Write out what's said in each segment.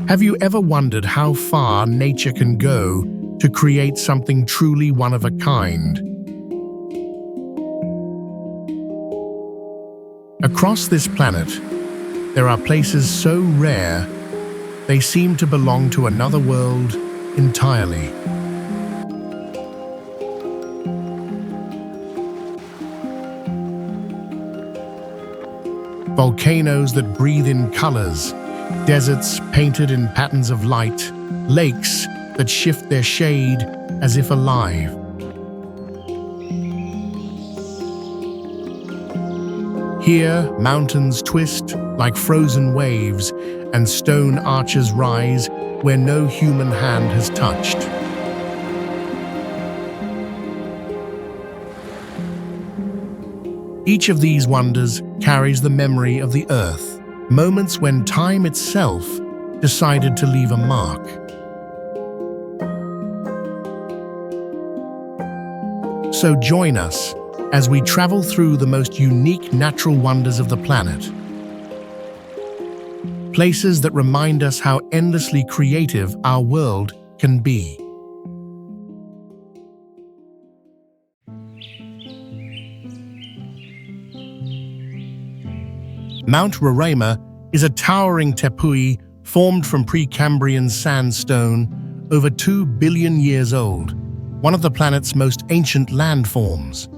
Have you ever wondered how far nature can go to create something truly one of a kind? Across this planet, there are places so rare, they seem to belong to another world entirely. Volcanoes that breathe in colors, deserts painted in patterns of light, lakes that shift their shade as if alive. Here, mountains twist like frozen waves, and stone arches rise where no human hand has touched. Each of these wonders carries the memory of the Earth, moments when time itself decided to leave a mark. So join us as we travel through the most unique natural wonders of the planet. Places that remind us how endlessly creative our world can be. Mount Roraima is a towering tepui formed from Precambrian sandstone over 2 billion years old, one of the planet's most ancient landforms.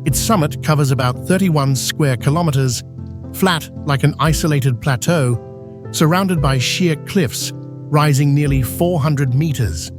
Its summit covers about 31 square kilometers, flat like an isolated plateau, surrounded by sheer cliffs rising nearly 400 meters.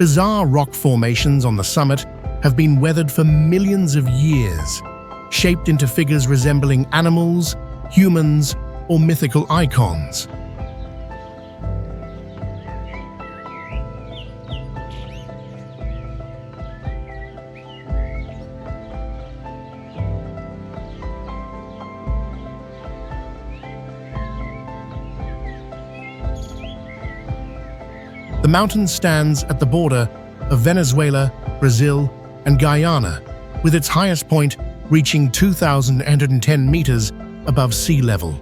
Bizarre rock formations on the summit have been weathered for millions of years, shaped into figures resembling animals, humans, or mythical icons. The mountain stands at the border of Venezuela, Brazil, and Guyana, with its highest point reaching 2,110 meters above sea level.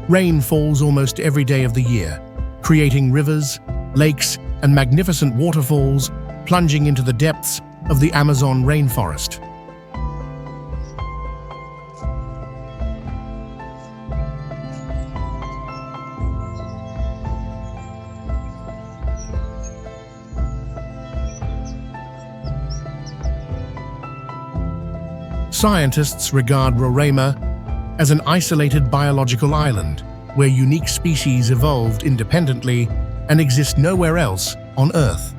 Rain falls almost every day of the year, creating rivers, lakes, and magnificent waterfalls plunging into the depths of the Amazon rainforest. Scientists regard Roraima as an isolated biological island where unique species evolved independently and exist nowhere else on Earth.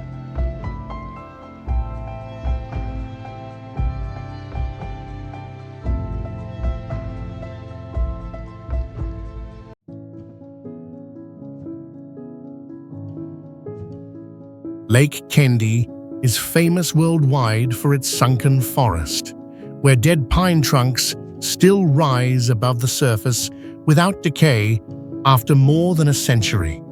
Lake Kendi is famous worldwide for its sunken forest, where dead pine trunks still rise above the surface without decay after more than a century.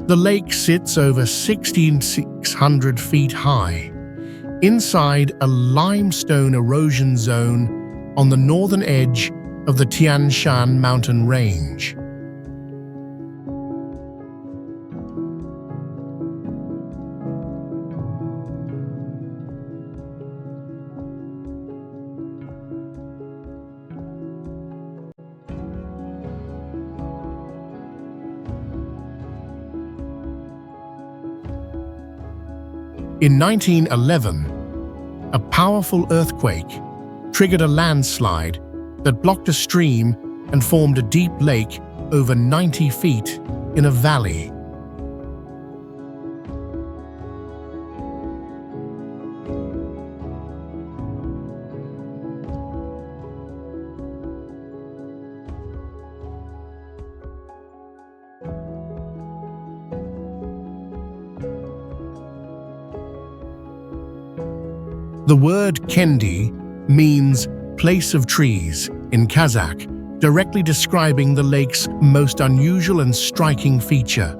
The lake sits over 1,600 feet high, inside a limestone erosion zone on the northern edge of the Tian Shan mountain range. In 1911, a powerful earthquake triggered a landslide that blocked a stream and formed a deep lake over 90 feet in a valley. The word Kendi means place of trees in Kazakh, directly describing the lake's most unusual and striking feature.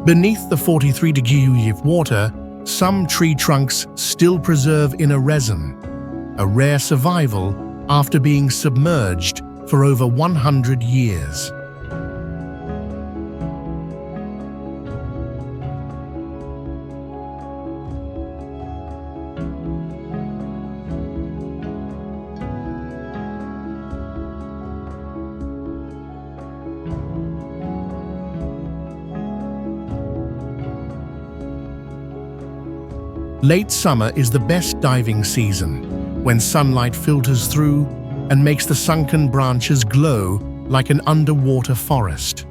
Beneath the 43 degrees of water, some tree trunks still preserve inner resin, a rare survival after being submerged for over 100 years. Late summer is the best diving season, when sunlight filters through and makes the sunken branches glow like an underwater forest.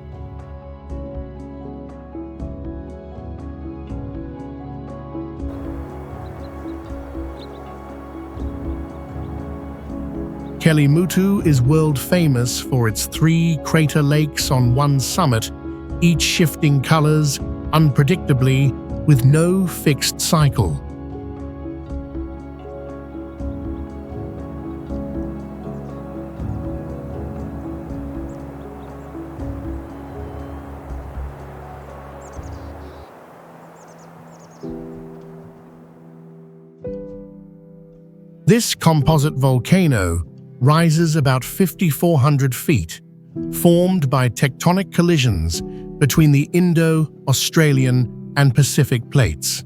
Kelimutu is world famous for its 3 crater lakes on one summit, each shifting colors unpredictably with no fixed cycle. This composite volcano rises about 5,400 feet, formed by tectonic collisions between the Indo-Australian and Pacific plates.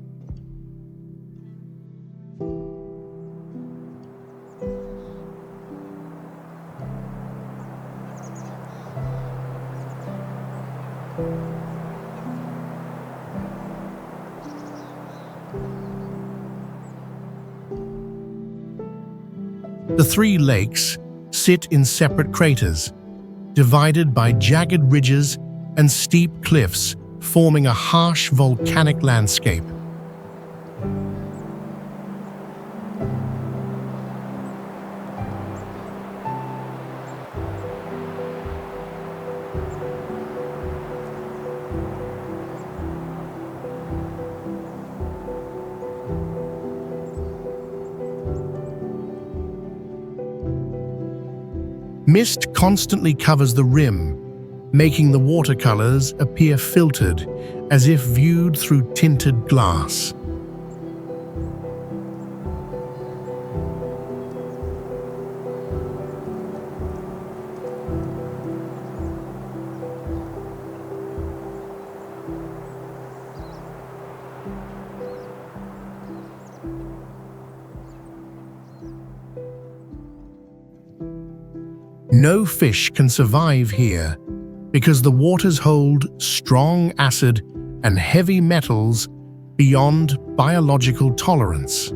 The 3 lakes sit in separate craters, divided by jagged ridges and steep cliffs, forming a harsh volcanic landscape. Mist constantly covers the rim, making the watercolors appear filtered, as if viewed through tinted glass. No fish can survive here because the waters hold strong acid and heavy metals beyond biological tolerance.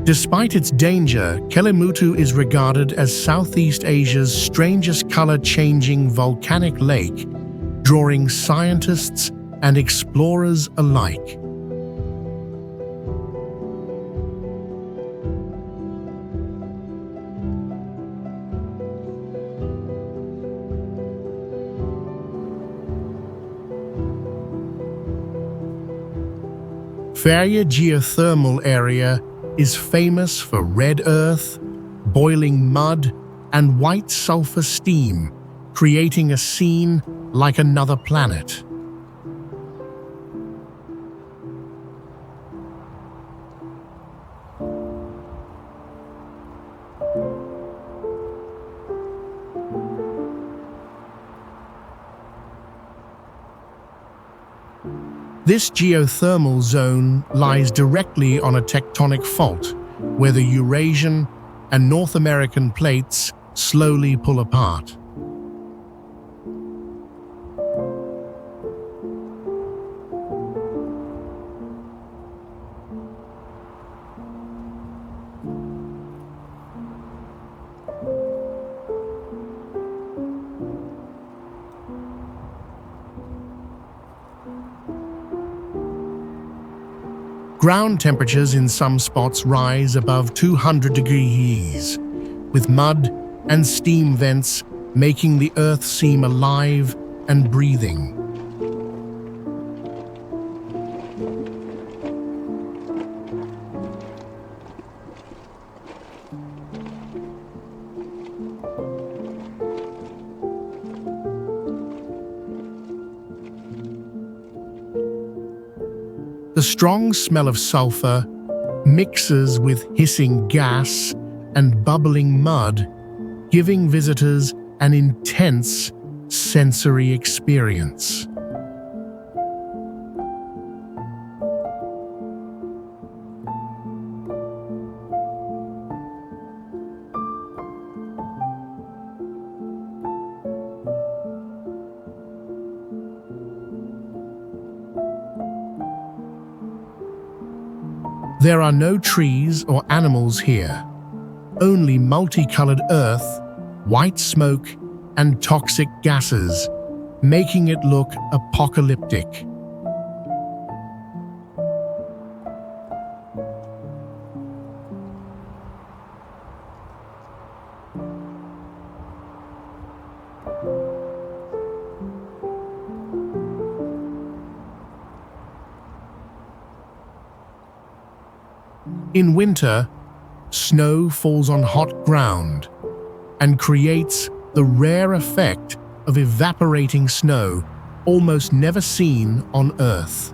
Despite its danger, Kelimutu is regarded as Southeast Asia's strangest color-changing volcanic lake, drawing scientists and explorers alike. Faria geothermal area is famous for red earth, boiling mud, and white sulfur steam, creating a scene like another planet. This geothermal zone lies directly on a tectonic fault, where the Eurasian and North American plates slowly pull apart. Ground temperatures in some spots rise above 200 degrees, with mud and steam vents making the earth seem alive and breathing. The strong smell of sulfur mixes with hissing gas and bubbling mud, giving visitors an intense sensory experience. There are no trees or animals here, only multicolored earth, white smoke, and toxic gases, making it look apocalyptic. In winter, snow falls on hot ground and creates the rare effect of evaporating snow almost never seen on Earth.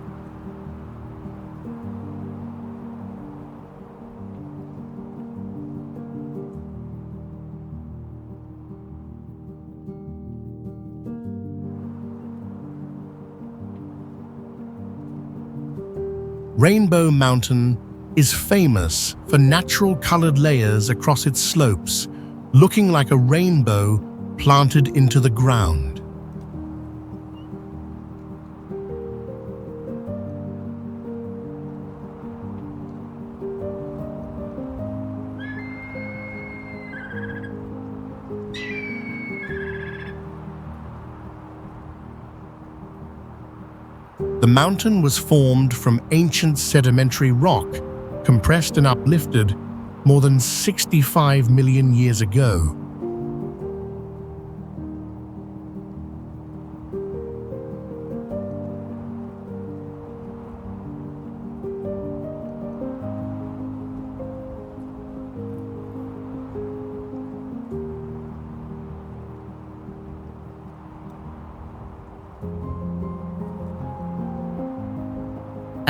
Rainbow Mountain is famous for natural colored layers across its slopes, looking like a rainbow planted into the ground. The mountain was formed from ancient sedimentary rock, compressed and uplifted more than 65 million years ago.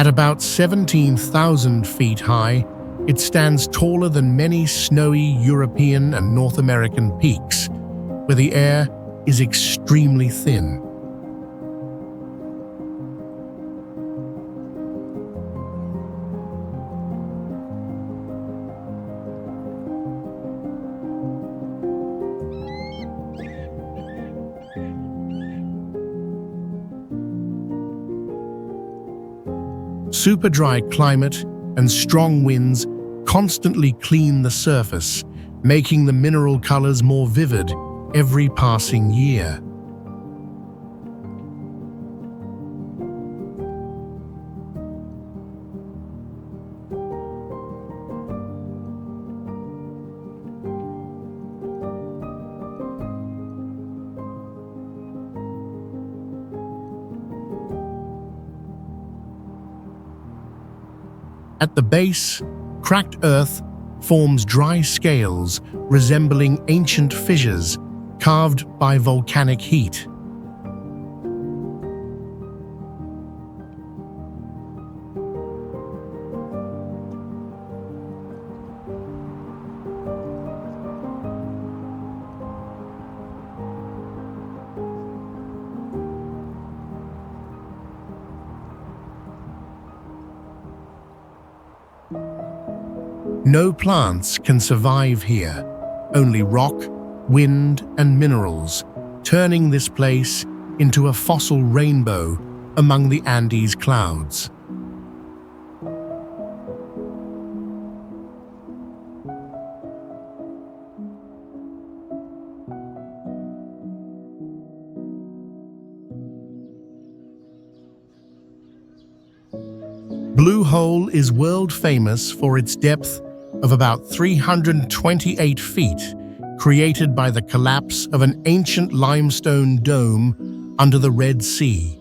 At about 17,000 feet high, it stands taller than many snowy European and North American peaks, where the air is extremely thin. Super dry climate and strong winds constantly clean the surface, making the mineral colors more vivid every passing year. At the base, cracked earth forms dry scales resembling ancient fissures carved by volcanic heat. No plants can survive here, only rock, wind, and minerals, turning this place into a fossil rainbow among the Andes clouds. Blue Hole is world famous for its depth of about 328 feet, created by the collapse of an ancient limestone dome under the Red Sea.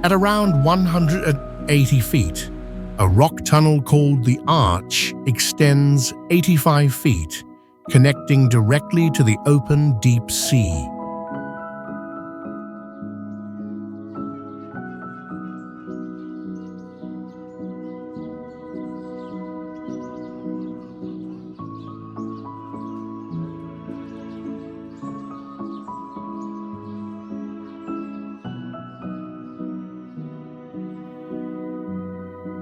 At around 180 feet, a rock tunnel called the Arch extends 85 feet, connecting directly to the open deep sea.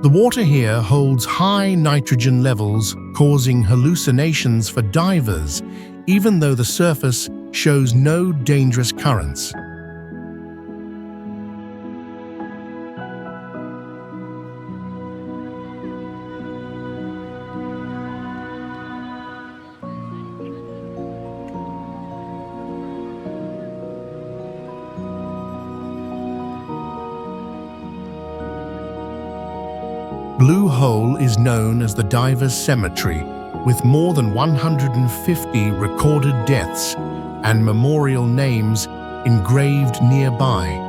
The water here holds high nitrogen levels, causing hallucinations for divers, even though the surface shows no dangerous currents. Blue Hole is known as the Divers' Cemetery, with more than 150 recorded deaths and memorial names engraved nearby.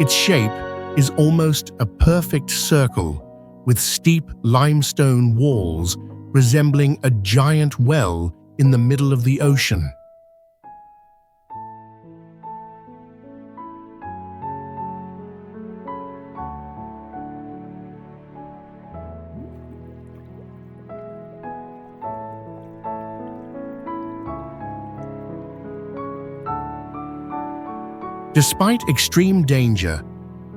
Its shape is almost a perfect circle, with steep limestone walls resembling a giant well in the middle of the ocean. Despite extreme danger,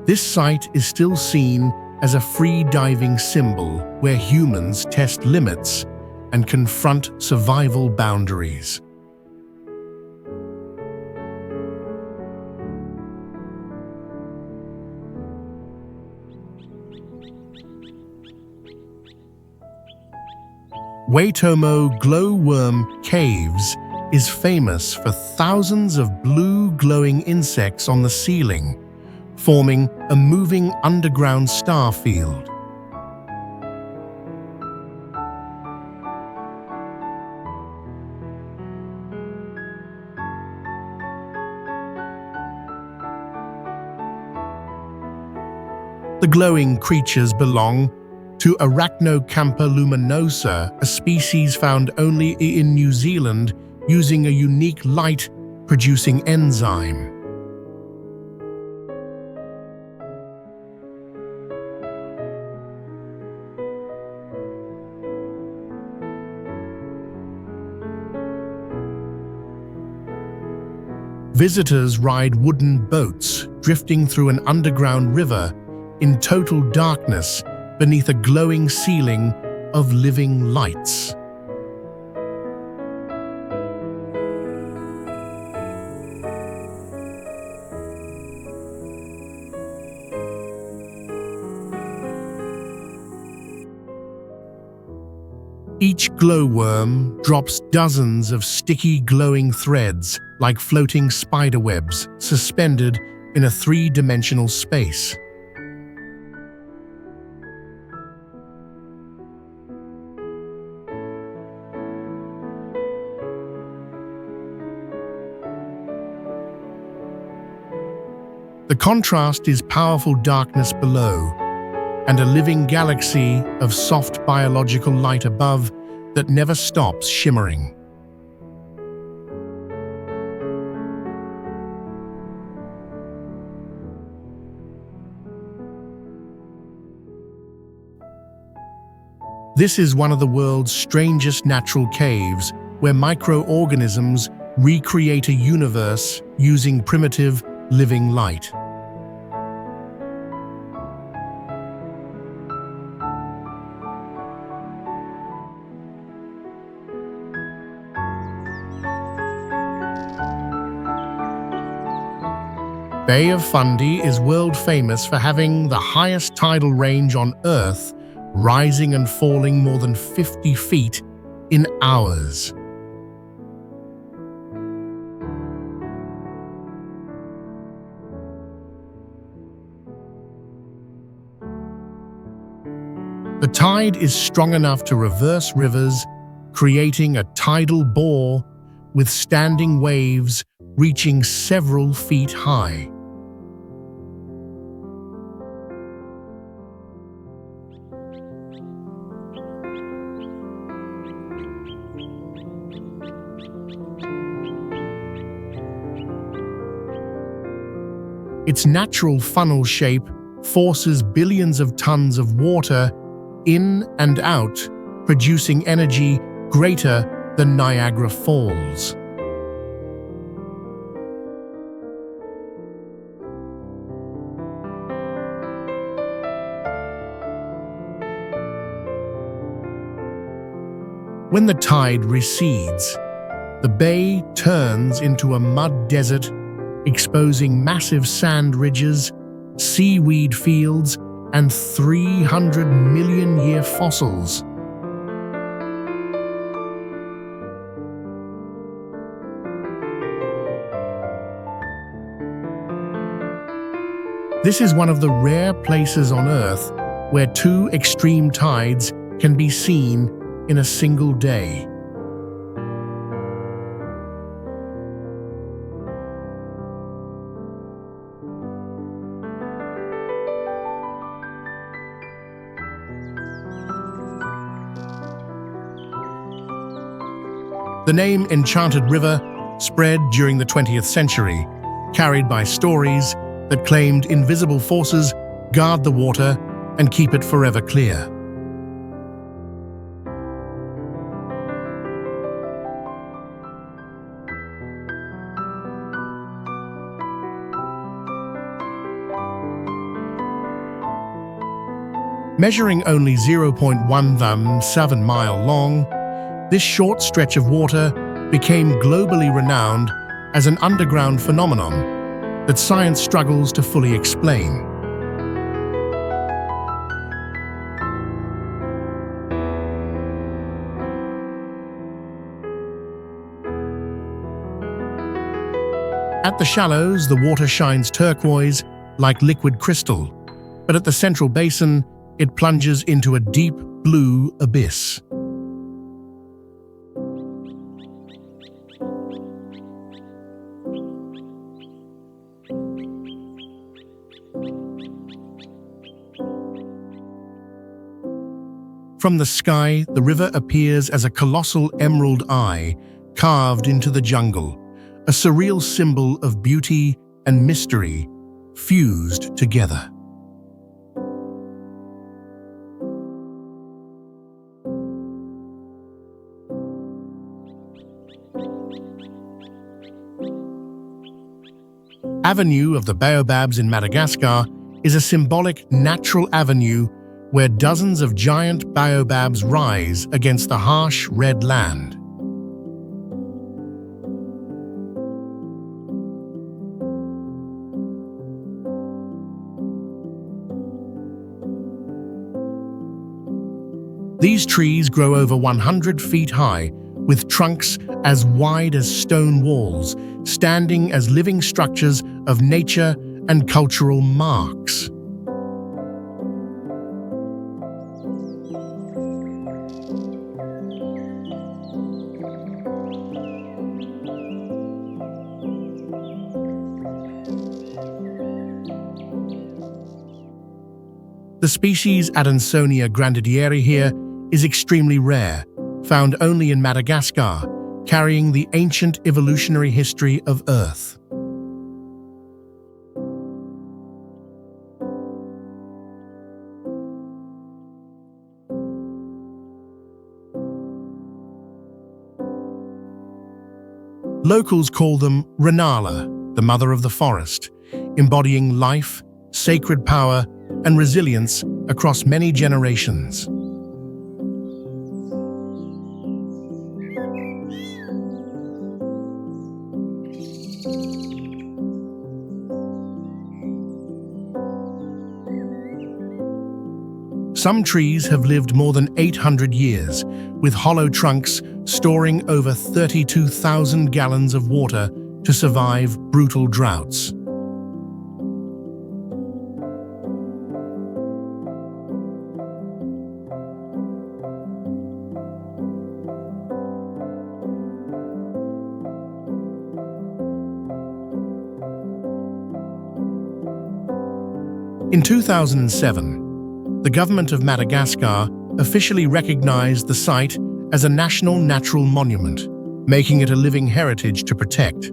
this site is still seen as a free diving symbol where humans test limits and confront survival boundaries. Waitomo Glowworm Caves is famous for thousands of blue glowing insects on the ceiling, forming a moving underground star field. The glowing creatures belong to Arachnocampa luminosa, a species found only in New Zealand, using a unique light-producing enzyme. Visitors ride wooden boats drifting through an underground river in total darkness beneath a glowing ceiling of living lights. Each glowworm drops dozens of sticky, glowing threads like floating spiderwebs suspended in a three-dimensional space. The contrast is powerful darkness below and a living galaxy of soft biological light above that never stops shimmering. This is one of the world's strangest natural caves where microorganisms recreate a universe using primitive, living light. Bay of Fundy is world famous for having the highest tidal range on Earth, rising and falling more than 50 feet in hours. The tide is strong enough to reverse rivers, creating a tidal bore with standing waves reaching several feet high. Its natural funnel shape forces billions of tons of water in and out, producing energy greater than Niagara Falls. When the tide recedes, the bay turns into a mud desert, exposing massive sand ridges, seaweed fields, and 300-million-year fossils. This is one of the rare places on Earth where two extreme tides can be seen in a single day. The name Enchanted River spread during the 20th century, carried by stories that claimed invisible forces guard the water and keep it forever clear. Measuring only 0.17 mile long, this short stretch of water became globally renowned as an underground phenomenon that science struggles to fully explain. At the shallows, the water shines turquoise like liquid crystal, but at the central basin, it plunges into a deep blue abyss. From the sky, the river appears as a colossal emerald eye carved into the jungle, a surreal symbol of beauty and mystery fused together. Avenue of the Baobabs in Madagascar is a symbolic natural avenue where dozens of giant baobabs rise against the harsh red land. These trees grow over 100 feet high, with trunks as wide as stone walls, standing as living structures of nature and cultural marks. The species Adansonia grandidieri here is extremely rare, found only in Madagascar, carrying the ancient evolutionary history of Earth. Locals call them Renala, the mother of the forest, embodying life, sacred power, and resilience across many generations. Some trees have lived more than 800 years, with hollow trunks storing over 32,000 gallons of water to survive brutal droughts. In 2007, the government of Madagascar officially recognized the site as a national natural monument, making it a living heritage to protect.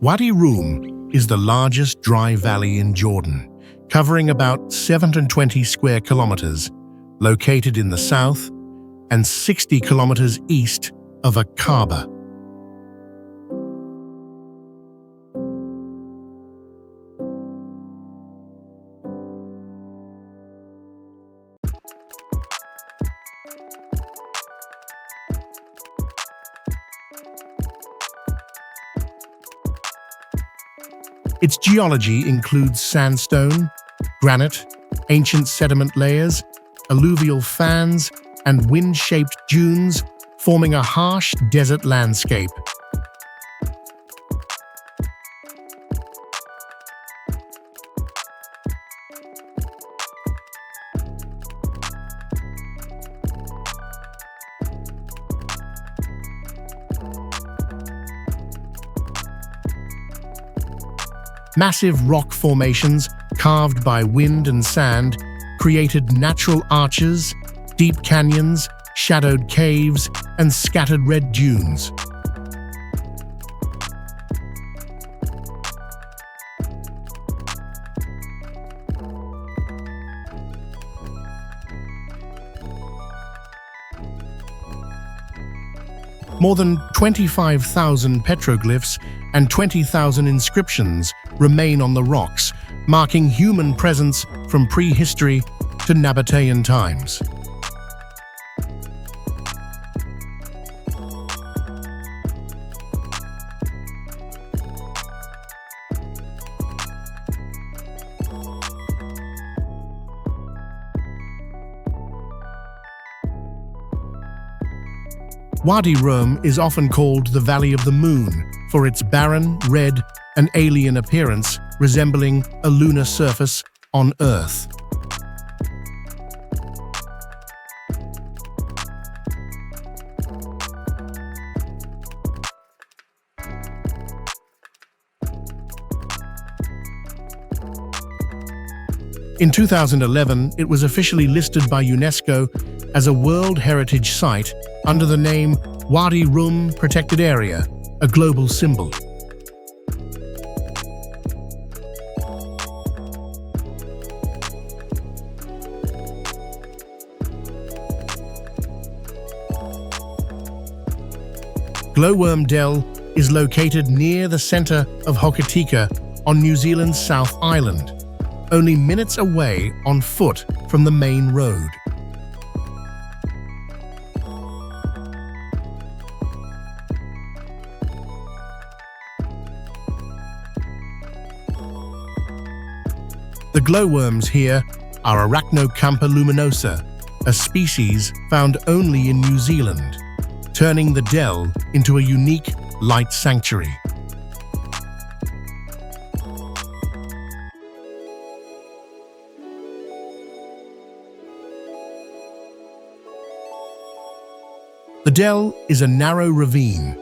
Wadi Rum is the largest dry valley in Jordan, covering about 720 square kilometers, located in the south and 60 kilometers east of Aqaba. Its geology includes sandstone, granite, ancient sediment layers, alluvial fans, and wind-shaped dunes, forming a harsh desert landscape. Massive rock formations, carved by wind and sand, created natural arches, deep canyons, shadowed caves, and scattered red dunes. More than 25,000 petroglyphs and 20,000 inscriptions remain on the rocks, marking human presence from prehistory to Nabatean times. Wadi Rum is often called the Valley of the Moon for its barren, red, and alien appearance, resembling a lunar surface on Earth. In 2011, it was officially listed by UNESCO as a World Heritage Site under the name Wadi Rum Protected Area, a global symbol. Glowworm Dell is located near the center of Hokitika on New Zealand's South Island, only minutes away on foot from the main road. The glowworms here are Arachnocampa luminosa, a species found only in New Zealand, turning the dell into a unique light sanctuary. The dell is a narrow ravine,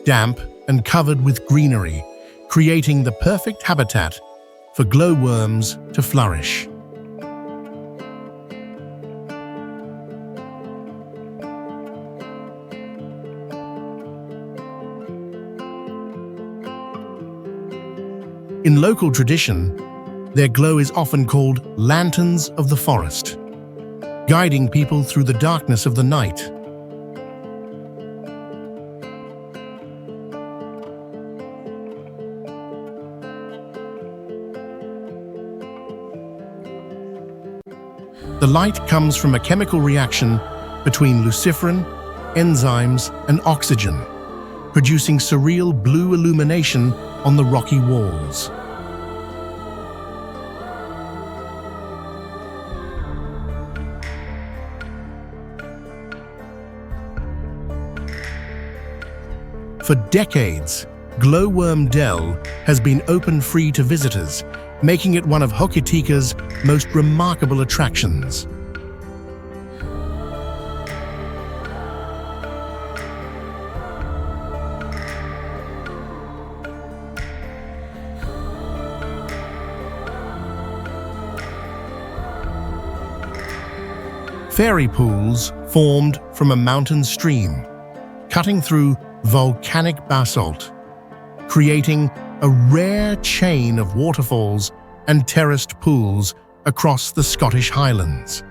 damp and covered with greenery, creating the perfect habitat for glowworms to flourish. In local tradition, their glow is often called lanterns of the forest, guiding people through the darkness of the night. The light comes from a chemical reaction between luciferin, enzymes, and oxygen, producing surreal blue illumination on the rocky walls. For decades, Glowworm Dell has been open free to visitors, making it one of Hoketika's most remarkable attractions. Fairy pools formed from a mountain stream, cutting through volcanic basalt, creating a rare chain of waterfalls and terraced pools across the Scottish Highlands.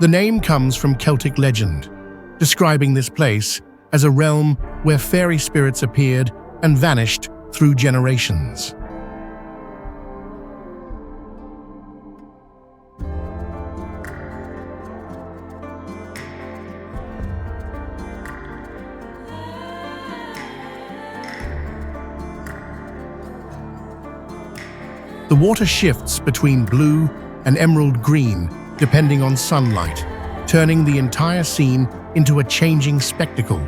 The name comes from Celtic legend, describing this place as a realm where fairy spirits appeared and vanished through generations. The water shifts between blue and emerald green depending on sunlight, turning the entire scene into a changing spectacle.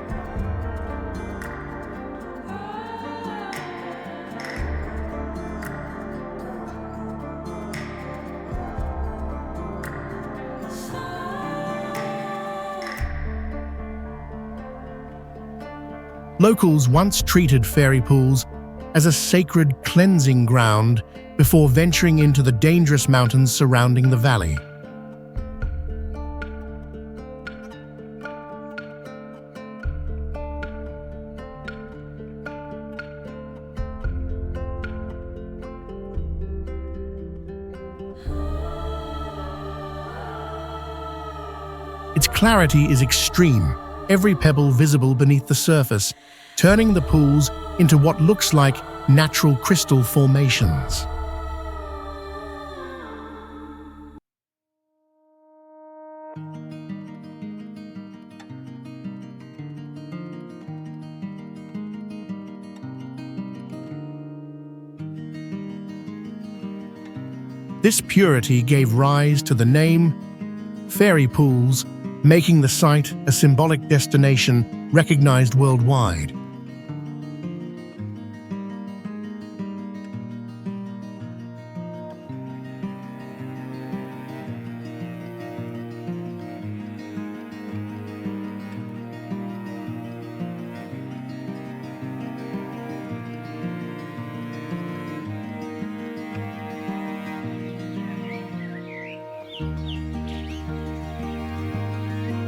Locals once treated fairy pools as a sacred cleansing ground before venturing into the dangerous mountains surrounding the valley. Its clarity is extreme, every pebble visible beneath the surface, turning the pools into what looks like natural crystal formations. This purity gave rise to the name fairy pools, making the site a symbolic destination recognized worldwide.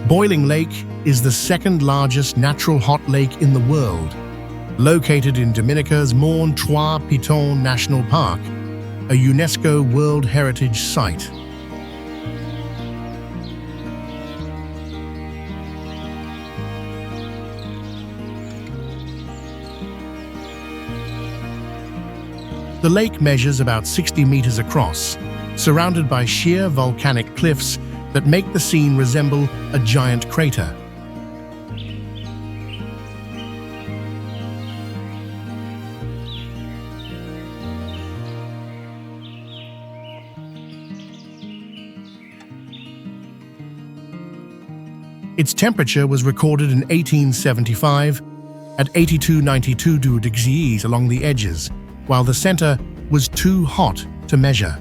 Boiling Lake is the second largest natural hot lake in the world, located in Dominica's Morne Trois Pitons National Park, a UNESCO World Heritage Site. The lake measures about 60 meters across, surrounded by sheer volcanic cliffs that make the scene resemble a giant crater. Its temperature was recorded in 1875 at 82.92 degrees along the edges, while the center was too hot to measure.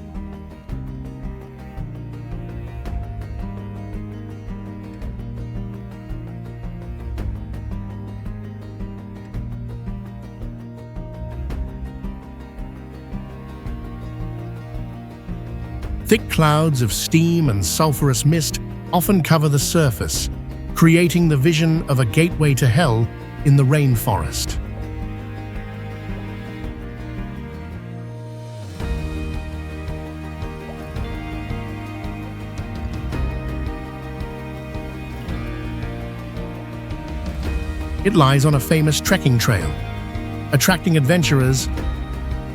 Thick clouds of steam and sulfurous mist often cover the surface, creating the vision of a gateway to hell in the rainforest. It lies on a famous trekking trail, attracting adventurers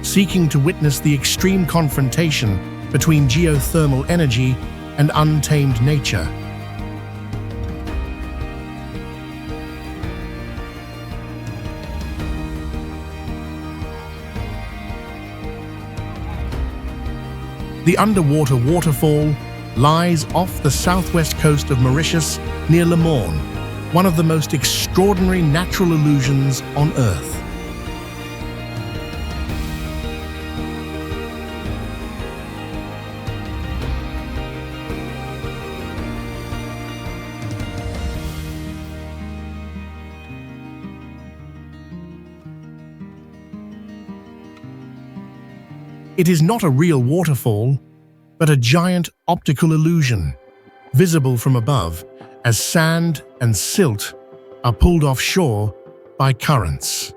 seeking to witness the extreme confrontation between geothermal energy and untamed nature. The underwater waterfall lies off the southwest coast of Mauritius near Le Morne, one of the most extraordinary natural illusions on Earth. It is not a real waterfall, but a giant optical illusion, visible from above as sand and silt are pulled offshore by currents.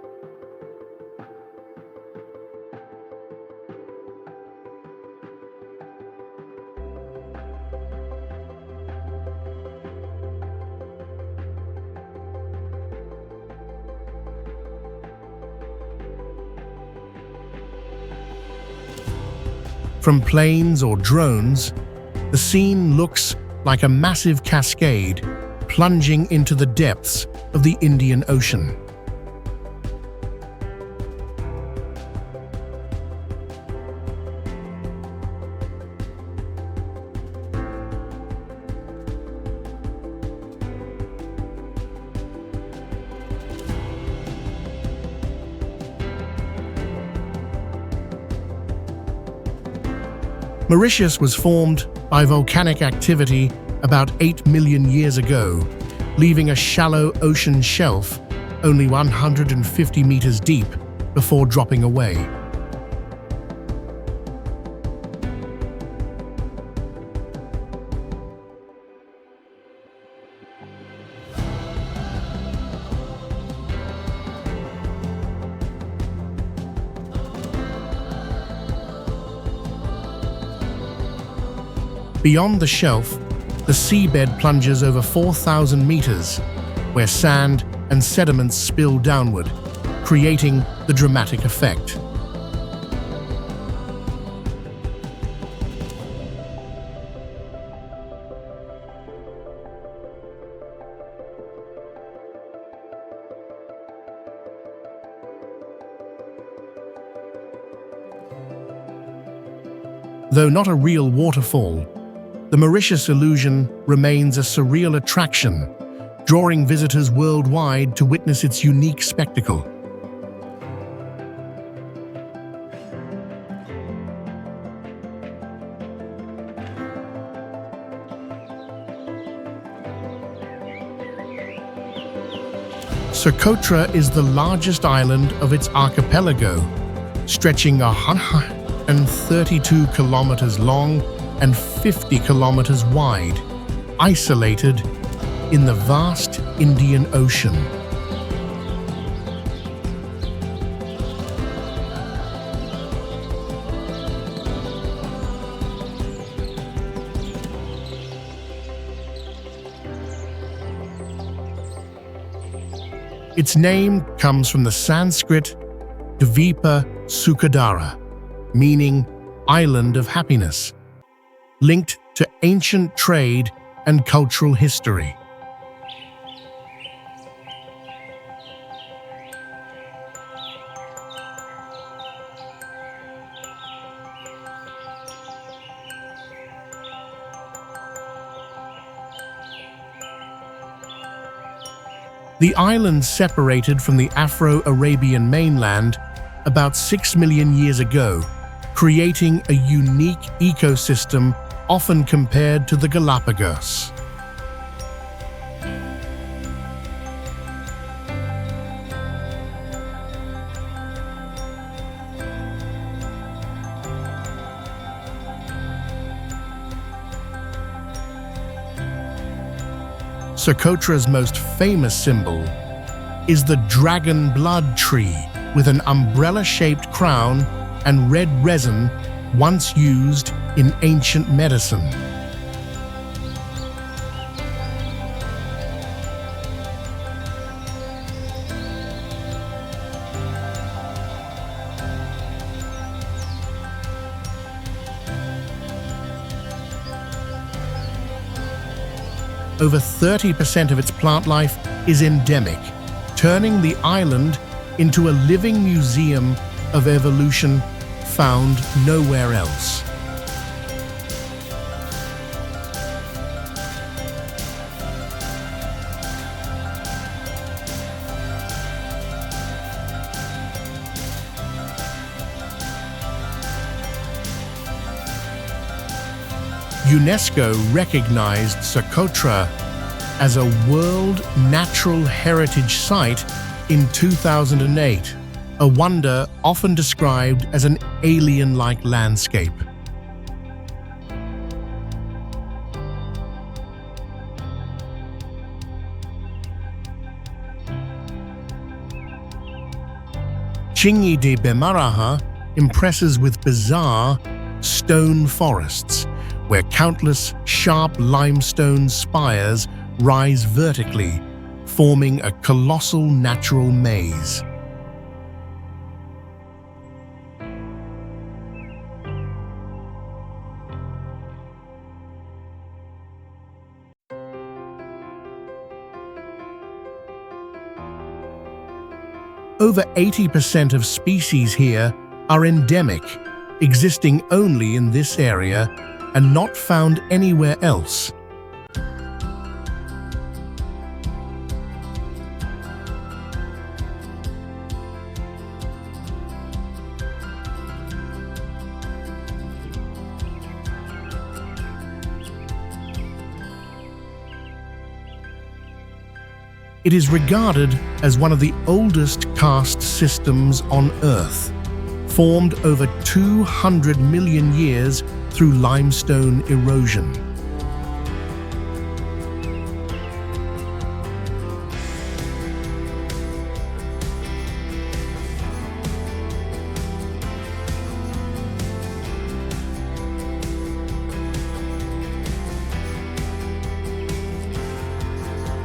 From planes or drones, the scene looks like a massive cascade plunging into the depths of the Indian Ocean. Mauritius was formed by volcanic activity about 8 million years ago, leaving a shallow ocean shelf only 150 meters deep before dropping away. Beyond the shelf, the seabed plunges over 4,000 meters, where sand and sediments spill downward, creating the dramatic effect. Though not a real waterfall, the Mauritius illusion remains a surreal attraction, drawing visitors worldwide to witness its unique spectacle. Socotra is the largest island of its archipelago, stretching 132 kilometers long and 50 kilometers wide, isolated in the vast Indian Ocean. Its name comes from the Sanskrit Dvipa Sukadara, meaning island of happiness, linked to ancient trade and cultural history. The island separated from the Afro-Arabian mainland about 6 million years ago, creating a unique ecosystem often compared to the Galapagos. Socotra's most famous symbol is the dragon blood tree with an umbrella-shaped crown and red resin once used in ancient medicine. Over 30% of its plant life is endemic, turning the island into a living museum of evolution found nowhere else. UNESCO recognized Socotra as a World Natural Heritage Site in 2008, a wonder often described as an alien-like landscape. Chingy de Bemaraha impresses with bizarre stone forests, where countless sharp limestone spires rise vertically, forming a colossal natural maze. Over 80% of species here are endemic, existing only in this area and not found anywhere else. It is regarded as one of the oldest caste systems on Earth, formed over 200 million years through limestone erosion.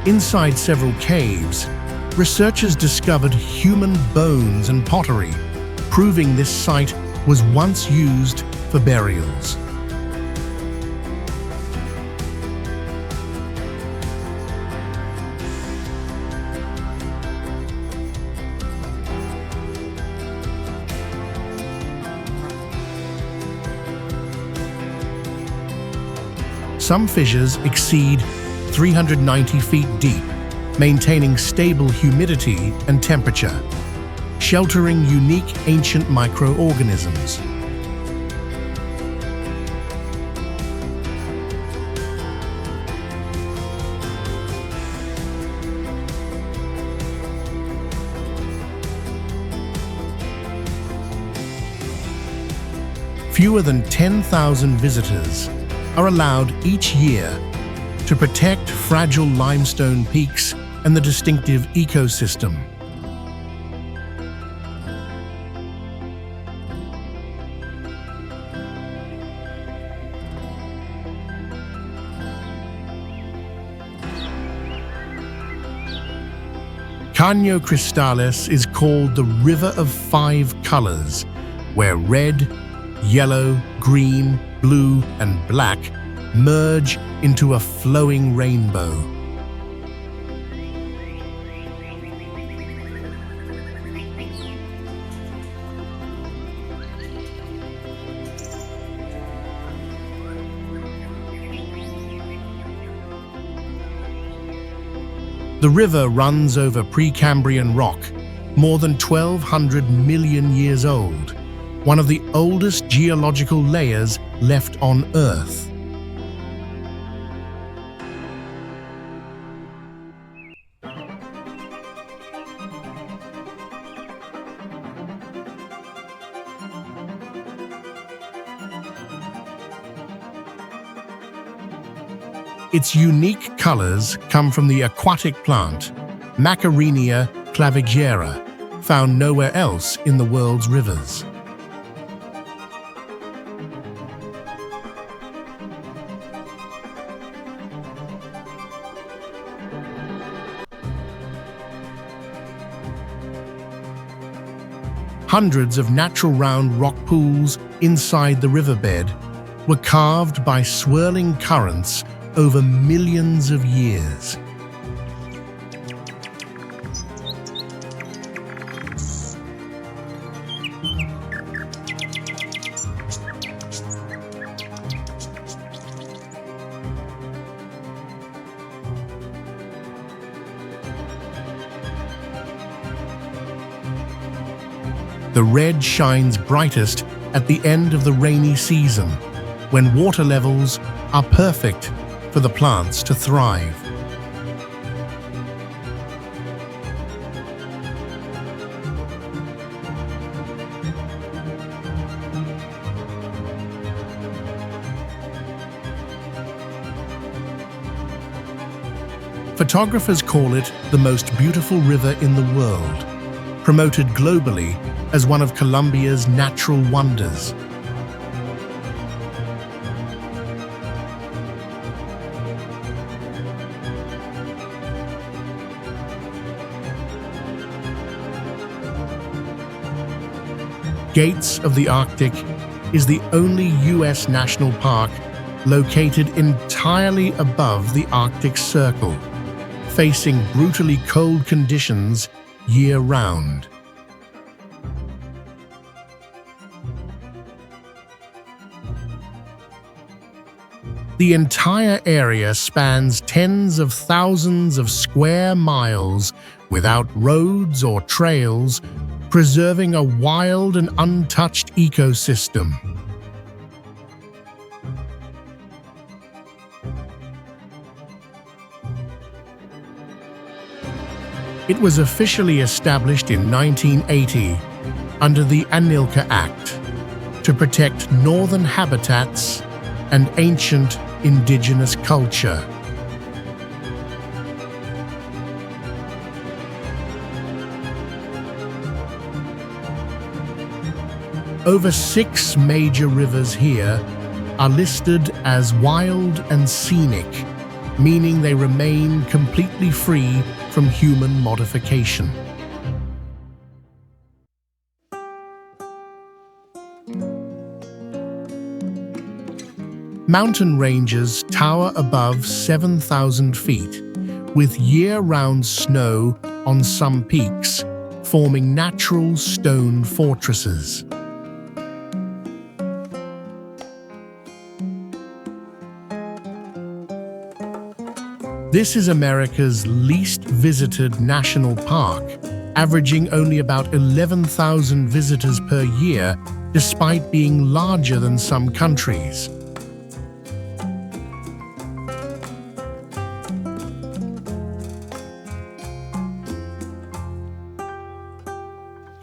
Inside several caves, researchers discovered human bones and pottery, proving this site was once used for burials. Some fissures exceed 390 feet deep, maintaining stable humidity and temperature, sheltering unique ancient microorganisms. Fewer than 10,000 visitors are allowed each year to protect fragile limestone peaks and the distinctive ecosystem. Caño Cristales is called the River of Five Colors, where red, yellow, green, blue, and black merge into a flowing rainbow. The river runs over Precambrian rock, more than 1,200 million years old, one of the oldest geological layers left on Earth. Its unique colors come from the aquatic plant, Macrorrhenia clavigera, found nowhere else in the world's rivers. Hundreds of natural round rock pools inside the riverbed were carved by swirling currents over millions of years. The red shines brightest at the end of the rainy season, when water levels are perfect for the plants to thrive. Photographers call it the most beautiful river in the world, promoted globally as one of Colombia's natural wonders. Gates of the Arctic is the only U.S. national park located entirely above the Arctic Circle, facing brutally cold conditions year-round. The entire area spans tens of thousands of square miles without roads or trails, preserving a wild and untouched ecosystem. It was officially established in 1980 under the Anilka Act to protect northern habitats and ancient indigenous culture. Over 6 major rivers here are listed as wild and scenic, meaning they remain completely free from human modification. Mountain ranges tower above 7,000 feet, with year-round snow on some peaks, forming natural stone fortresses. This is America's least visited national park, averaging only about 11,000 visitors per year, despite being larger than some countries.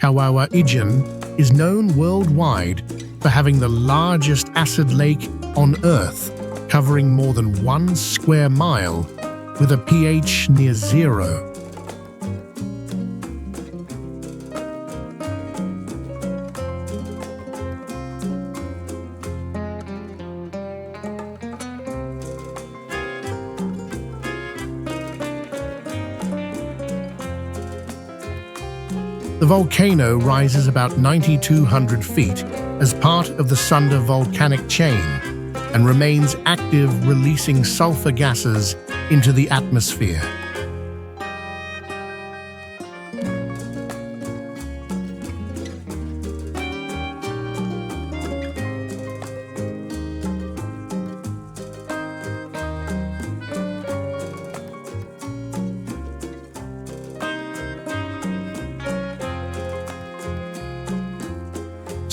Kawawa Ijen is known worldwide for having the largest acid lake on Earth, covering more than 1 square mile, with a pH near 0. The volcano rises about 9,200 feet as part of the Sunda volcanic chain, and remains active, releasing sulfur gases into the atmosphere.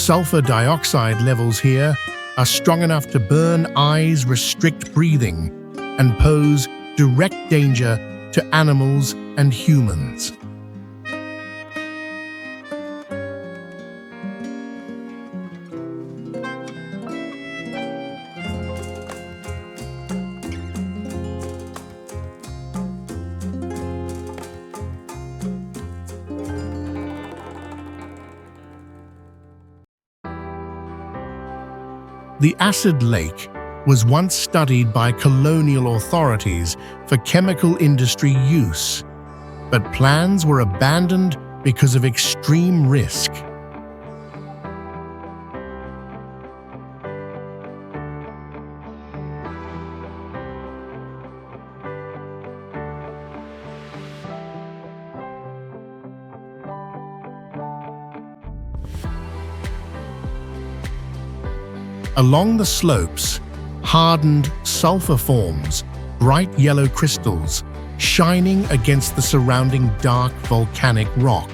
Sulfur dioxide levels here are strong enough to burn eyes, restrict breathing, and pose direct danger to animals and humans. The acid lake was once studied by colonial authorities for chemical industry use, but plans were abandoned because of extreme risk. Along the slopes, hardened sulfur forms bright yellow crystals shining against the surrounding dark volcanic rock.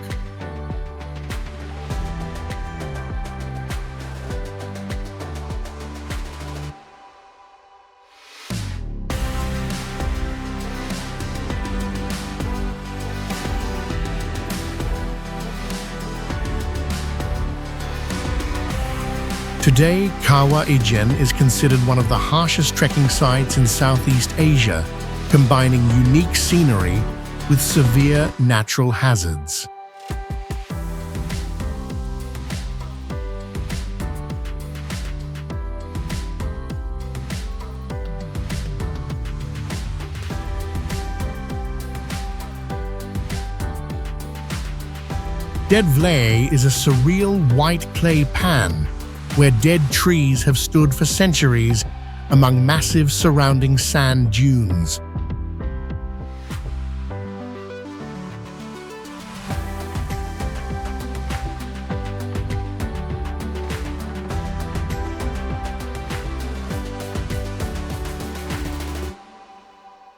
Today, Kawah Ijen is considered one of the harshest trekking sites in Southeast Asia, combining unique scenery with severe natural hazards. Dead Vley is a surreal white clay pan where dead trees have stood for centuries among massive surrounding sand dunes.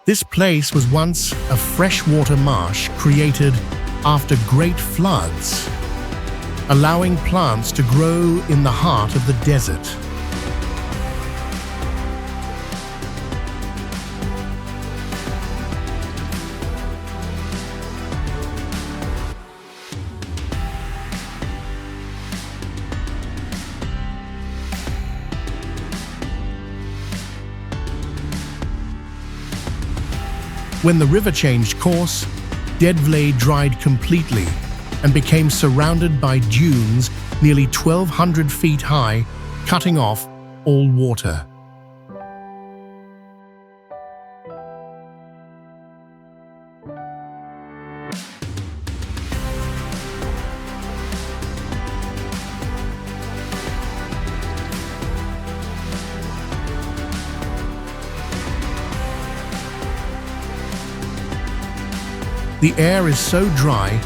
This place was once a freshwater marsh created after great floods, allowing plants to grow in the heart of the desert. When the river changed course, Dead Vley dried completely and became surrounded by dunes nearly 1,200 feet high, cutting off all water. The air is so dry,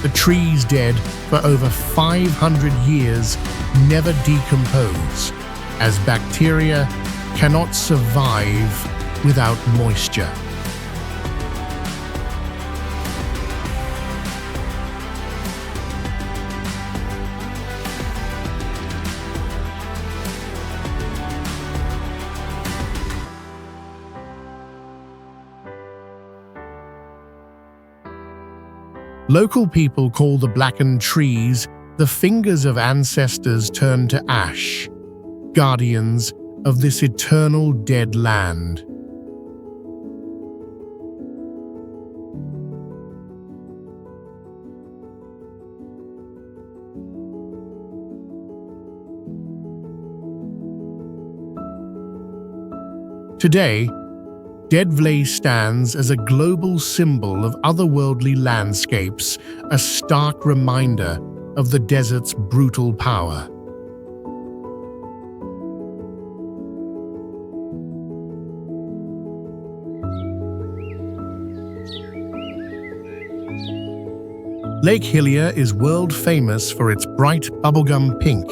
the trees dead for over 500 years never decompose, as bacteria cannot survive without moisture. Local people call the blackened trees the fingers of ancestors turned to ash, guardians of this eternal dead land. Today, Dead Vley stands as a global symbol of otherworldly landscapes, a stark reminder of the desert's brutal power. Lake Hillier is world famous for its bright bubblegum pink,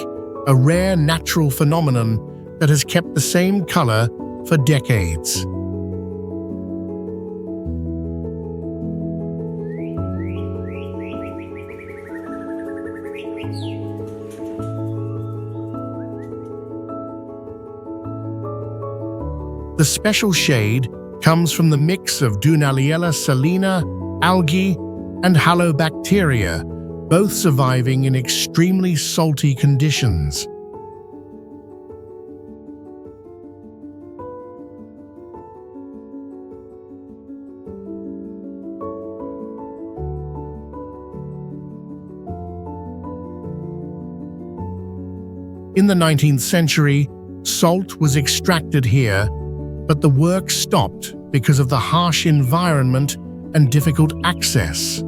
a rare natural phenomenon that has kept the same color for decades. The special shade comes from the mix of Dunaliella salina, algae, and halobacteria, both surviving in extremely salty conditions. In the 19th century, salt was extracted here, but the work stopped because of the harsh environment and difficult access.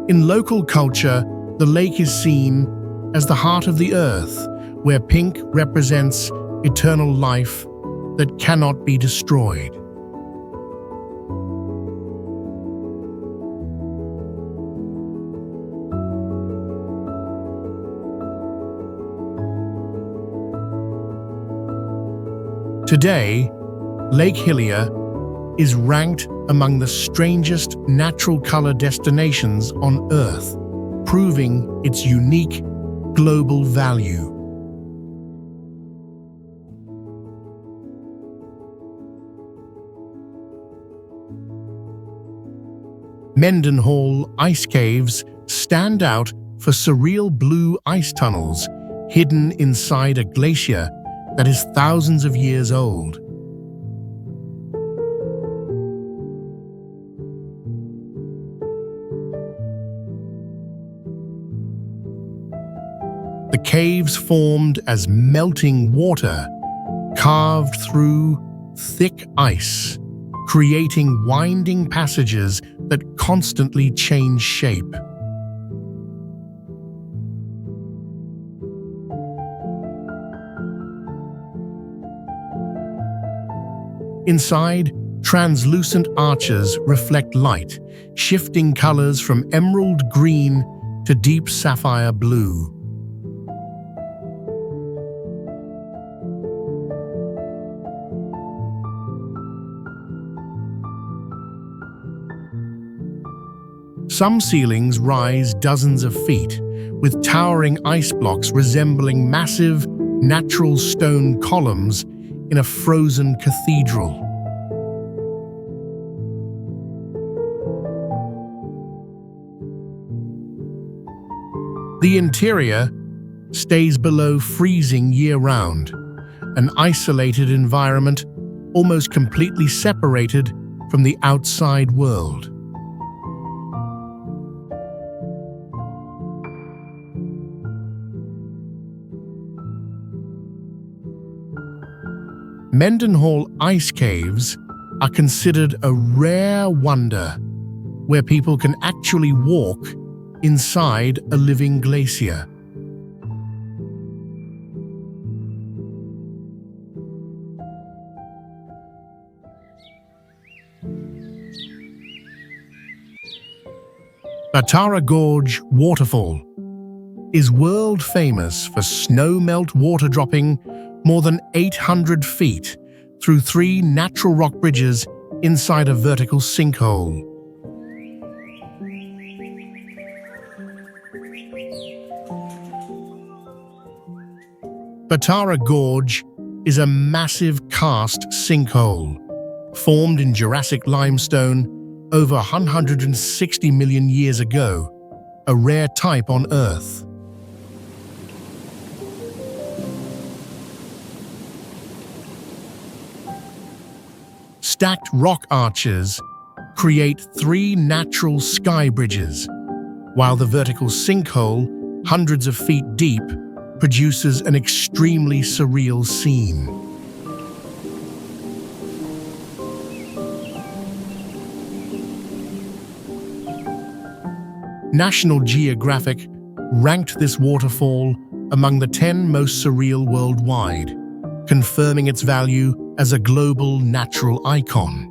In local culture, the lake is seen as the heart of the earth, where pink represents eternal life that cannot be destroyed. Today, Lake Hillier is ranked among the strangest natural color destinations on Earth, proving its unique global value. Mendenhall ice caves stand out for surreal blue ice tunnels hidden inside a glacier that is thousands of years old. The caves formed as melting water, carved through thick ice, creating winding passages that constantly change shape. Inside, translucent arches reflect light, shifting colors from emerald green to deep sapphire blue. Some ceilings rise dozens of feet, with towering ice blocks resembling massive, natural stone columns in a frozen cathedral. The interior stays below freezing year-round, an isolated environment almost completely separated from the outside world. Mendenhall ice caves are considered a rare wonder, where people can actually walk inside a living glacier. Batara Gorge Waterfall is world famous for snow melt water dropping more than 800 feet through 3 natural rock bridges inside a vertical sinkhole. Batara Gorge is a massive karst sinkhole formed in Jurassic limestone over 160 million years ago, a rare type on Earth. Stacked rock arches create 3 natural sky bridges, while the vertical sinkhole, hundreds of feet deep, produces an extremely surreal scene. National Geographic ranked this waterfall among the 10 most surreal worldwide, confirming its value as a global natural icon.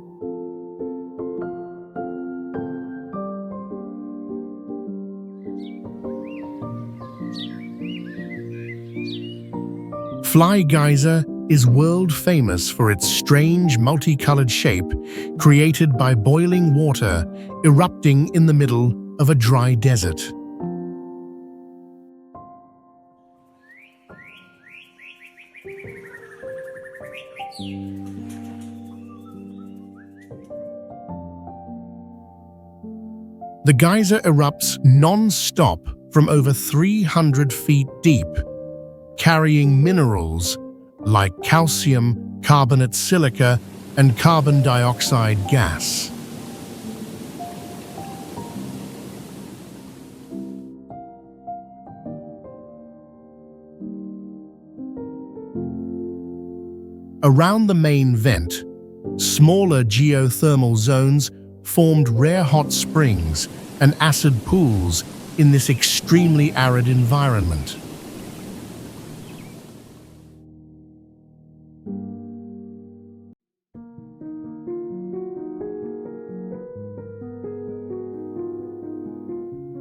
Fly Geyser is world famous for its strange multicolored shape created by boiling water erupting in the middle of a dry desert. The geyser erupts non-stop from over 300 feet deep, carrying minerals like calcium, carbonate silica, and carbon dioxide gas. Around the main vent, smaller geothermal zones formed rare hot springs and acid pools in this extremely arid environment.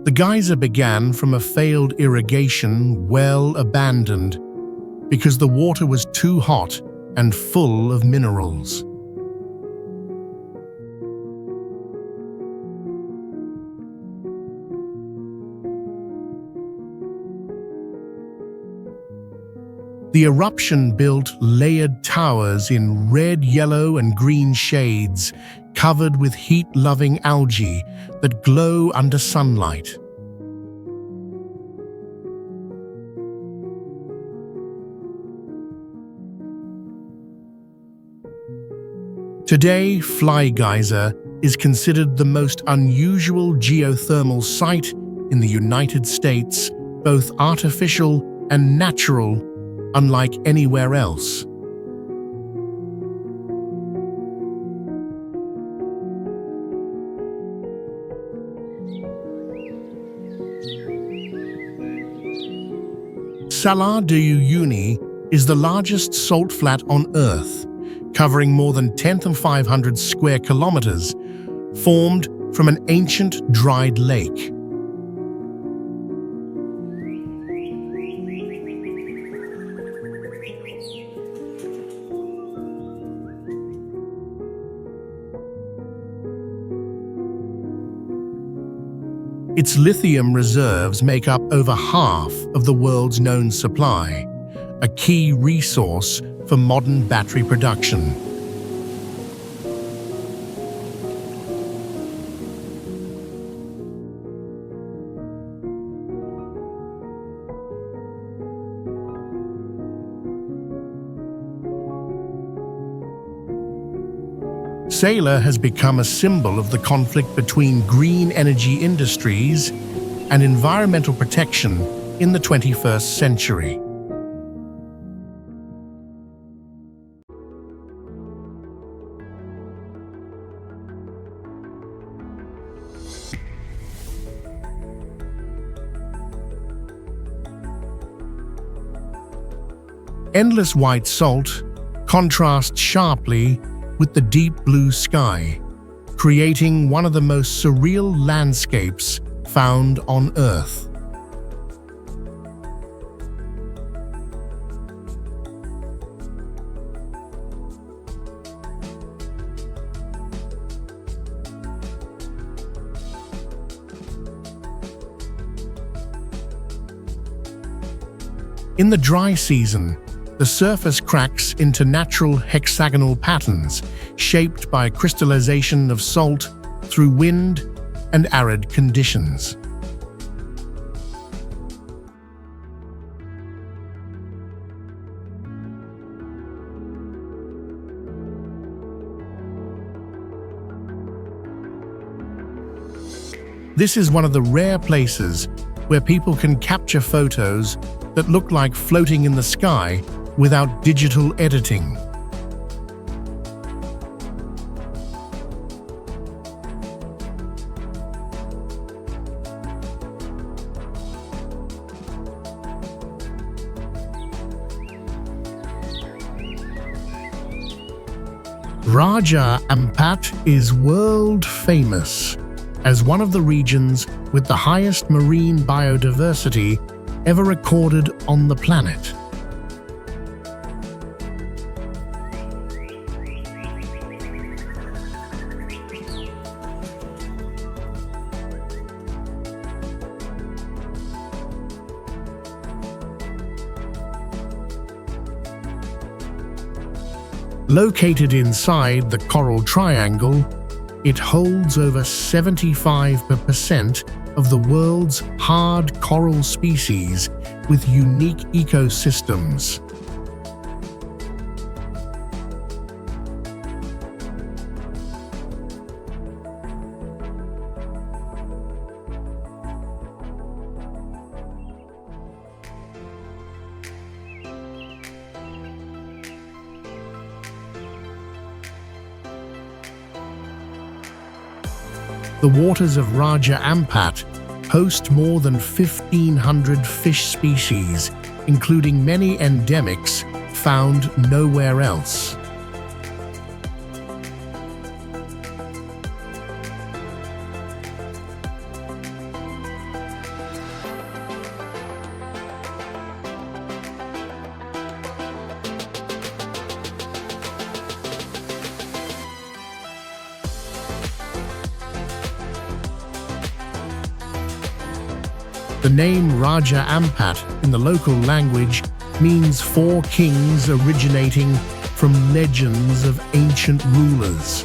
The geyser began from a failed irrigation well abandoned because the water was too hot and full of minerals. The eruption built layered towers in red, yellow, and green shades, covered with heat-loving algae that glow under sunlight. Today, Fly Geyser is considered the most unusual geothermal site in the United States, both artificial and natural, unlike anywhere else. Salar de Uyuni is the largest salt flat on Earth, covering more than 10,500 square kilometers, formed from an ancient dried lake. Its lithium reserves make up over half of the world's known supply, a key resource for modern battery production. Salar has become a symbol of the conflict between green energy industries and environmental protection in the 21st century. Endless white salt contrasts sharply with the deep blue sky, creating one of the most surreal landscapes found on Earth. In the dry season, the surface cracks into natural hexagonal patterns shaped by crystallization of salt through wind and arid conditions. This is one of the rare places where people can capture photos that look like floating in the sky without digital editing. Raja Ampat is world famous as one of the regions with the highest marine biodiversity ever recorded on the planet. Located inside the Coral Triangle, it holds over 75% of the world's hard coral species with unique ecosystems. The waters of Raja Ampat host more than 1,500 fish species, including many endemics found nowhere else. The name Raja Ampat in the local language means four kings originating from legends of ancient rulers.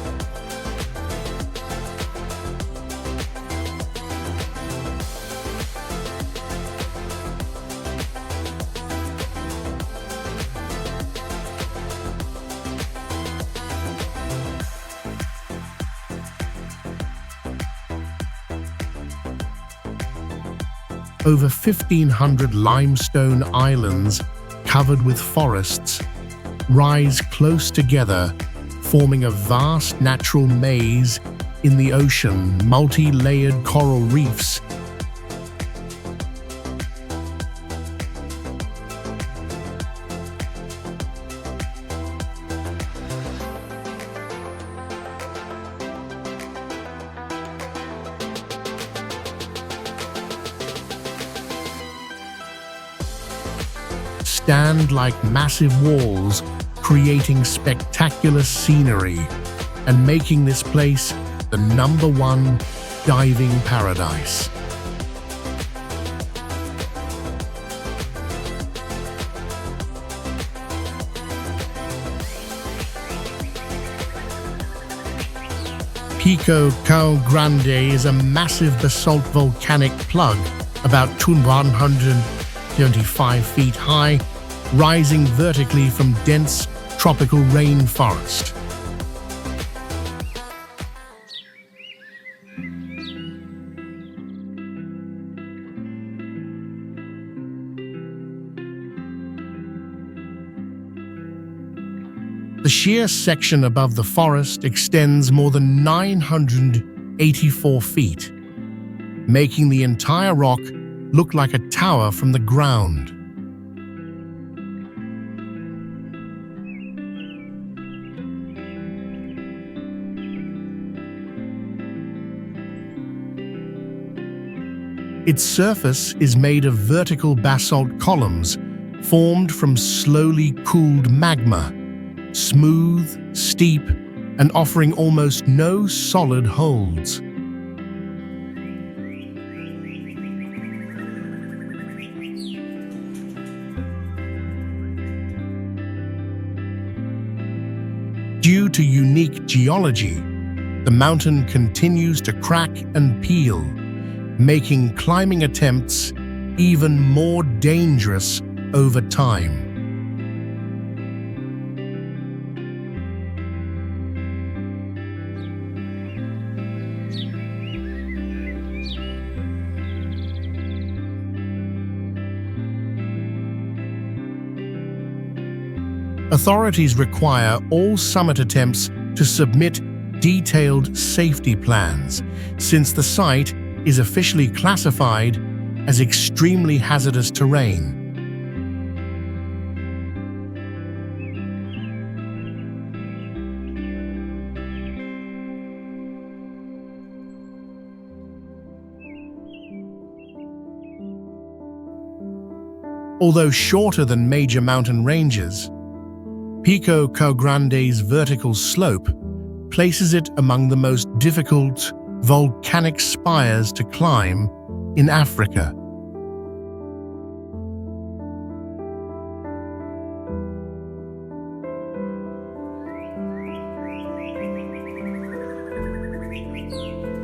Over 1,500 limestone islands covered with forests rise close together, forming a vast natural maze in the ocean. Multi-layered coral reefs stand like massive walls, creating spectacular scenery and making this place the #1 diving paradise. Pico Cao Grande is a massive basalt volcanic plug about 125 feet high, rising vertically from dense tropical rainforest. The sheer section above the forest extends more than 984 feet, making the entire rock look like a tower from the ground. Its surface is made of vertical basalt columns formed from slowly cooled magma, smooth, steep, and offering almost no solid holds. Due to unique geology, the mountain continues to crack and peel, making climbing attempts even more dangerous over time. Authorities require all summit attempts to submit detailed safety plans, since the site is officially classified as extremely hazardous terrain. Although shorter than major mountain ranges, Pico Cao Grande's vertical slope places it among the most difficult volcanic spires to climb in Africa.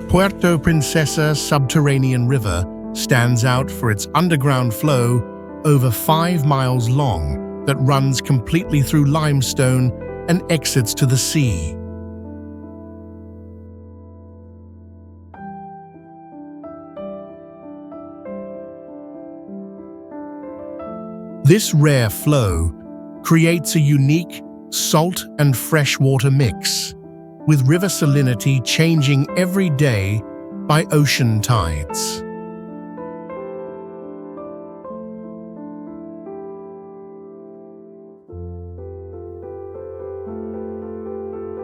Puerto Princesa subterranean river stands out for its underground flow over 5 miles long that runs completely through limestone and exits to the sea. This rare flow creates a unique salt and freshwater mix, with river salinity changing every day by ocean tides.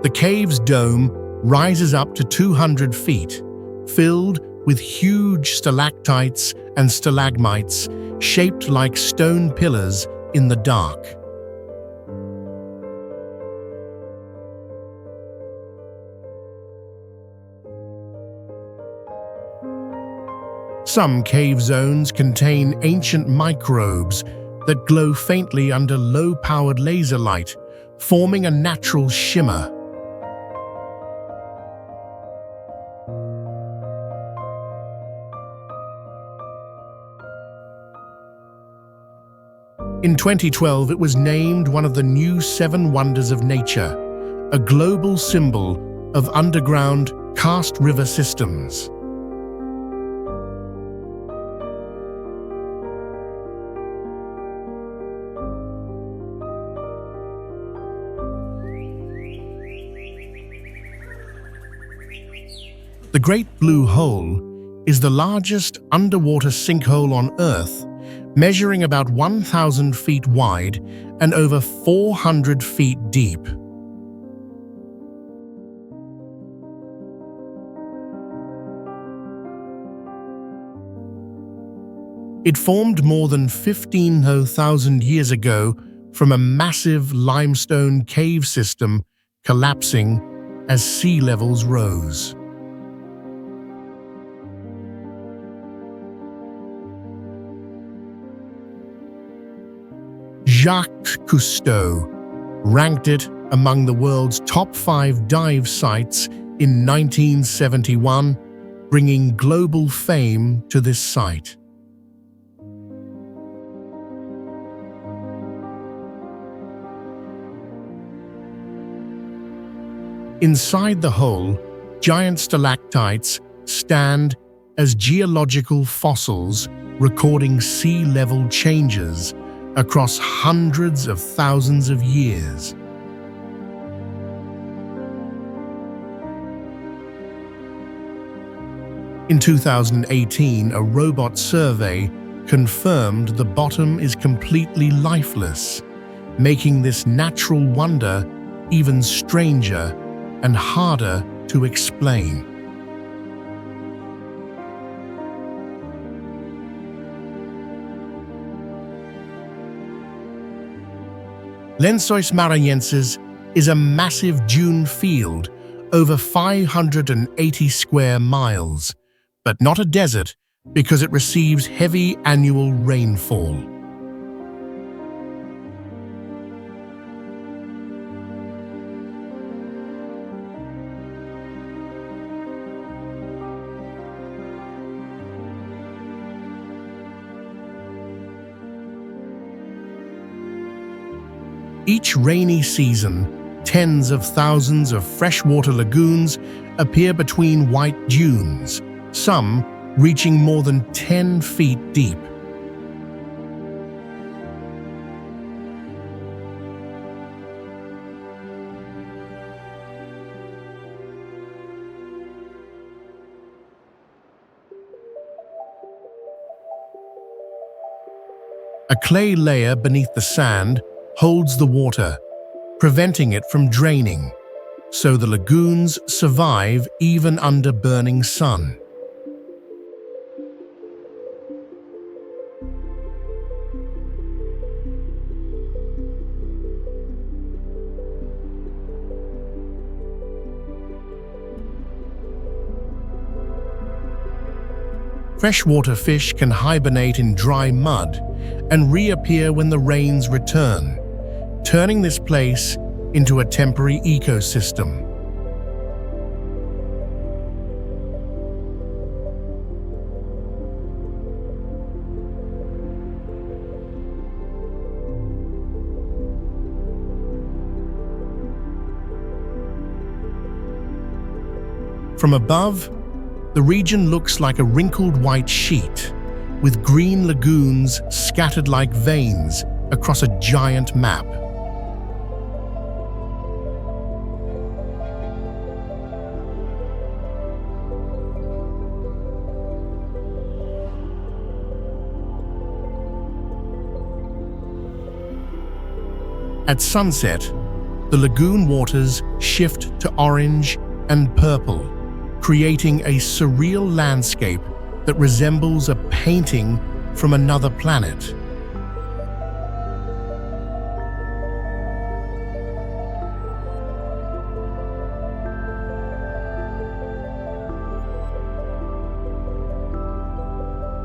The cave's dome rises up to 200 feet, filled with huge stalactites and stalagmites shaped like stone pillars in the dark. Some cave zones contain ancient microbes that glow faintly under low-powered laser light, forming a natural shimmer. In 2012, it was named one of the new 7 Wonders of Nature, a global symbol of underground karst river systems. The Great Blue Hole is the largest underwater sinkhole on Earth, measuring about 1,000 feet wide and over 400 feet deep. It formed more than 15,000 years ago from a massive limestone cave system collapsing as sea levels rose. Jacques Cousteau ranked it among the world's top 5 dive sites in 1971, bringing global fame to this site. Inside the hole, giant stalactites stand as geological fossils recording sea level changes across hundreds of thousands of years. In 2018, a robot survey confirmed the bottom is completely lifeless, making this natural wonder even stranger and harder to explain. Lençóis Maranhenses is a massive dune field over 580 square miles, but not a desert because it receives heavy annual rainfall. Each rainy season, tens of thousands of freshwater lagoons appear between white dunes, some reaching more than 10 feet deep. A clay layer beneath the sand holds the water, preventing it from draining, so the lagoons survive even under burning sun. Freshwater fish can hibernate in dry mud and reappear when the rains return, turning this place into a temporary ecosystem. From above, the region looks like a wrinkled white sheet, with green lagoons scattered like veins across a giant map. At sunset, the lagoon waters shift to orange and purple, creating a surreal landscape that resembles a painting from another planet.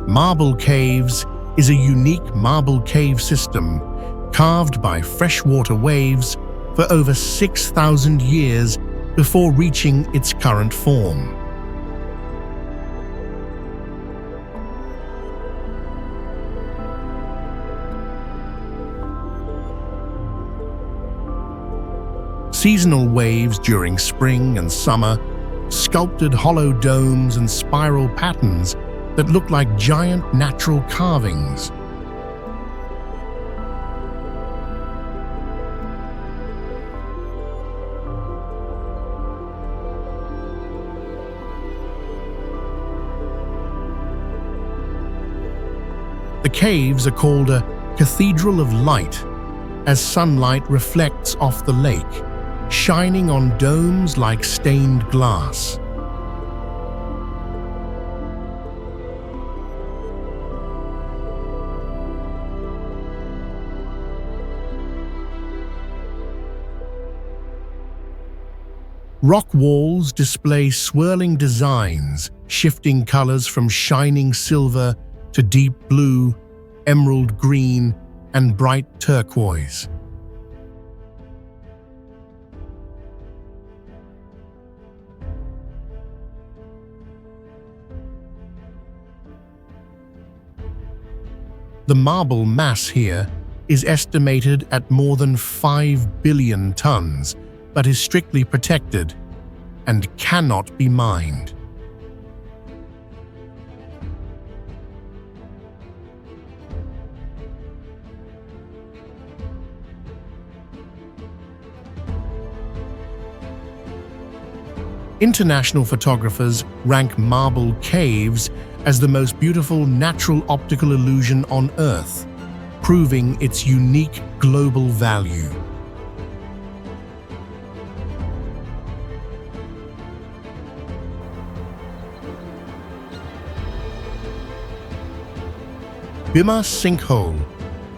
Marble Caves is a unique marble cave system carved by freshwater waves for over 6,000 years before reaching its current form. Seasonal waves during spring and summer sculpted hollow domes and spiral patterns that look like giant natural carvings. The caves are called a cathedral of light, as sunlight reflects off the lake, shining on domes like stained glass. Rock walls display swirling designs, shifting colors from shining silver to deep blue, emerald green, and bright turquoise. The marble mass here is estimated at more than 5 billion tons, but is strictly protected and cannot be mined. International photographers rank Marble Caves as the most beautiful natural optical illusion on Earth, proving its unique global value. Bima Sinkhole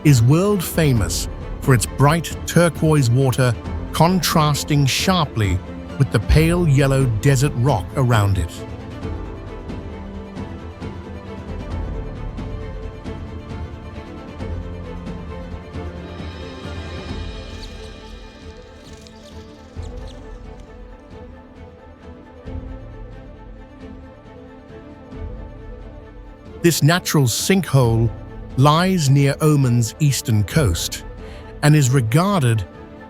is world famous for its bright turquoise water contrasting sharply with the pale yellow desert rock around it. This natural sinkhole lies near Oman's eastern coast and is regarded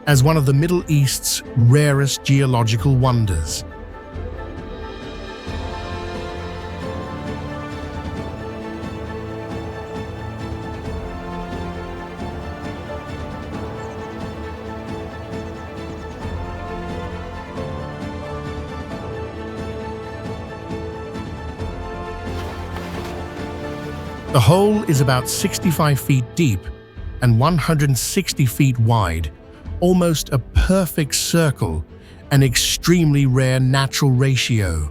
as one of the Middle East's rarest geological wonders. The hole is about 65 feet deep and 160 feet wide, almost a perfect circle, an extremely rare natural ratio.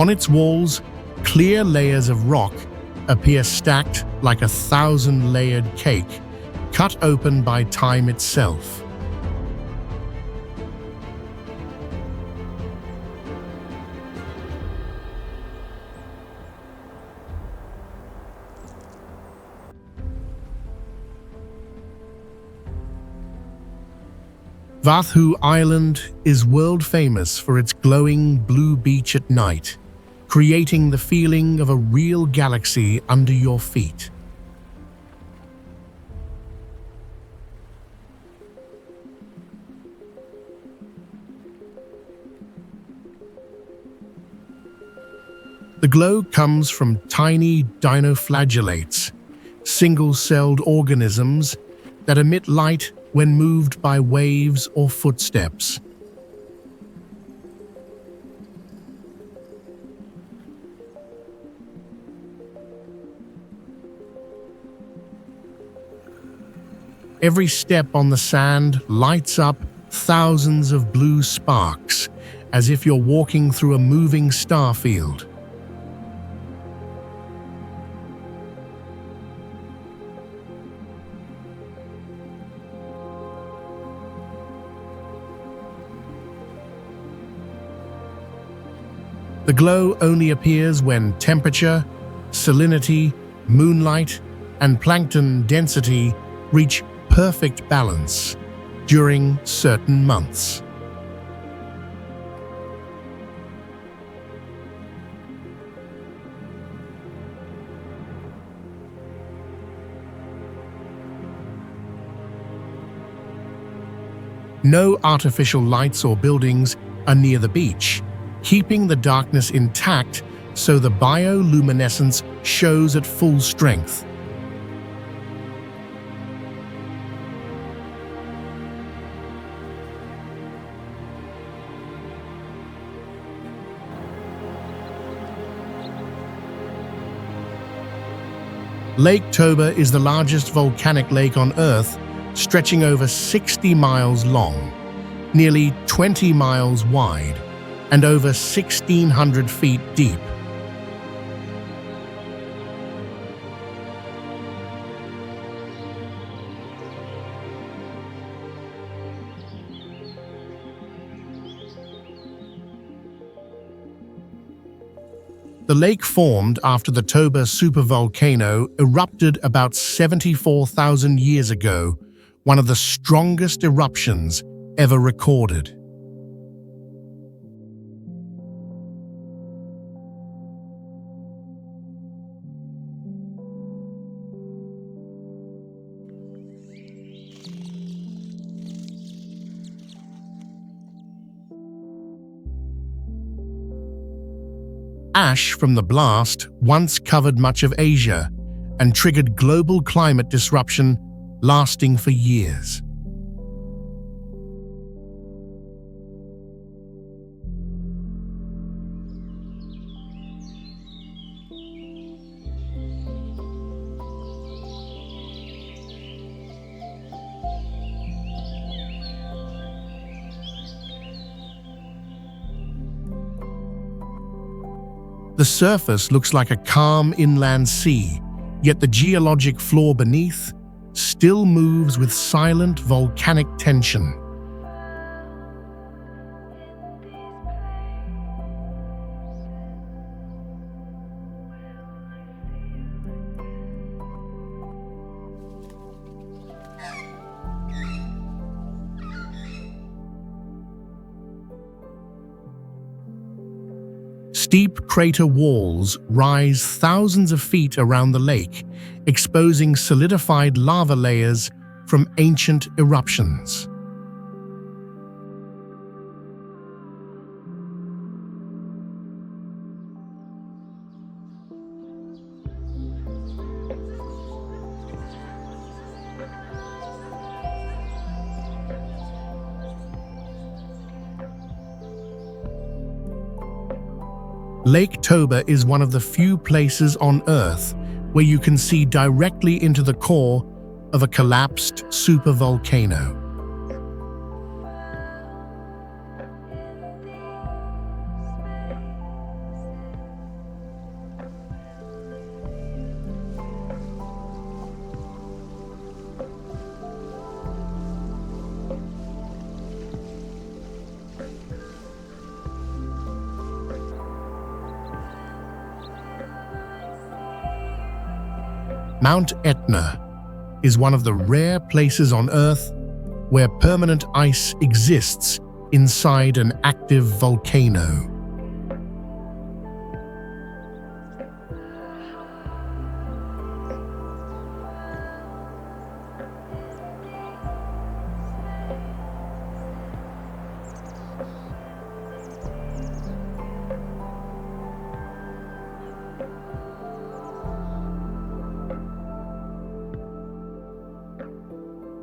On its walls, clear layers of rock appear stacked like a 1,000-layered cake, cut open by time itself. Vathu Island is world famous for its glowing blue beach at night, creating the feeling of a real galaxy under your feet. The glow comes from tiny dinoflagellates, single-celled organisms that emit light when moved by waves or footsteps. Every step on the sand lights up thousands of blue sparks, as if you're walking through a moving star field. The glow only appears when temperature, salinity, moonlight, and plankton density reach perfect balance during certain months. No artificial lights or buildings are near the beach, keeping the darkness intact so the bioluminescence shows at full strength. Lake Toba is the largest volcanic lake on Earth, stretching over 60 miles long, nearly 20 miles wide, and over 1,600 feet deep. The lake formed after the Toba supervolcano erupted about 74,000 years ago, one of the strongest eruptions ever recorded. Ash from the blast once covered much of Asia and triggered global climate disruption lasting for years. The surface looks like a calm inland sea, yet the geologic floor beneath still moves with silent volcanic tension. Steep crater walls rise thousands of feet around the lake, exposing solidified lava layers from ancient eruptions. Lake Toba is one of the few places on Earth where you can see directly into the core of a collapsed supervolcano. Mount Etna is one of the rare places on Earth where permanent ice exists inside an active volcano.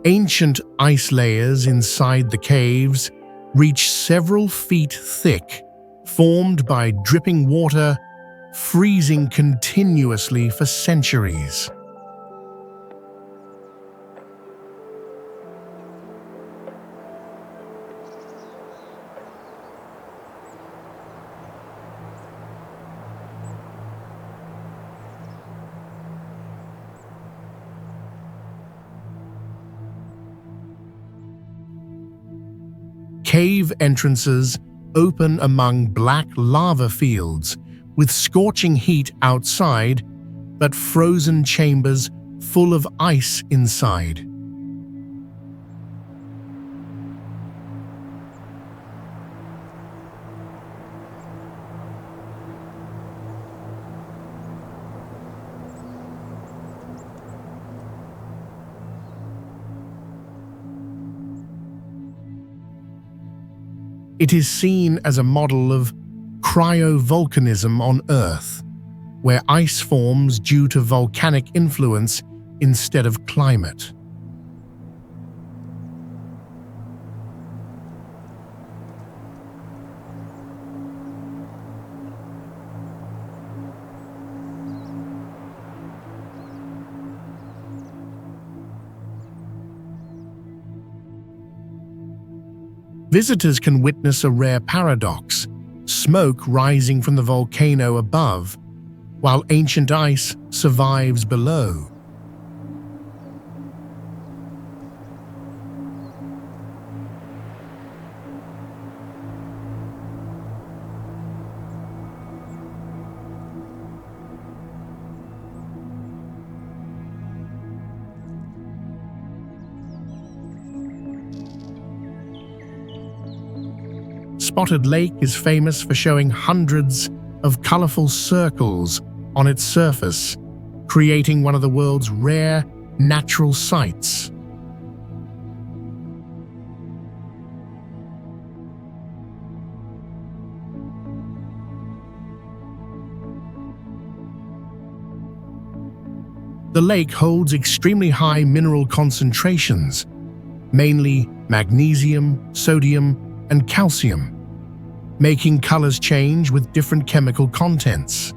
Ancient ice layers inside the caves reach several feet thick, formed by dripping water, freezing continuously for centuries. Cave entrances open among black lava fields with scorching heat outside, but frozen chambers full of ice inside. It is seen as a model of cryovolcanism on Earth, where ice forms due to volcanic influence instead of climate. Visitors can witness a rare paradox: smoke rising from the volcano above, while ancient ice survives below. Spotted Lake is famous for showing hundreds of colorful circles on its surface, creating one of the world's rare natural sights. The lake holds extremely high mineral concentrations, mainly magnesium, sodium, and calcium, making colors change with different chemical contents.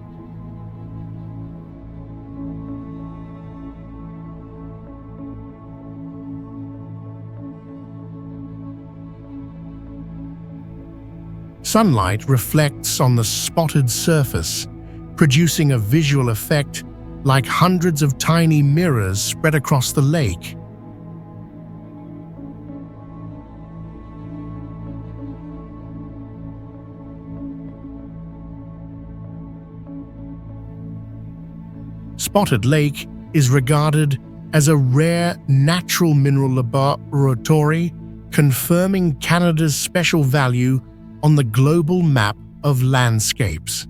Sunlight reflects on the spotted surface, producing a visual effect like hundreds of tiny mirrors spread across the lake. Spotted Lake is regarded as a rare natural mineral laboratory, confirming Canada's special value on the global map of landscapes.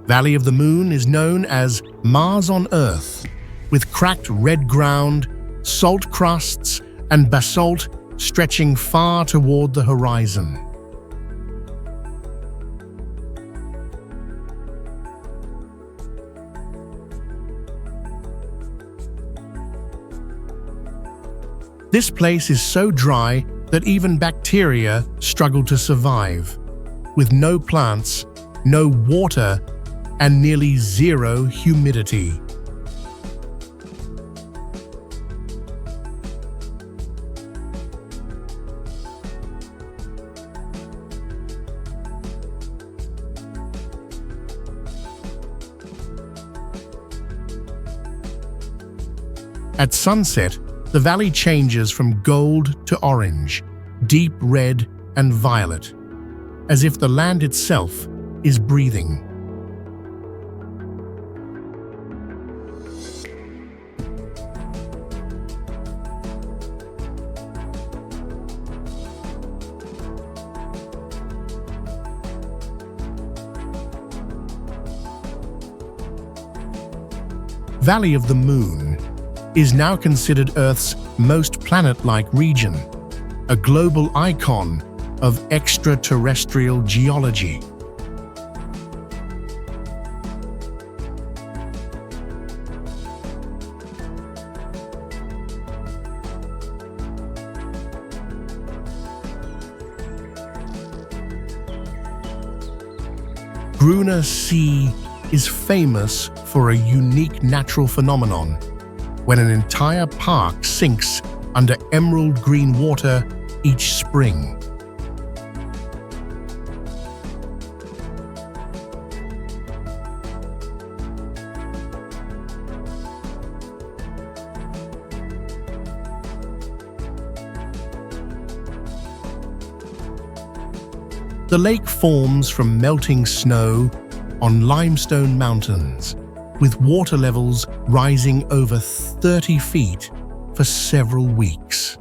Valley of the Moon is known as Mars on Earth, with cracked red ground, salt crusts, and basalt stretching far toward the horizon. This place is so dry that even bacteria struggle to survive, with no plants, no water, and nearly zero humidity. At sunset, The valley changes from gold to orange, deep red and violet, as if the land itself is breathing. Valley of the Moon is now considered Earth's most planet-like region, a global icon of extraterrestrial geology. Gruner Sea is famous for a unique natural phenomenon when an entire park sinks under emerald green water each spring. The lake forms from melting snow on limestone mountains, with water levels rising over 30 feet for several weeks.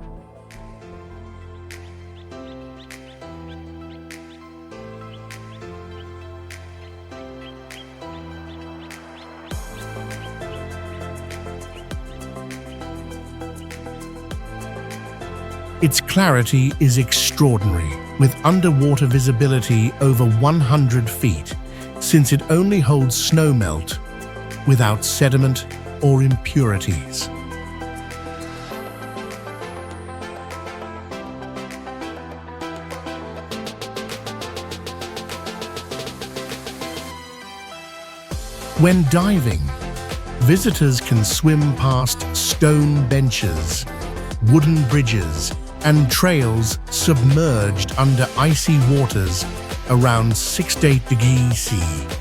Its clarity is extraordinary, with underwater visibility over 100 feet, since it only holds snowmelt without sediment or impurities. When diving, visitors can swim past stone benches, wooden bridges, and trails submerged under icy waters around 6 to 8 degrees C.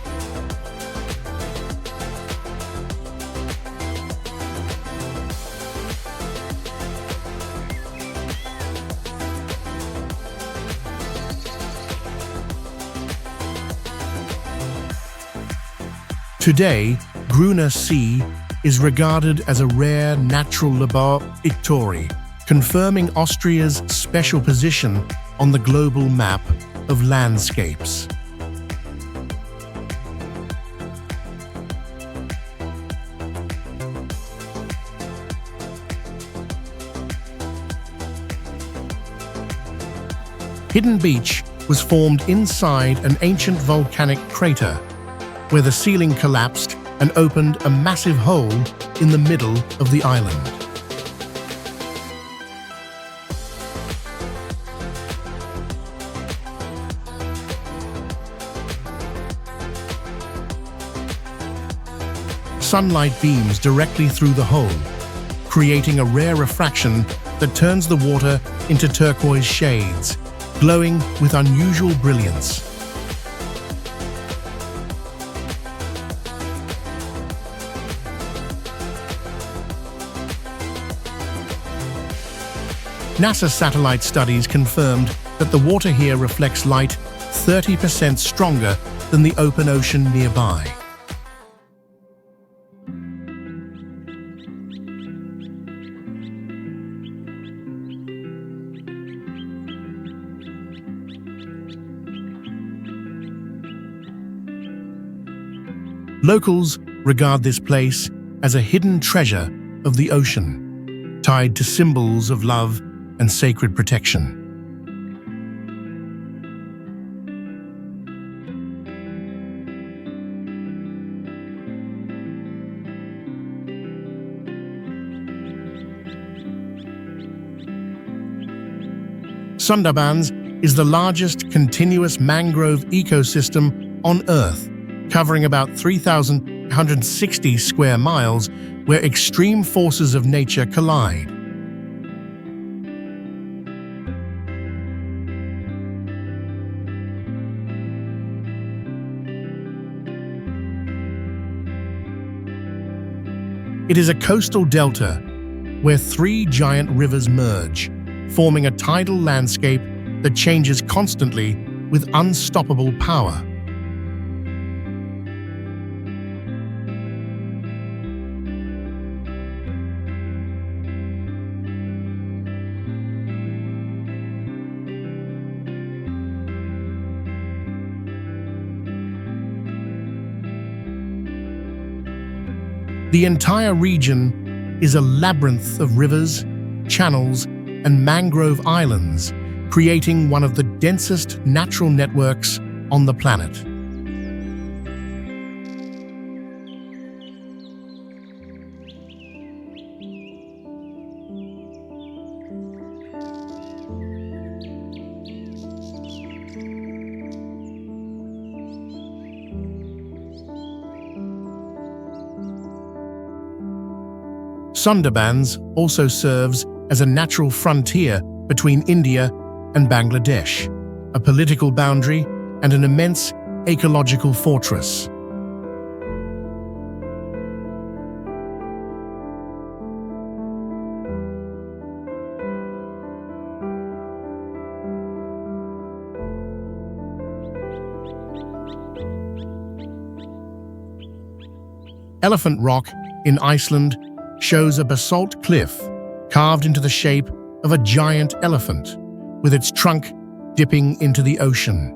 Today, Gruner Sea is regarded as a rare natural laboratory, confirming Austria's special position on the global map of landscapes. Hidden Beach was formed inside an ancient volcanic crater, where the ceiling collapsed and opened a massive hole in the middle of the island. Sunlight beams directly through the hole, creating a rare refraction that turns the water into turquoise shades, glowing with unusual brilliance. NASA satellite studies confirmed that the water here reflects light 30% stronger than the open ocean nearby. Locals regard this place as a hidden treasure of the ocean, tied to symbols of love and sacred protection. Sundarbans is the largest continuous mangrove ecosystem on Earth, covering about 3,160 square miles, where extreme forces of nature collide. It is a coastal delta where three giant rivers merge, forming a tidal landscape that changes constantly with unstoppable power. The entire region is a labyrinth of rivers, channels, and mangrove islands, creating one of the densest natural networks on the planet. Sundarbans also serves as a natural frontier between India and Bangladesh, a political boundary and an immense ecological fortress. Elephant Rock in Iceland shows a basalt cliff carved into the shape of a giant elephant, with its trunk dipping into the ocean.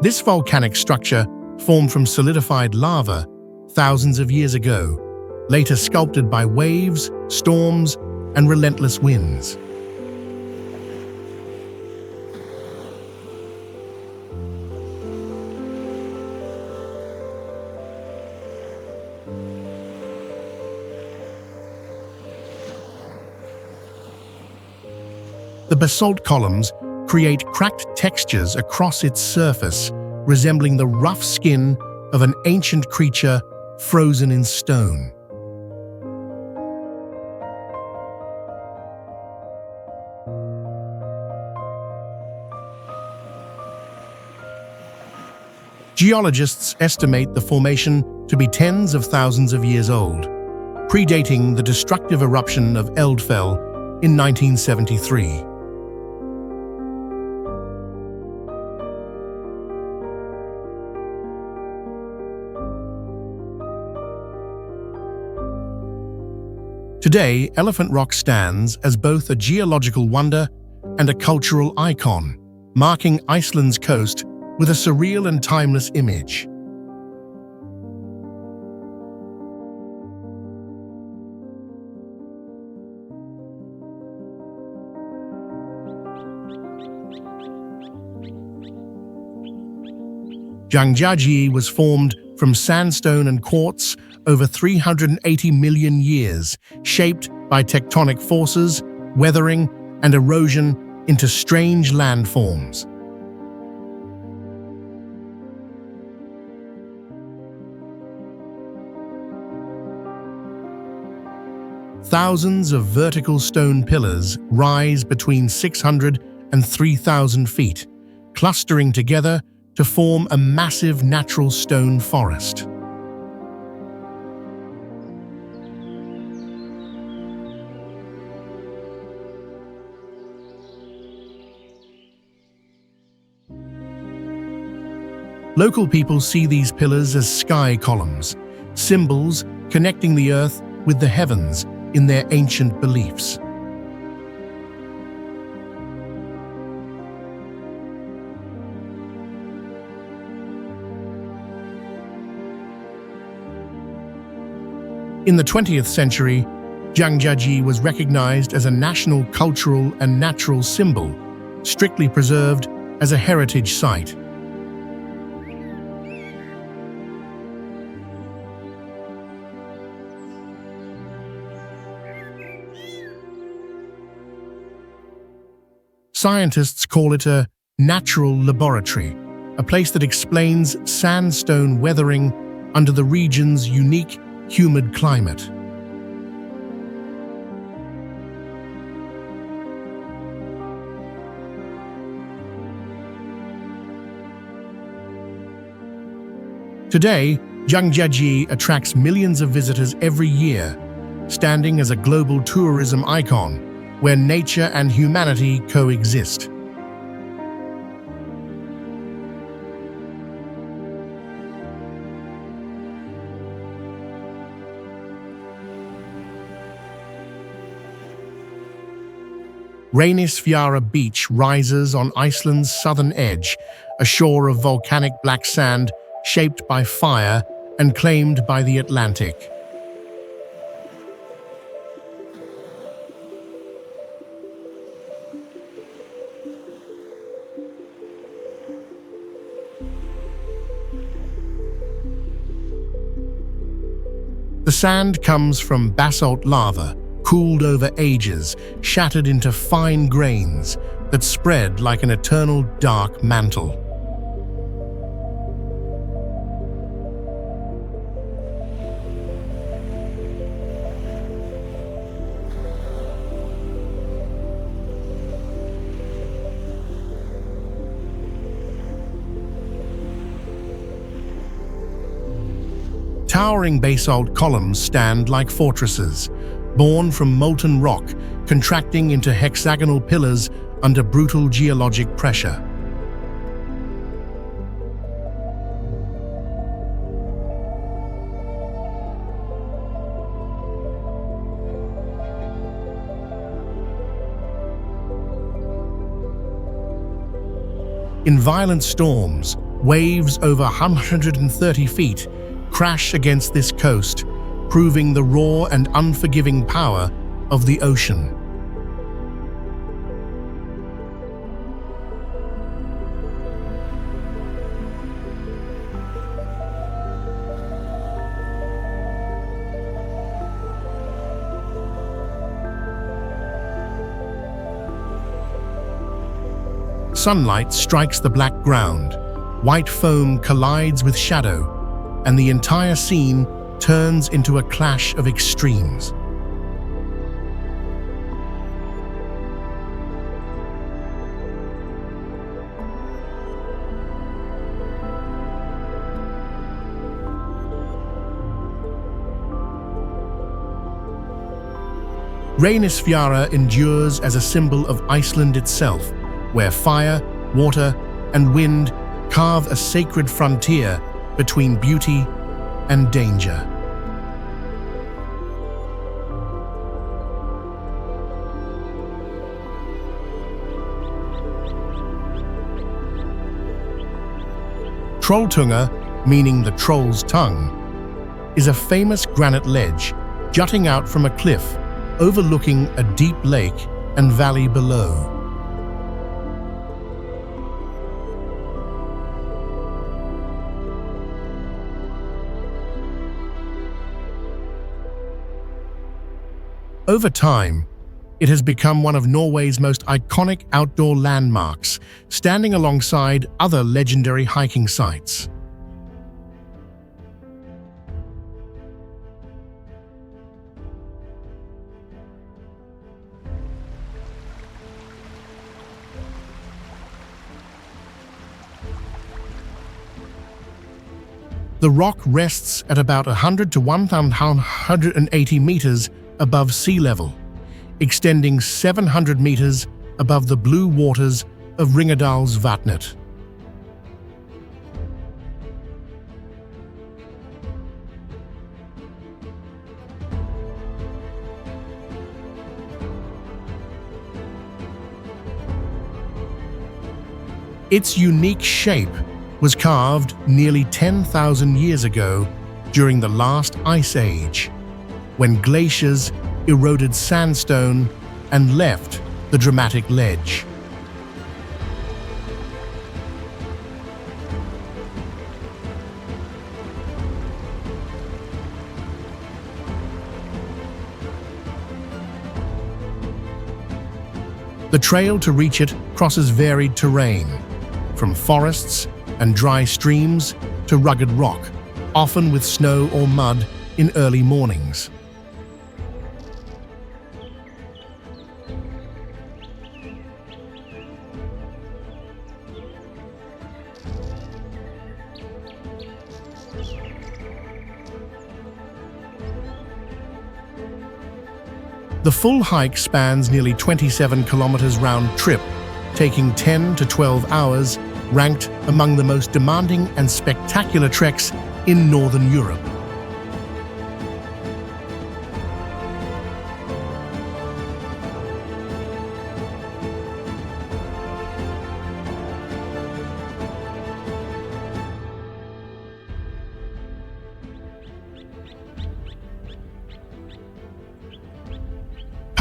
This volcanic structure formed from solidified lava thousands of years ago, later sculpted by waves, storms, and relentless winds. The basalt columns create cracked textures across its surface, resembling the rough skin of an ancient creature frozen in stone. Geologists estimate the formation to be tens of thousands of years old, predating the destructive eruption of Eldfell in 1973. Today, Elephant Rock stands as both a geological wonder and a cultural icon, marking Iceland's coast with a surreal and timeless image. Uncharted was formed from sandstone and quartz over 380 million years, shaped by tectonic forces, weathering, and erosion into strange landforms. Thousands of vertical stone pillars rise between 600 and 3,000 feet, clustering together to form a massive natural stone forest. Local people see these pillars as sky columns, symbols connecting the earth with the heavens in their ancient beliefs. In the 20th century, Uncharted was recognized as a national cultural and natural symbol, strictly preserved as a heritage site. Scientists call it a natural laboratory, a place that explains sandstone weathering under the region's unique, humid climate. Today, Zhangjiajie attracts millions of visitors every year, standing as a global tourism icon where nature and humanity coexist. Reynisfjara Beach rises on Iceland's southern edge, a shore of volcanic black sand shaped by fire and claimed by the Atlantic. The sand comes from basalt lava, cooled over ages, shattered into fine grains that spread like an eternal dark mantle. Towering basalt columns stand like fortresses, born from molten rock, contracting into hexagonal pillars under brutal geologic pressure. In violent storms, waves over 130 feet crash against this coast, proving the raw and unforgiving power of the ocean. Sunlight strikes the black ground, white foam collides with shadow, and the entire scene turns into a clash of extremes. Reynisfjara endures as a symbol of Iceland itself, where fire, water, and wind carve a sacred frontier between beauty and danger. Trolltunga, meaning the troll's tongue, is a famous granite ledge jutting out from a cliff overlooking a deep lake and valley below. Over time, it has become one of Norway's most iconic outdoor landmarks, standing alongside other legendary hiking sites. The rock rests at about 100 to 180 meters above sea level, extending 700 meters above the blue waters of Vatnet. Its unique shape was carved nearly 10,000 years ago during the last ice age, when glaciers eroded sandstone and left the dramatic ledge. The trail to reach it crosses varied terrain, from forests and dry streams to rugged rock, often with snow or mud in early mornings. The full hike spans nearly 27 kilometers round trip, taking 10 to 12 hours, ranked among the most demanding and spectacular treks in Northern Europe.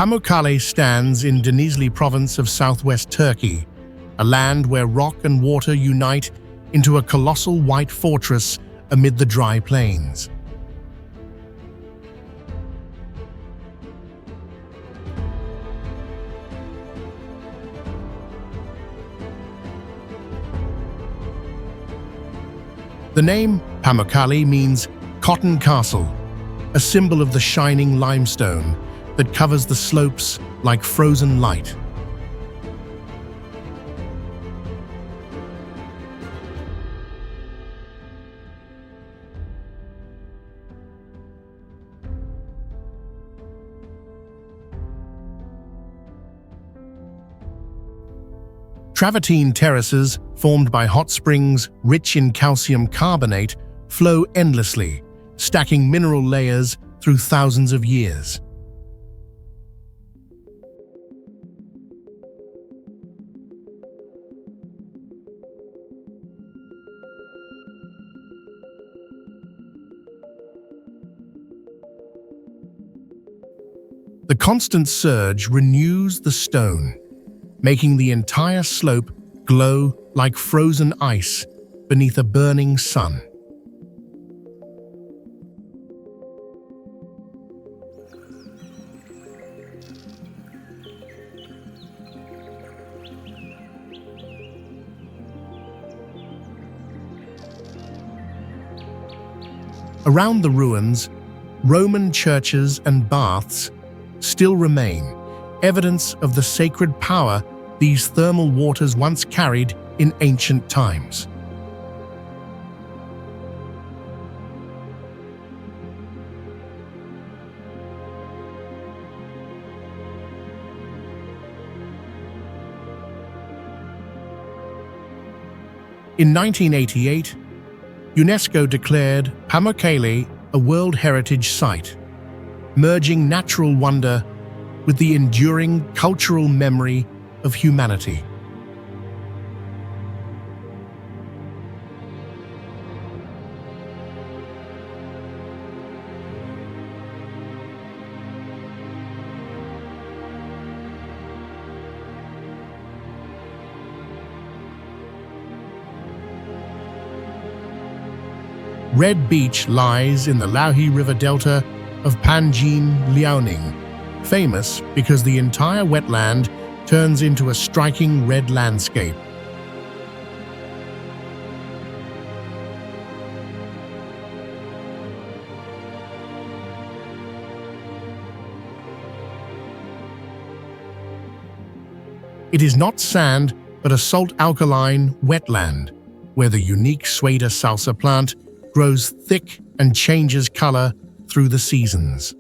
Pamukkale stands in Denizli province of southwest Turkey, a land where rock and water unite into a colossal white fortress amid the dry plains. The name Pamukkale means cotton castle, a symbol of the shining limestone that covers the slopes like frozen light. Travertine terraces, formed by hot springs rich in calcium carbonate, flow endlessly, stacking mineral layers through thousands of years. The constant surge renews the stone, making the entire slope glow like frozen ice beneath a burning sun. Around the ruins, Roman churches and baths still remain, evidence of the sacred power these thermal waters once carried in ancient times. In 1988, UNESCO declared Pamukkale a World Heritage Site, merging natural wonder with the enduring cultural memory of humanity. Red Beach lies in the Lauhi River delta of Panjin, Liaoning, famous because the entire wetland turns into a striking red landscape. It is not sand, but a salt-alkaline wetland, where the unique Sueda salsa plant grows thick and changes color through the seasons.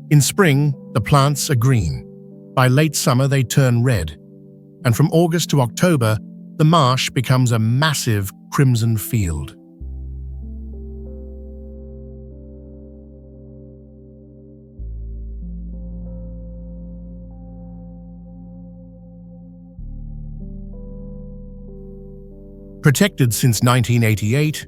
In spring, the plants are green. By late summer, they turn red. And from August to October, the marsh becomes a massive crimson field. Protected since 1988,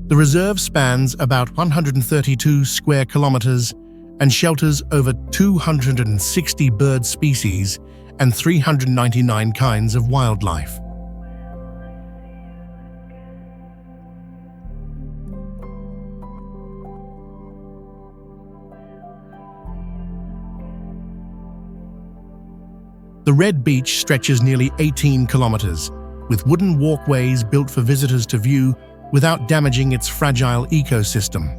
the reserve spans about 132 square kilometers and shelters over 260 bird species and 399 kinds of wildlife. The Red Beach stretches nearly 18 kilometers, with wooden walkways built for visitors to view without damaging its fragile ecosystem.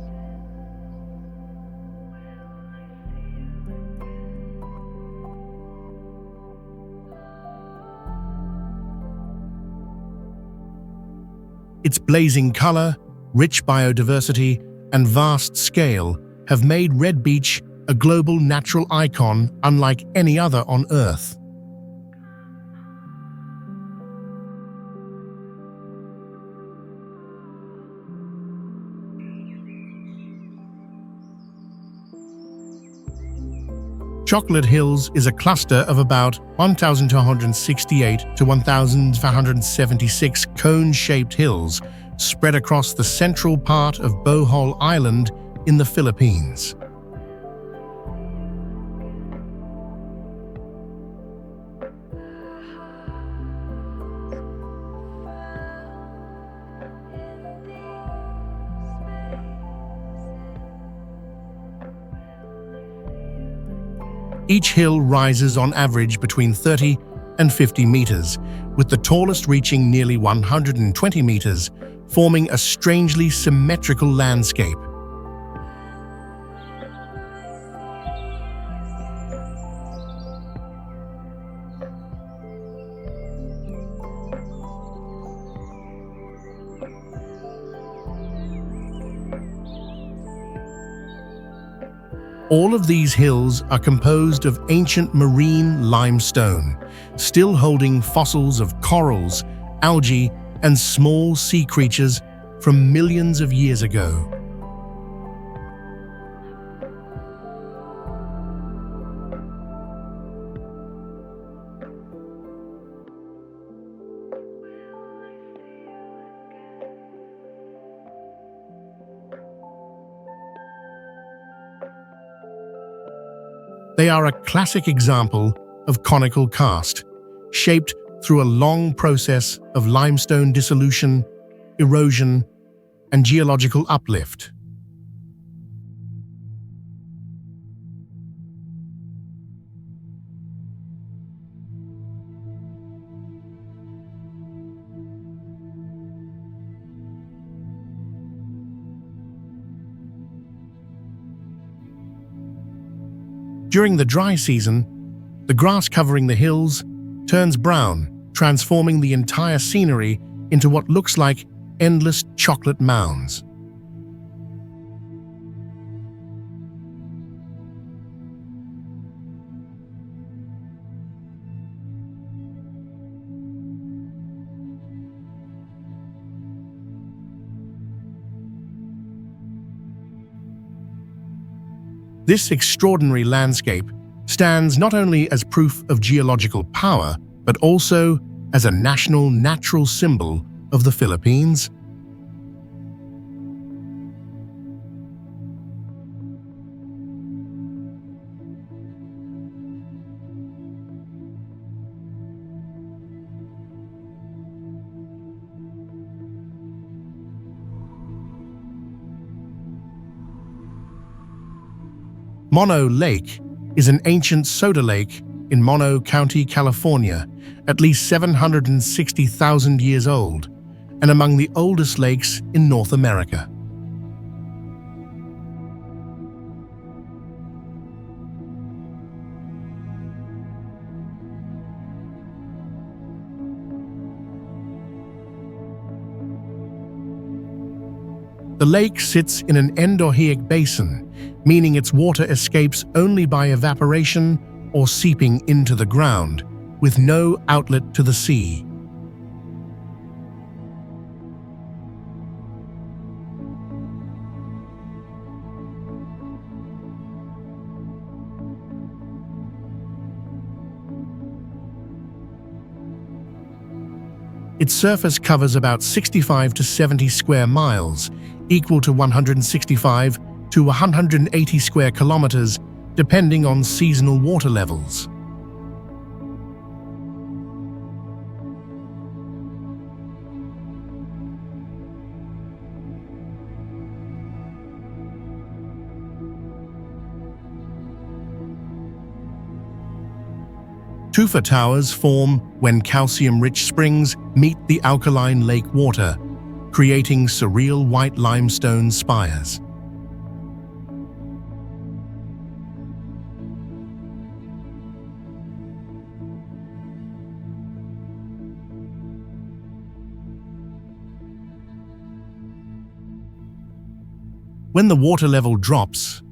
Its blazing color, rich biodiversity, and vast scale have made Red Beach a global natural icon unlike any other on Earth. Chocolate Hills is a cluster of about 1,268 to 1,576 cone-shaped hills spread across the central part of Bohol Island in the Philippines. Each hill rises on average between 30 and 50 meters, with the tallest reaching nearly 120 meters, forming a strangely symmetrical landscape. All of these hills are composed of ancient marine limestone, still holding fossils of corals, algae, and small sea creatures from millions of years ago. They are a classic example of conical karst, shaped through a long process of limestone dissolution, erosion, and geological uplift. During the dry season, the grass covering the hills turns brown, transforming the entire scenery into what looks like endless chocolate mounds. This extraordinary landscape stands not only as proof of geological power, but also as a national natural symbol of the Philippines. Mono Lake is an ancient soda lake in Mono County, California, at least 760,000 years old, and among the oldest lakes in North America. The lake sits in an endorheic basin, meaning its water escapes only by evaporation or seeping into the ground, with no outlet to the sea. Its surface covers about 65 to 70 square miles, equal to 165 to 180 square kilometers, depending on seasonal water levels. Tufa towers form when calcium-rich springs meet the alkaline lake water, creating surreal white limestone spires. When the water level drops,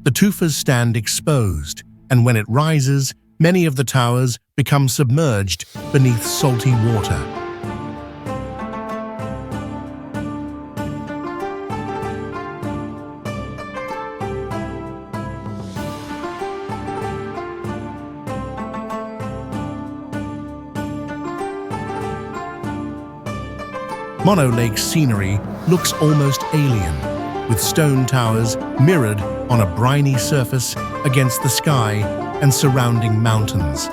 the tufas stand exposed, and when it rises, many of the towers become submerged beneath salty water. Mono Lake's scenery looks almost alien, with stone towers mirrored on a briny surface against the sky and surrounding mountains.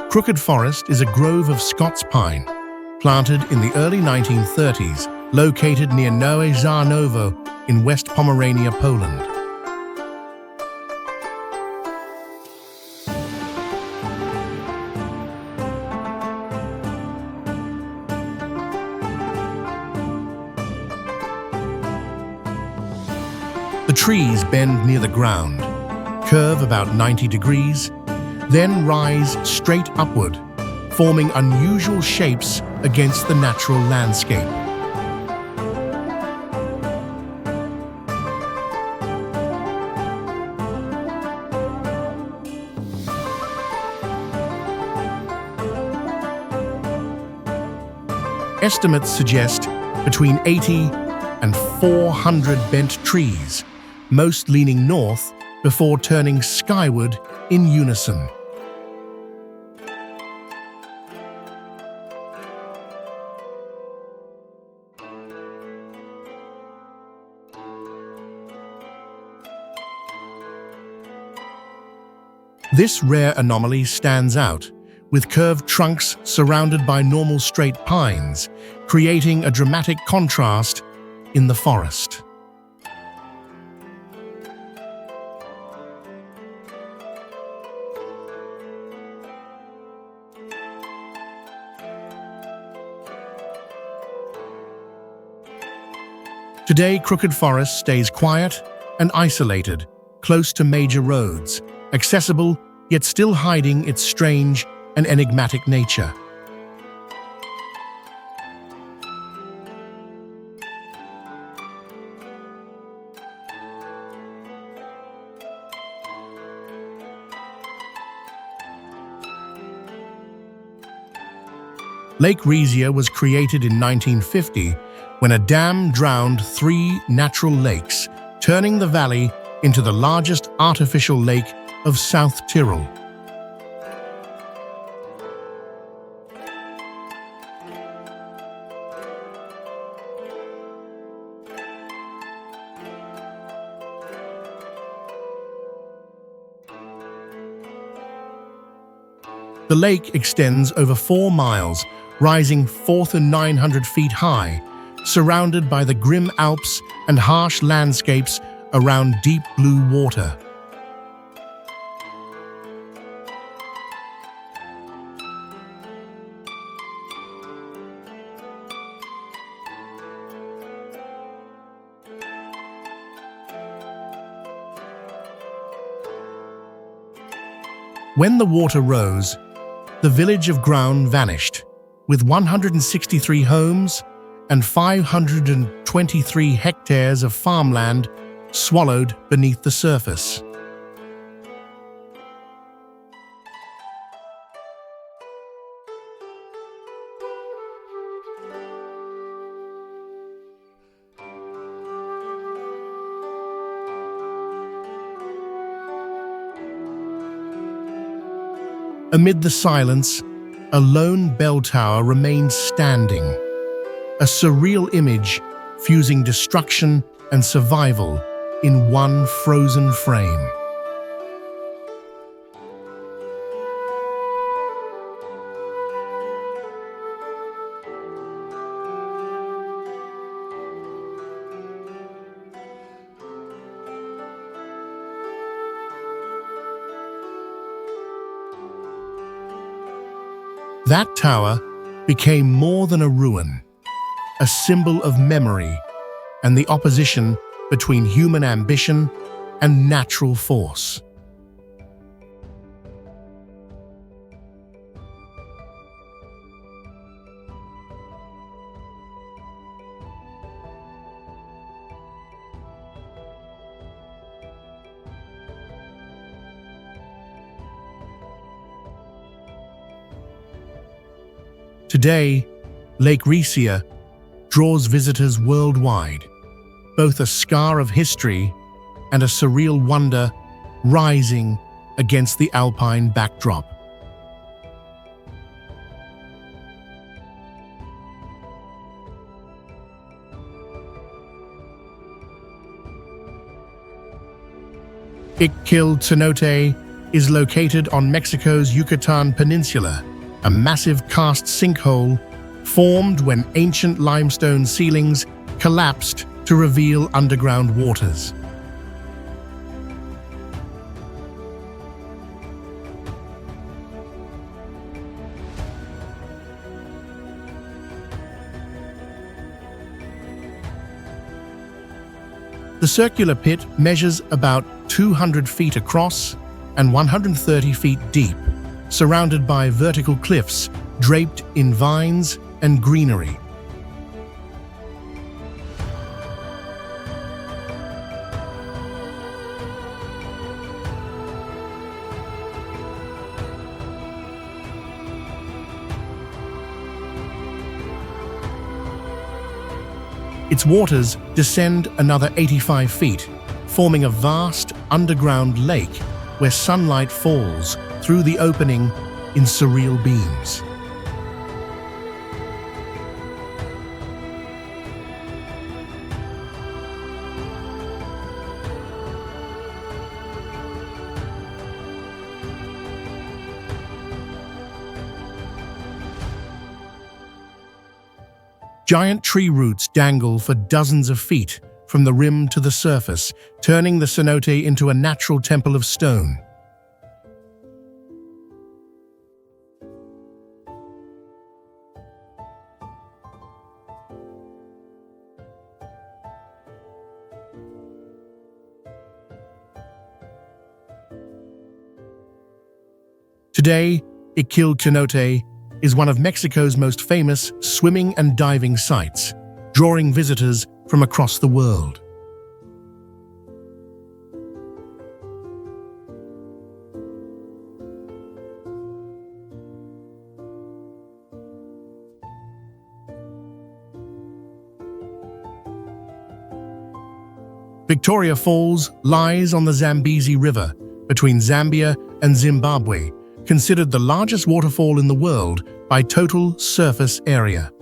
Crooked Forest is a grove of Scots pine, planted in the early 1930s, located near Nowe Żarnowo in West Pomerania, Poland. The trees bend near the ground, curve about 90 degrees, then rise straight upward, forming unusual shapes against the natural landscape. Estimates suggest between 80 and 400 bent trees, most leaning north before turning skyward in unison. This rare anomaly stands out, with curved trunks surrounded by normal straight pines, creating a dramatic contrast in the forest. Today, Crooked Forest stays quiet and isolated, close to major roads, accessible yet still hiding its strange and enigmatic nature. Lake Rhesia was created in 1950 when a dam drowned 3 natural lakes, turning the valley into the largest artificial lake of South Tyrol. The lake extends over 4 miles, rising 4,900 feet high, surrounded by the grim Alps and harsh landscapes around deep blue water. When the water rose, the village of Ground vanished, with 163 homes and 523 hectares of farmland swallowed beneath the surface. Amid the silence, a lone bell tower remained standing, a surreal image fusing destruction and survival in one frozen frame. That tower became more than a ruin. a symbol of memory and the opposition between human ambition and natural force. Today, Lake Rhesia draws visitors worldwide, both a scar of history and a surreal wonder rising against the alpine backdrop. Cenote is located on Mexico's Yucatan Peninsula, a massive karst sinkhole formed when ancient limestone ceilings collapsed to reveal underground waters. The circular pit measures about 200 feet across and 130 feet deep, surrounded by vertical cliffs draped in vines and greenery. Its waters descend another 85 feet, forming a vast underground lake where sunlight falls through the opening in surreal beams. Giant tree roots dangle for dozens of feet from the rim to the surface, turning the cenote into a natural temple of stone. Today, Cenote is one of Mexico's most famous swimming and diving sites, drawing visitors from across the world. Victoria Falls lies on the Zambezi River between Zambia and Zimbabwe, considered the largest waterfall in the world by total surface area.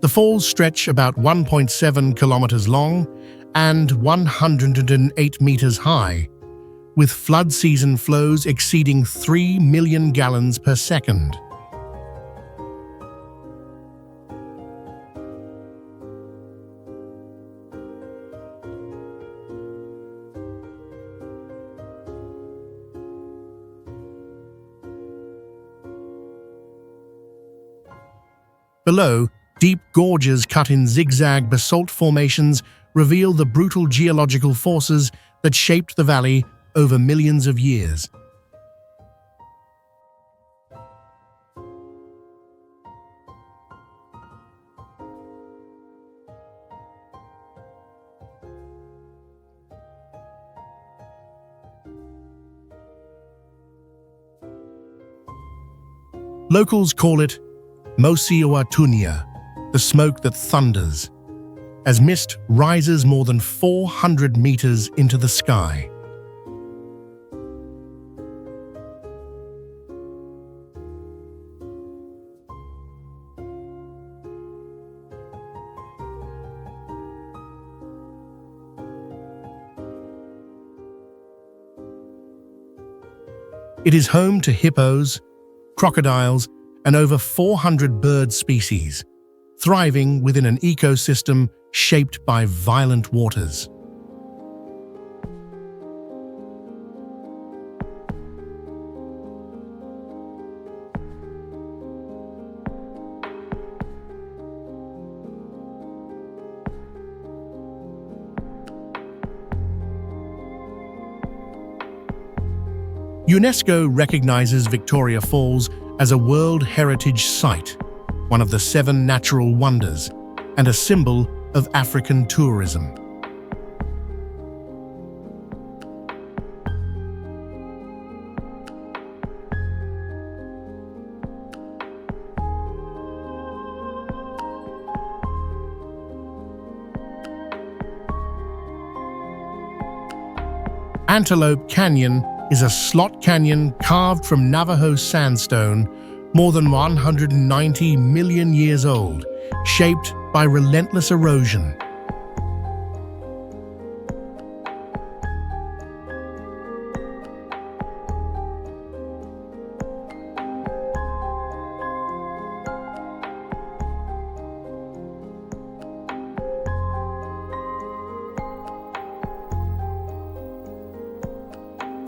The falls stretch about 1.7 kilometers long and 108 meters high, with flood season flows exceeding 3 million gallons per second. Below, deep gorges cut in zigzag basalt formations reveal the brutal geological forces that shaped the valley over millions of years. Locals call it Mosiwatunya, the smoke that thunders, as mist rises more than 400 meters into the sky. It is home to hippos, crocodiles, and over 400 bird species, thriving within an ecosystem shaped by violent waters. UNESCO recognizes Victoria Falls as a World Heritage Site, one of the 7 natural wonders, and a symbol of African tourism. Antelope Canyon is a slot canyon carved from Navajo sandstone, more than 190 million years old, shaped by relentless erosion.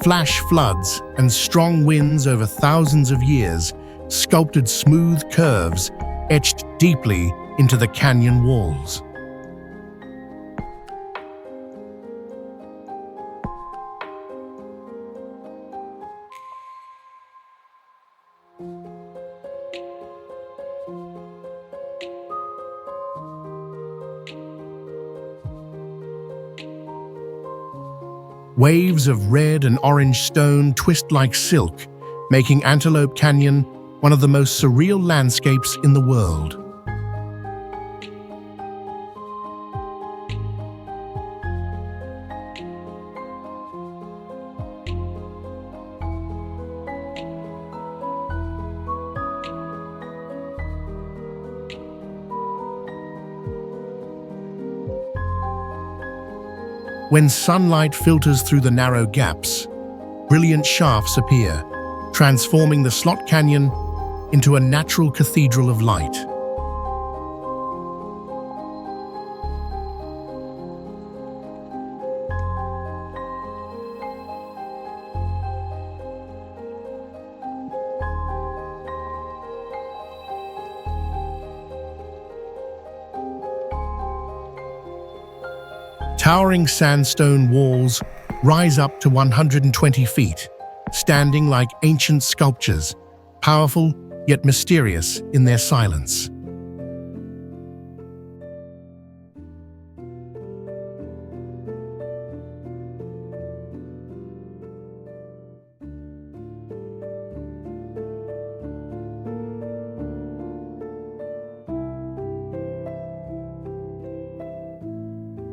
Flash floods and strong winds over thousands of years sculpted smooth curves etched deeply into the canyon walls. Waves of red and orange stone twist like silk, making Antelope Canyon one of the most surreal landscapes in the world. When sunlight filters through the narrow gaps, brilliant shafts appear, transforming the slot canyon into a natural cathedral of light. Towering sandstone walls rise up to 120 feet, standing like ancient sculptures, powerful yet mysterious in their silence.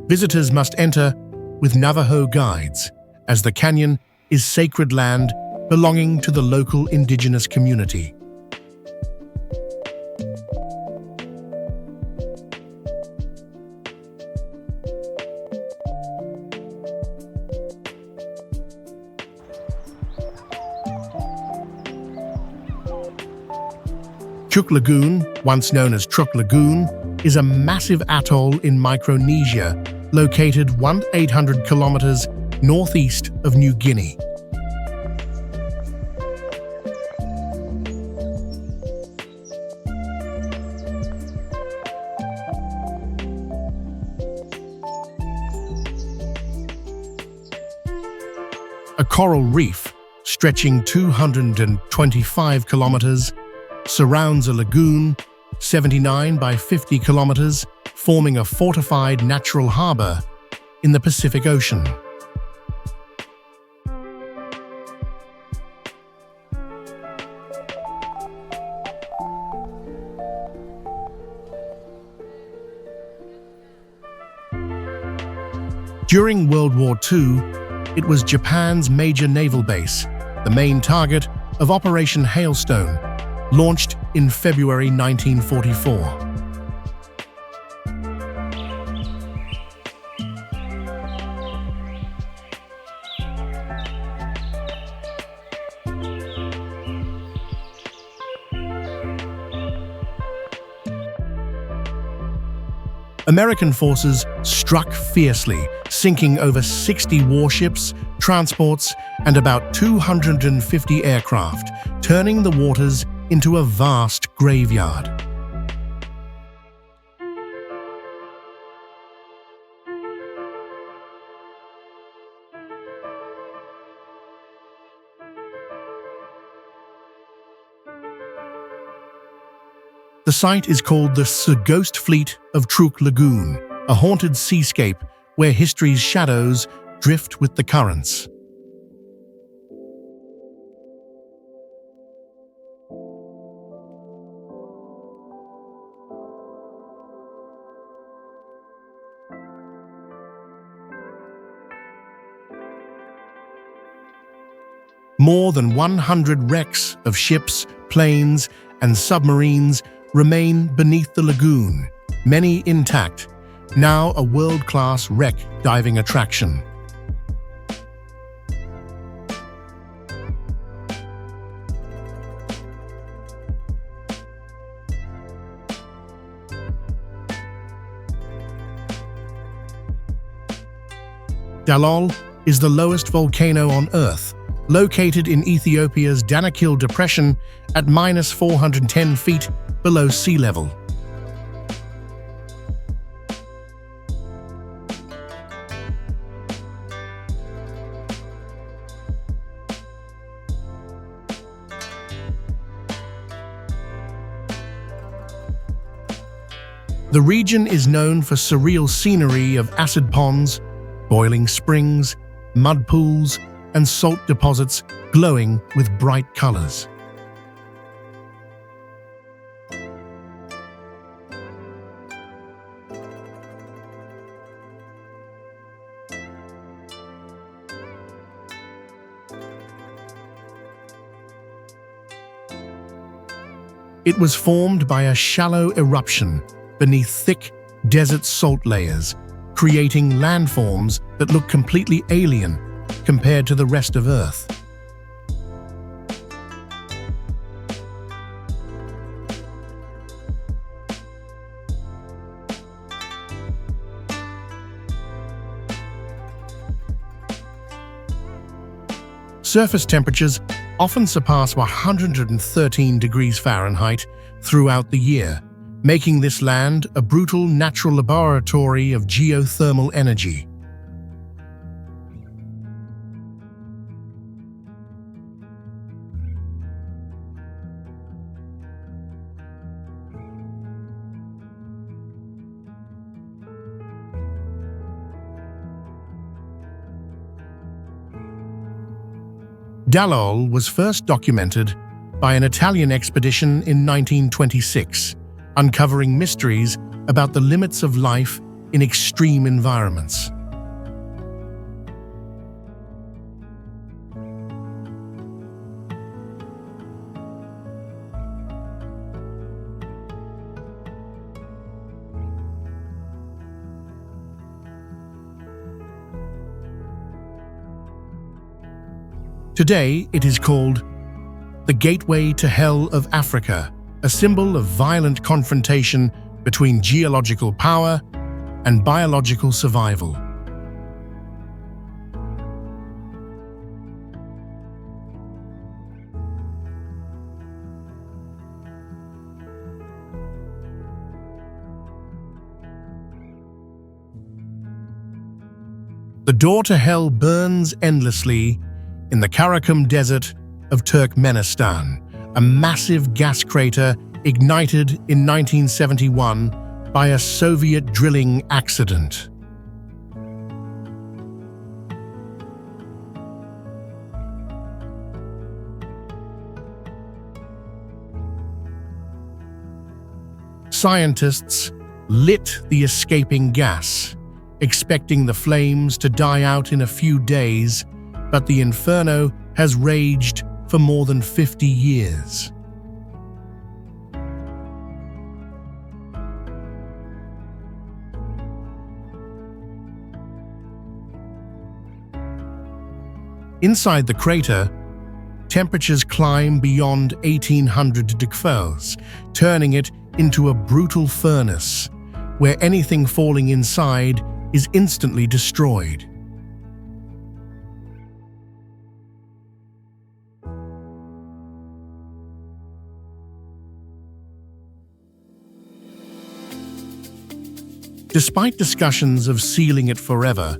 Visitors must enter with Navajo guides, as the canyon is sacred land belonging to the local indigenous community. Cook Lagoon, once known as Truk Lagoon, is a massive atoll in Micronesia located 800 kilometers northeast of New Guinea. A coral reef, stretching 225 kilometers, surrounds a lagoon 79 by 50 kilometers, forming a fortified natural harbor in the Pacific Ocean. During World War II, it was Japan's major naval base, the main target of Operation Hailstone, launched in February 1944. American forces struck fiercely, sinking over 60 warships, transports, and about 250 aircraft, turning the waters into a vast graveyard. The site is called the Ghost Fleet of Truk Lagoon, a haunted seascape where history's shadows drift with the currents. More than 100 wrecks of ships, planes, and submarines remain beneath the lagoon, many intact, now a world-class wreck diving attraction. Dalol is the lowest volcano on Earth, located in Ethiopia's Danakil Depression at -410 feet below sea level. The region is known for surreal scenery of acid ponds, boiling springs, mud pools, and salt deposits glowing with bright colors. It was formed by a shallow eruption beneath thick desert salt layers, creating landforms that look completely alien compared to the rest of Earth. Surface temperatures often surpass 113 degrees Fahrenheit throughout the year, making this land a brutal natural laboratory of geothermal energy. Dalol was first documented by an Italian expedition in 1926, uncovering mysteries about the limits of life in extreme environments. Today, it is called the Gateway to Hell of Africa, a symbol of violent confrontation between geological power and biological survival. The door to hell burns endlessly in the Karakum Desert of Turkmenistan, a massive gas crater ignited in 1971 by a Soviet drilling accident. Scientists lit the escaping gas, expecting the flames to die out in a few days, but the inferno has raged for more than 50 years. Inside the crater, temperatures climb beyond 1800 degrees, turning it into a brutal furnace, where anything falling inside is instantly destroyed. Despite discussions of sealing it forever,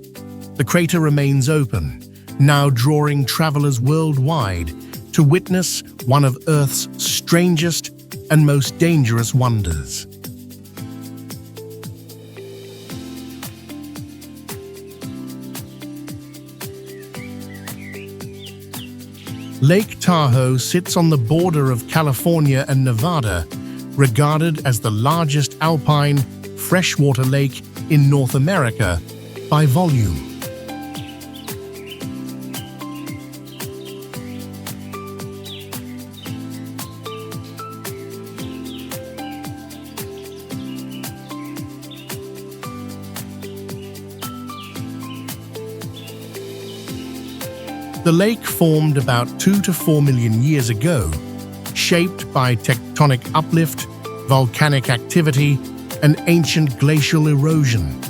the crater remains open, now drawing travelers worldwide to witness one of Earth's strangest and most dangerous wonders. Lake Tahoe sits on the border of California and Nevada, regarded as the largest alpine freshwater lake in North America by volume. The lake formed about 2 to 4 million years ago, shaped by tectonic uplift, volcanic activity, and ancient glacial erosion.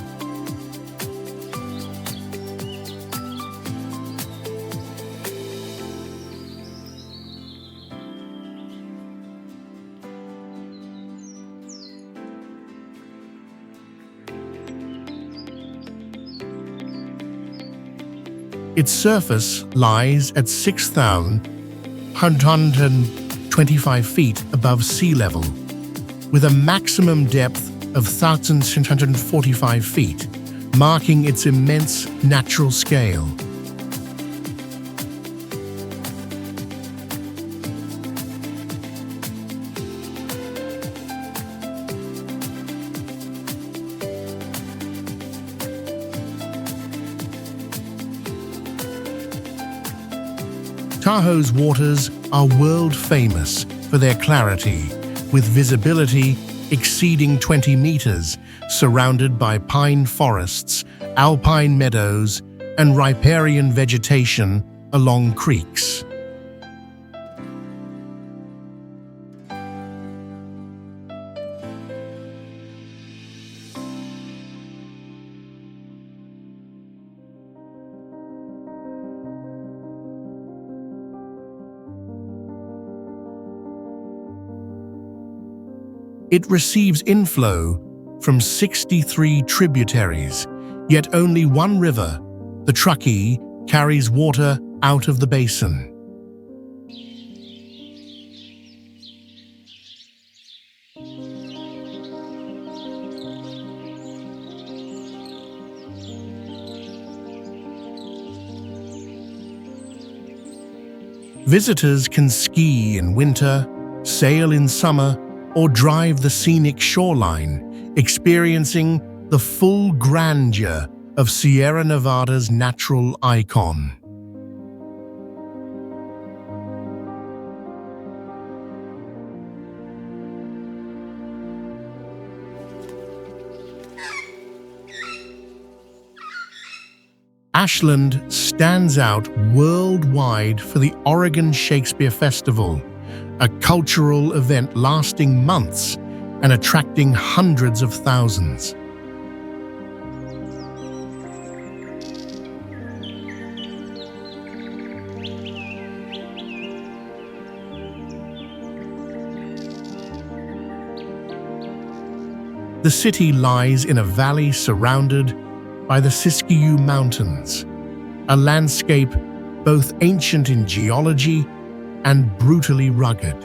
Its surface lies at 6,125 feet above sea level, with a maximum depth of 1,645 feet, marking its immense natural scale. Tahoe's waters are world famous for their clarity, with visibility exceeding 20 meters, surrounded by pine forests, alpine meadows, and riparian vegetation along creeks. It receives inflow from 63 tributaries, yet only one river, the Truckee, carries water out of the basin. Visitors can ski in winter, sail in summer, or drive the scenic shoreline, experiencing the full grandeur of Sierra Nevada's natural icon. Ashland stands out worldwide for the Oregon Shakespeare Festival, a cultural event lasting months and attracting hundreds of thousands. The city lies in a valley surrounded by the Siskiyou Mountains, a landscape both ancient in geology and brutally rugged.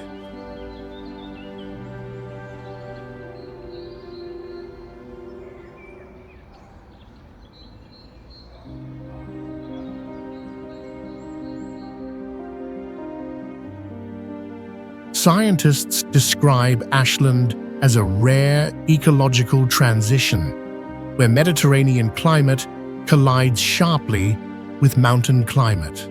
Scientists describe Ashland as a rare ecological transition, where Mediterranean climate collides sharply with mountain climate.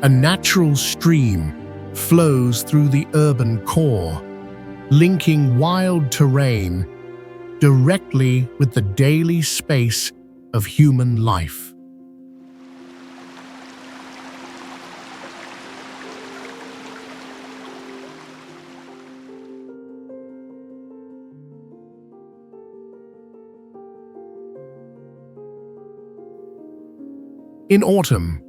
A natural stream flows through the urban core, linking wild terrain directly with the daily space of human life. In autumn,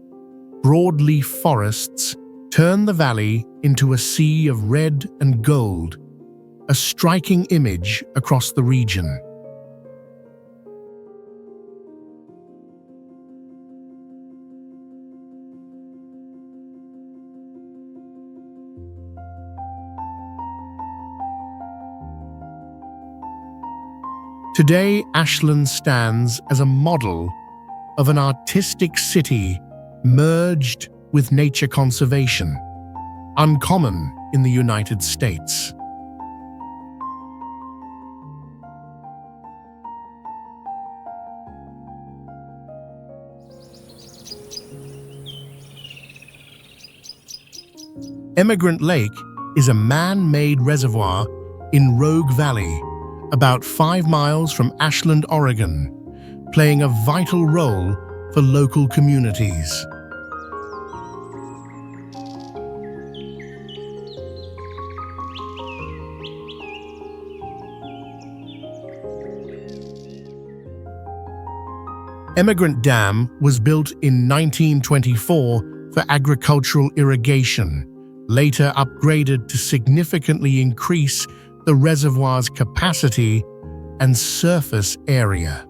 broadleaf forests turn the valley into a sea of red and gold, a striking image across the region. Today, Ashland stands as a model of an artistic city merged with nature conservation, uncommon in the United States. Emigrant Lake is a man-made reservoir in Rogue Valley, about 5 miles from Ashland, Oregon, playing a vital role for local communities. Emigrant Dam was built in 1924 for agricultural irrigation, later upgraded to significantly increase the reservoir's capacity and surface area.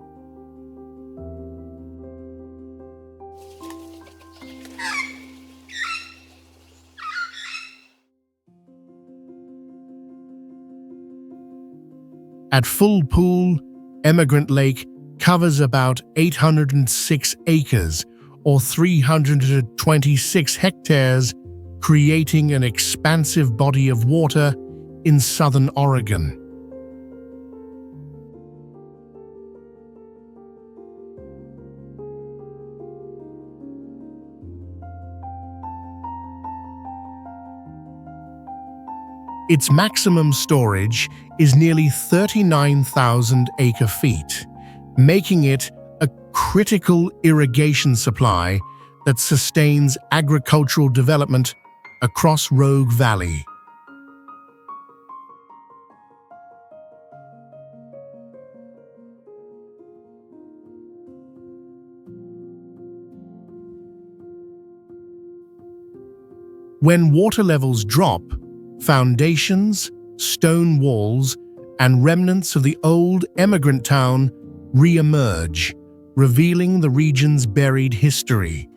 At full pool, Emigrant Lake covers about 806 acres or 326 hectares, creating an expansive body of water in southern Oregon. Its maximum storage is nearly 39,000 acre-feet, making it a critical irrigation supply that sustains agricultural development across Rogue Valley. When water levels drop, foundations, stone walls, and remnants of the old emigrant town re-emerge, revealing the region's buried history.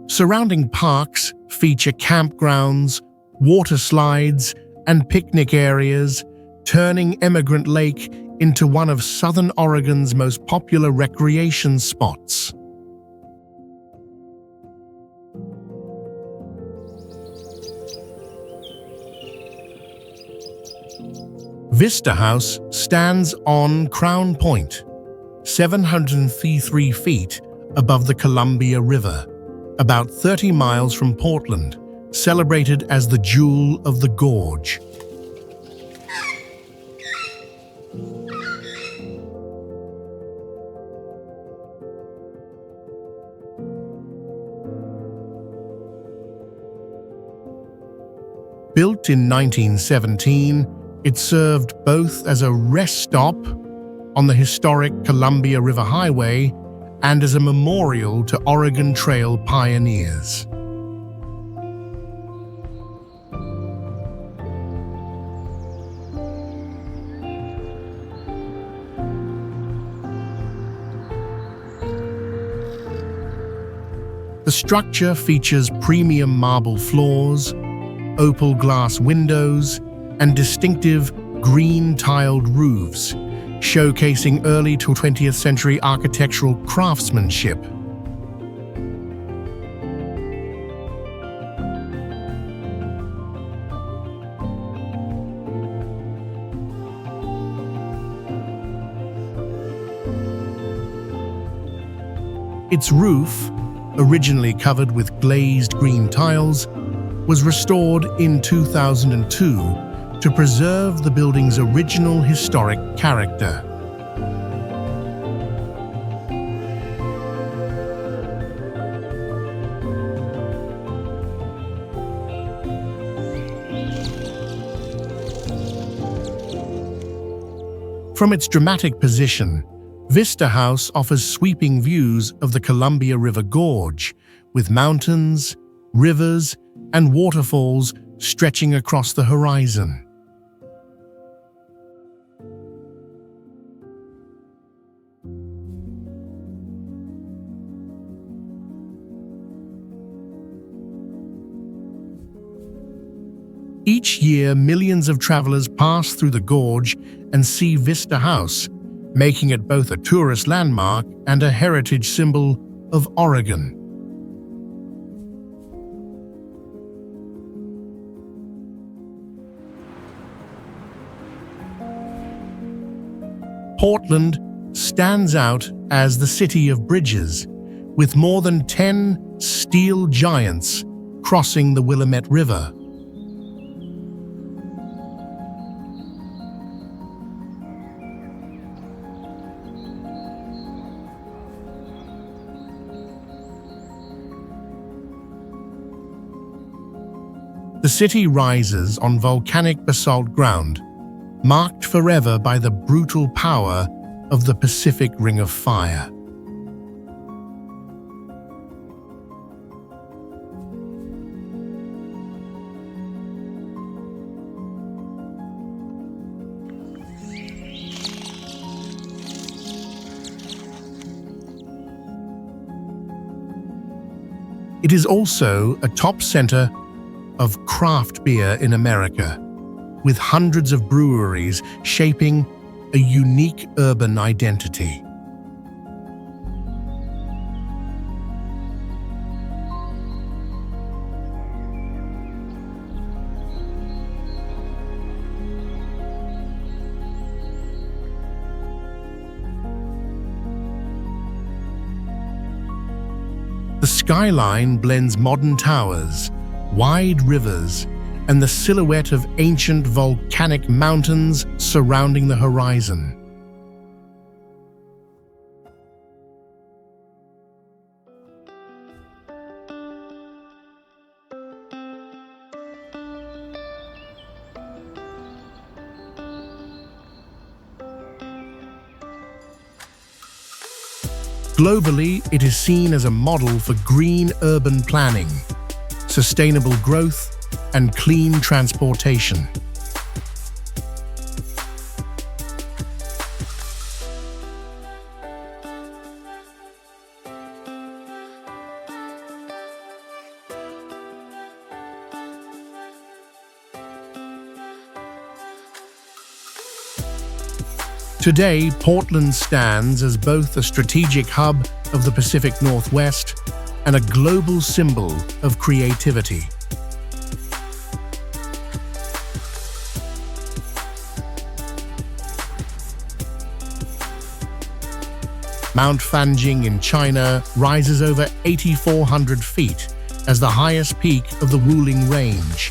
Surrounding parks feature campgrounds, water slides, and picnic areas, turning Emigrant Lake into one of southern Oregon's most popular recreation spots. Vista House stands on Crown Point, 733 feet above the Columbia River, about 30 miles from Portland, celebrated as the Jewel of the Gorge. Built in 1917, it served both as a rest stop on the historic Columbia River Highway and as a memorial to Oregon Trail pioneers. The structure features premium marble floors, opal glass windows, and distinctive green-tiled roofs, showcasing early to 20th century architectural craftsmanship. Its roof, originally covered with glazed green tiles, was restored in 2002 to preserve the building's original historic character. From its dramatic position, Vista House offers sweeping views of the Columbia River Gorge, with mountains, rivers, and waterfalls stretching across the horizon. Each year, millions of travelers pass through the gorge and see Vista House, making it both a tourist landmark and a heritage symbol of Oregon. Portland stands out as the city of bridges, with more than 10 steel giants crossing the Willamette River. The city rises on volcanic basalt ground, marked forever by the brutal power of the Pacific Ring of Fire. It is also a top center of craft beer in America, with hundreds of breweries shaping a unique urban identity. The skyline blends modern towers, wide rivers, and the silhouette of ancient volcanic mountains surrounding the horizon. Globally, it is seen as a model for green urban planning, sustainable growth, and clean transportation. Today, Portland stands as both a strategic hub of the Pacific Northwest and a global symbol of creativity. Mount Fanjing in China rises over 8,400 feet as the highest peak of the Wuling Range,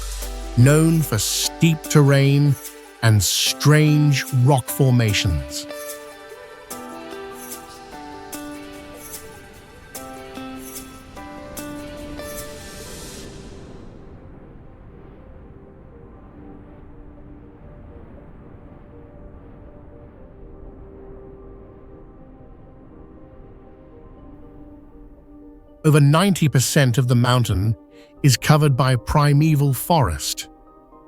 known for steep terrain and strange rock formations. Over 90% of the mountain is covered by primeval forest,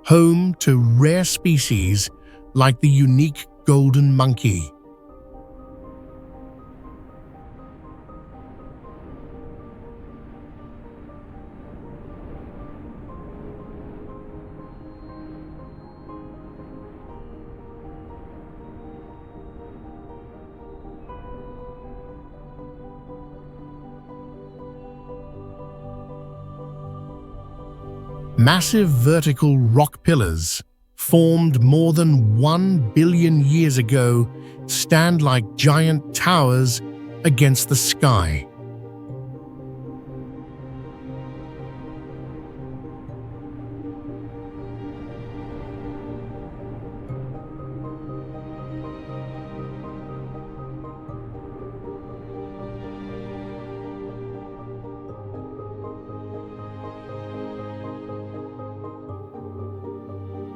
home to rare species like the unique golden monkey. Massive vertical rock pillars, formed more than 1 billion years ago, stand like giant towers against the sky,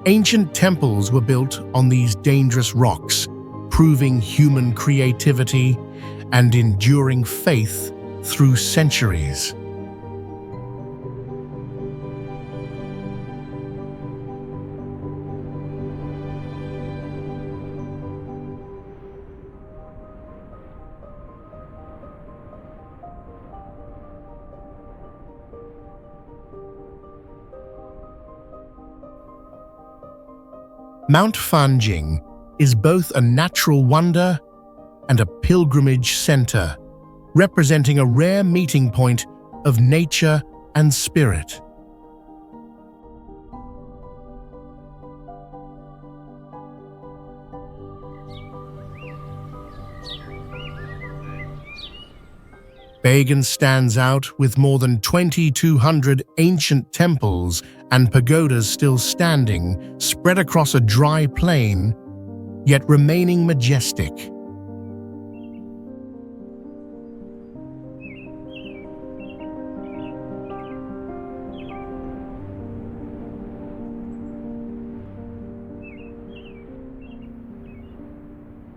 Ancient temples were built on these dangerous rocks, proving human creativity and enduring faith through centuries. Mount Fanjing is both a natural wonder and a pilgrimage center, representing a rare meeting point of nature and spirit. Bagan stands out with more than 2,200 ancient temples and pagodas still standing, spread across a dry plain, yet remaining majestic.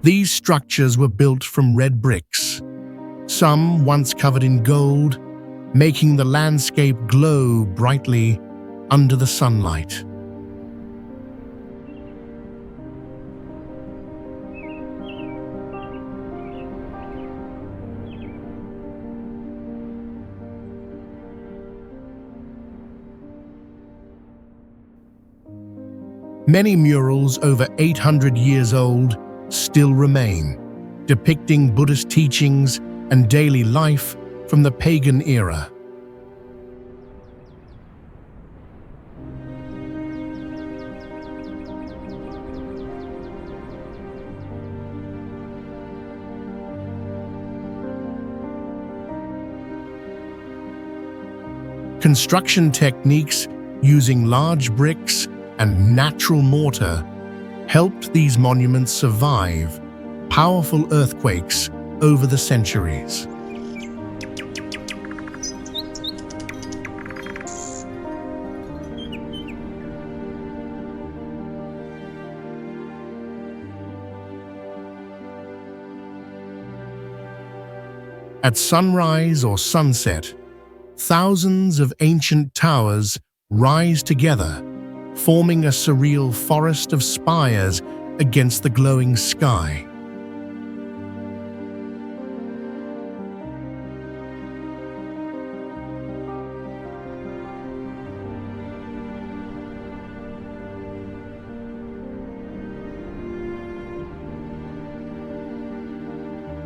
These structures were built from red bricks, some once covered in gold, making the landscape glow brightly under the sunlight. Many murals over 800 years old still remain, depicting Buddhist teachings and daily life from the pagan era. Construction techniques using large bricks and natural mortar helped these monuments survive powerful earthquakes over the centuries. At sunrise or sunset, thousands of ancient towers rise together, forming a surreal forest of spires against the glowing sky.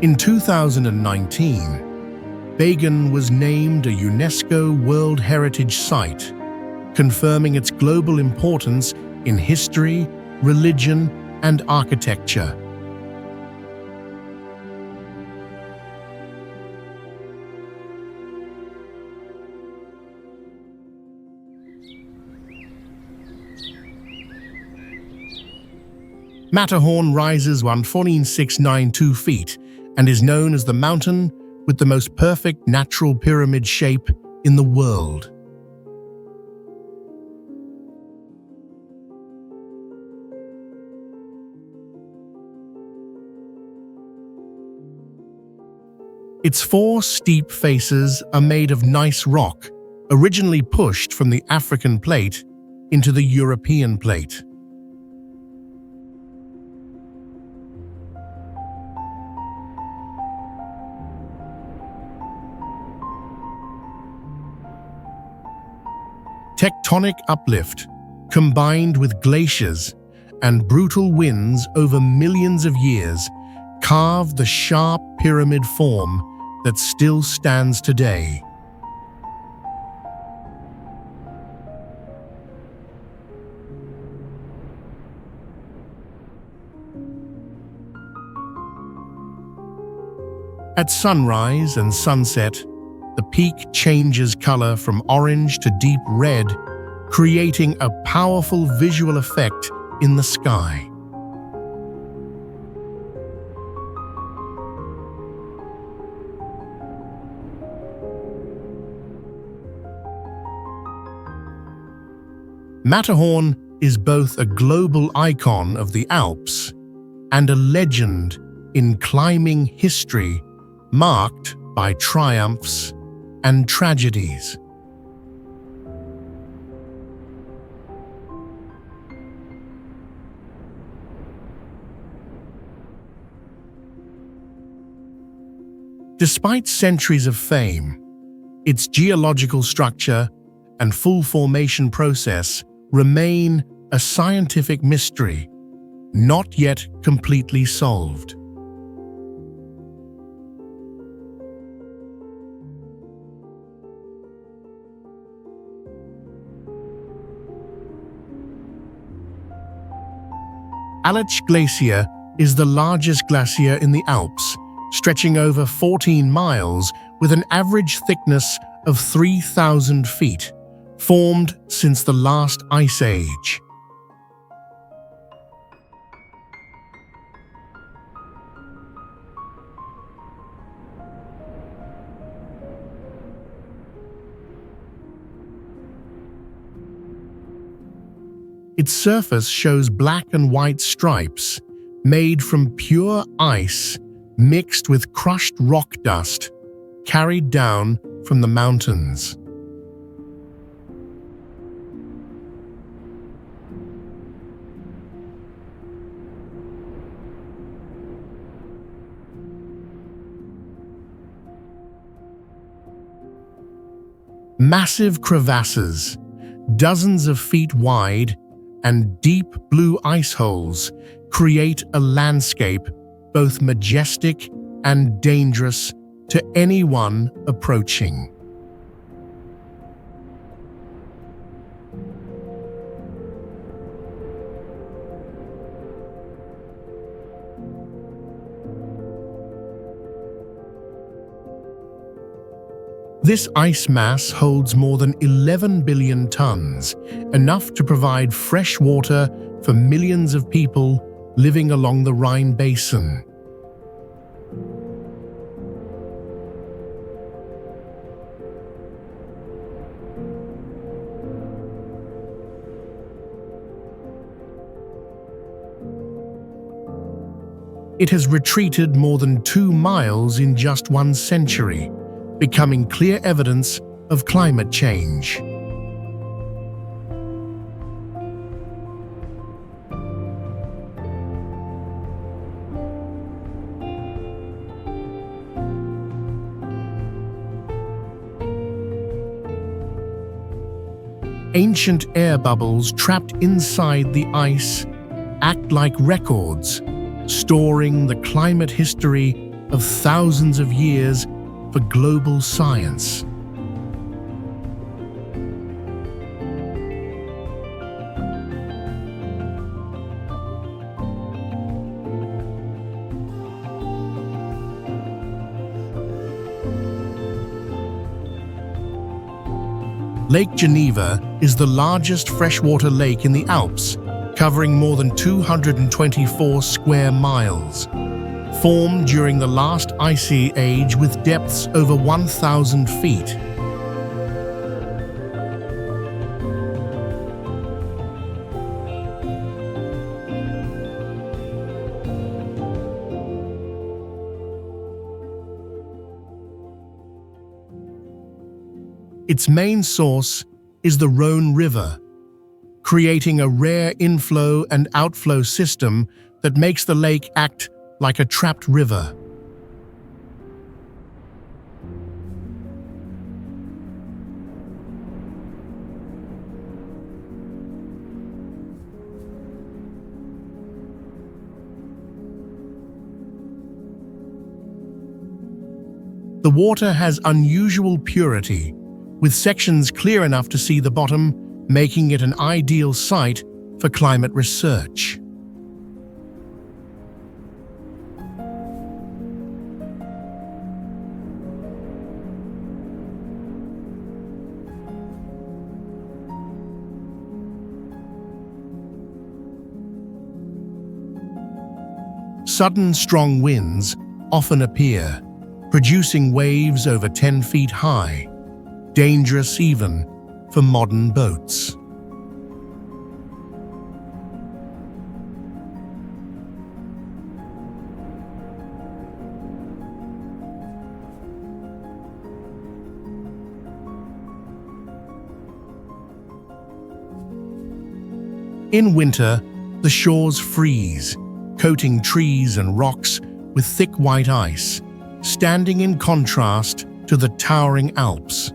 In 2019, Bagan was named a UNESCO World Heritage Site, confirming its global importance in history, religion, and architecture. Matterhorn rises 1,40692 feet and is known as the mountain with the most perfect natural pyramid shape in the world. Its four steep faces are made of gneiss rock, originally pushed from the African plate into the European plate. Tectonic uplift, combined with glaciers and brutal winds over millions of years, carved the sharp pyramid form that still stands today. At sunrise and sunset, the peak changes color from orange to deep red, creating a powerful visual effect in the sky. Matterhorn is both a global icon of the Alps and a legend in climbing history marked by triumphs and tragedies. Despite centuries of fame, its geological structure and full formation process remain a scientific mystery, not yet completely solved. Untouched Glacier is the largest glacier in the Alps, stretching over 14 miles with an average thickness of 3,000 feet, formed since the last ice age. Its surface shows black and white stripes made from pure ice mixed with crushed rock dust carried down from the mountains. Massive crevasses, dozens of feet wide, and deep blue ice holes create a landscape both majestic and dangerous to anyone approaching. This ice mass holds more than 11 billion tons, enough to provide fresh water for millions of people living along the Rhine Basin. It has retreated more than 2 miles in just 1 century, becoming clear evidence of climate change. Ancient air bubbles trapped inside the ice act like records, storing the climate history of thousands of years for global science. Lake Geneva is the largest freshwater lake in the Alps, covering more than 224 square miles. Formed during the last icy age with depths over 1,000 feet. Its main source is the Rhone River, creating a rare inflow and outflow system that makes the lake act like a trapped river. The water has unusual purity, with sections clear enough to see the bottom, making it an ideal site for climate research. Sudden strong winds often appear, producing waves over 10 feet high, dangerous even for modern boats. In winter, the shores freeze, coating trees and rocks with thick white ice, standing in contrast to the towering Alps.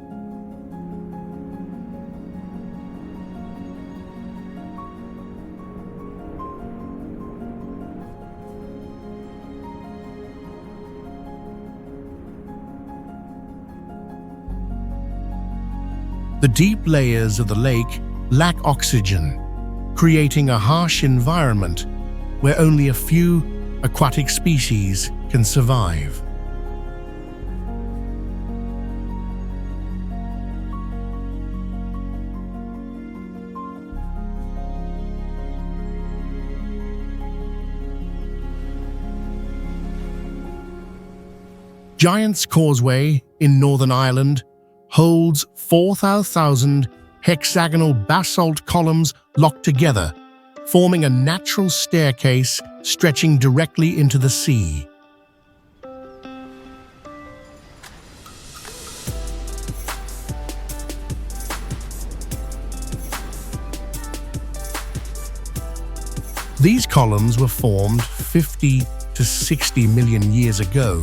The deep layers of the lake lack oxygen, creating a harsh environment where only a few aquatic species can survive. Giant's Causeway in Northern Ireland holds 4,000 hexagonal basalt columns locked together, forming a natural staircase stretching directly into the sea. These columns were formed 50 to 60 million years ago,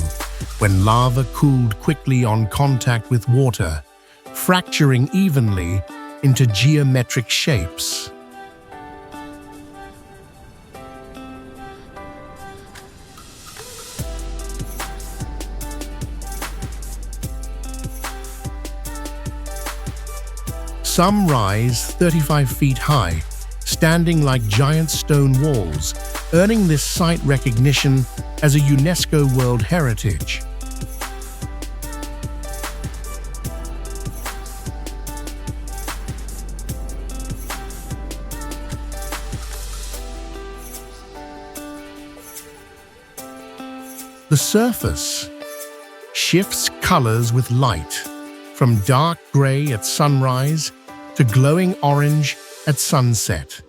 when lava cooled quickly on contact with water, fracturing evenly into geometric shapes. Some rise 35 feet high, standing like giant stone walls, earning this site recognition as a UNESCO World Heritage. The surface shifts colors with light, from dark gray at sunrise to glowing orange at sunset.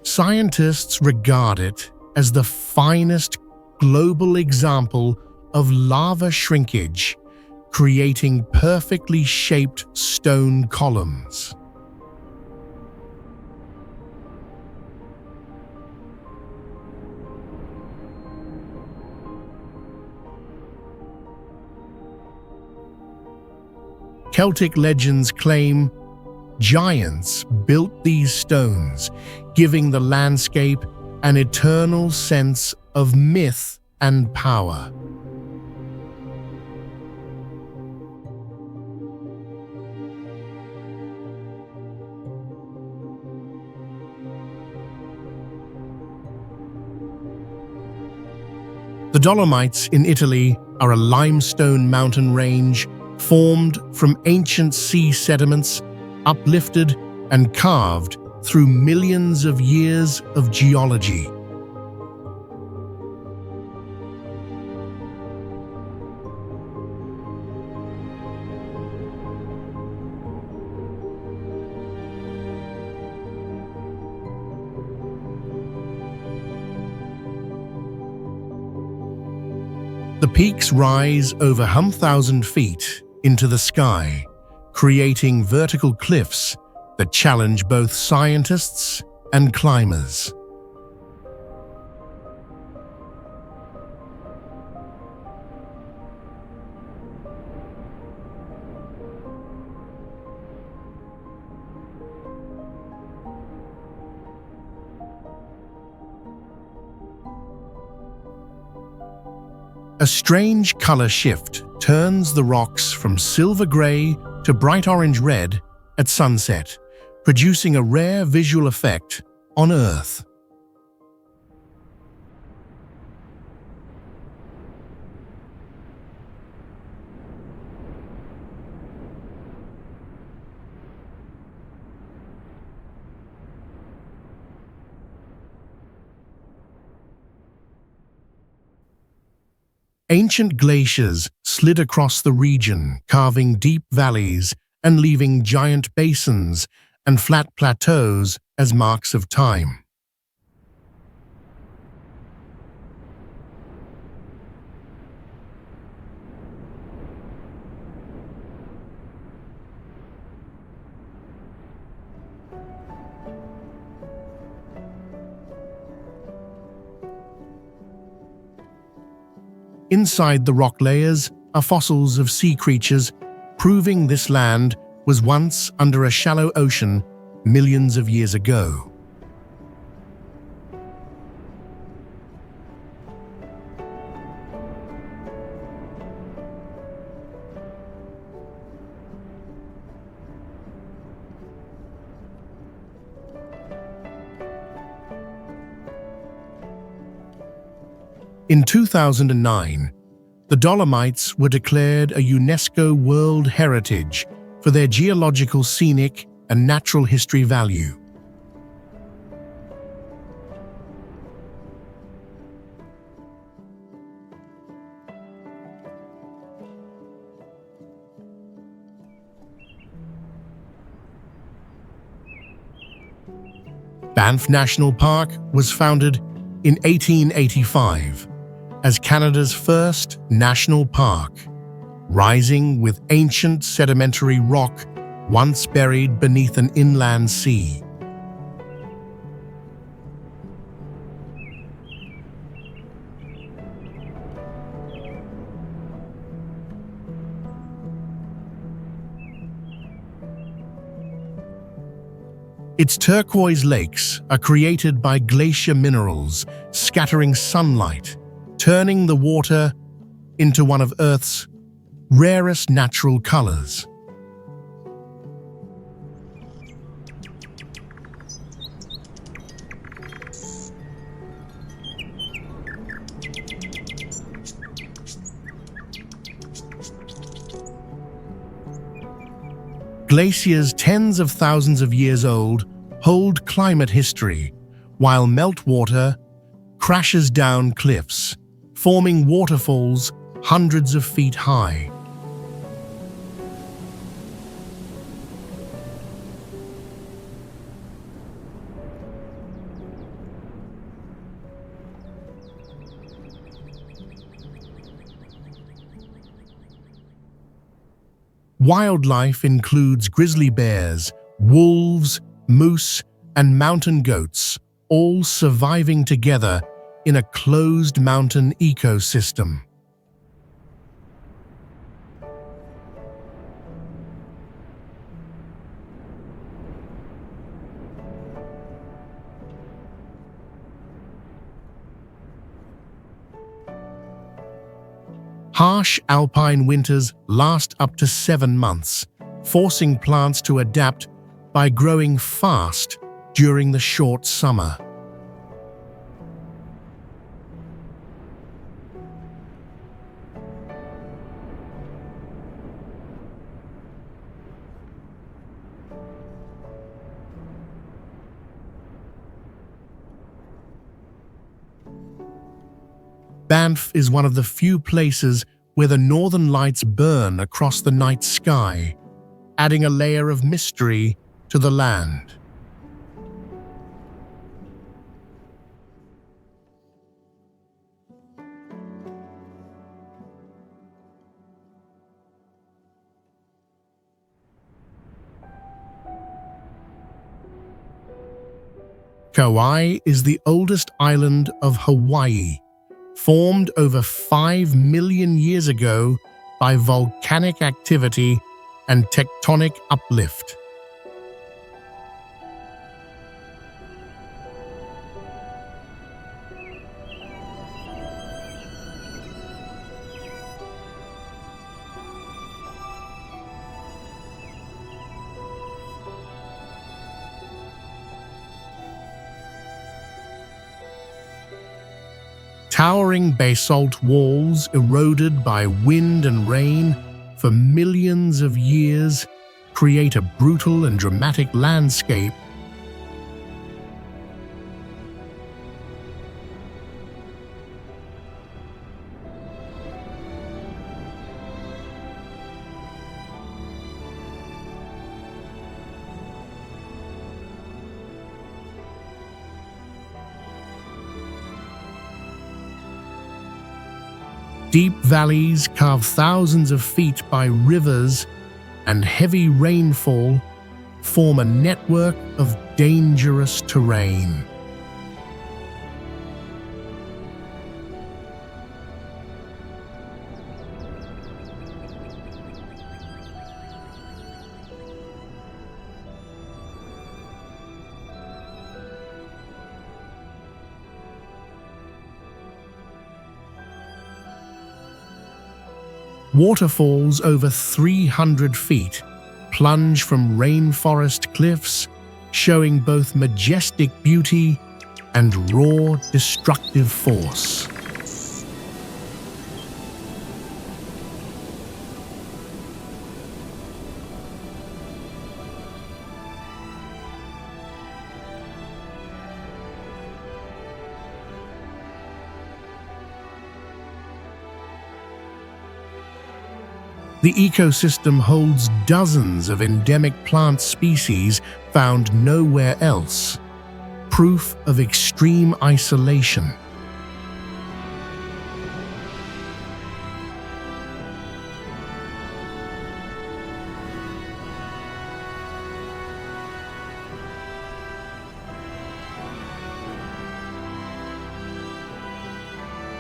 Scientists regard it as the finest global example of lava shrinkage, creating perfectly shaped stone columns. Celtic legends claim giants built these stones, giving the landscape an eternal sense of myth and power. The Dolomites in Italy are a limestone mountain range formed from ancient sea sediments, uplifted and carved through millions of years of geology. The peaks rise over 1,000 feet into the sky, creating vertical cliffs that challenge both scientists and climbers. A strange color shift turns the rocks from silver gray to bright orange red at sunset, producing a rare visual effect on Earth. Ancient glaciers slid across the region, carving deep valleys and leaving giant basins and flat plateaus as marks of time. Inside the rock layers are fossils of sea creatures, proving this land was once under a shallow ocean millions of years ago. In 2009, the Dolomites were declared a UNESCO World Heritage for their geological, scenic, and natural history value. Banff National Park was founded in 1885 as Canada's first national park, rising with ancient sedimentary rock once buried beneath an inland sea. Its turquoise lakes are created by glacier minerals, scattering sunlight, turning the water into one of Earth's rarest natural colors. Glaciers tens of thousands of years old hold climate history, while meltwater crashes down cliffs, forming waterfalls hundreds of feet high. Wildlife includes grizzly bears, wolves, moose, and mountain goats, all surviving together in a closed mountain ecosystem. Harsh alpine winters last up to 7 months, forcing plants to adapt by growing fast during the short summer. Banff is one of the few places where the northern lights burn across the night sky, adding a layer of mystery to the land. Kauai is the oldest island of Hawaii, formed over 5 million years ago by volcanic activity and tectonic uplift. Towering basalt walls eroded by wind and rain for millions of years create a brutal and dramatic landscape. Deep valleys carved thousands of feet by rivers and heavy rainfall form a network of dangerous terrain. Waterfalls over 300 feet plunge from rainforest cliffs, showing both majestic beauty and raw, destructive force. The ecosystem holds dozens of endemic plant species found nowhere else, proof of extreme isolation.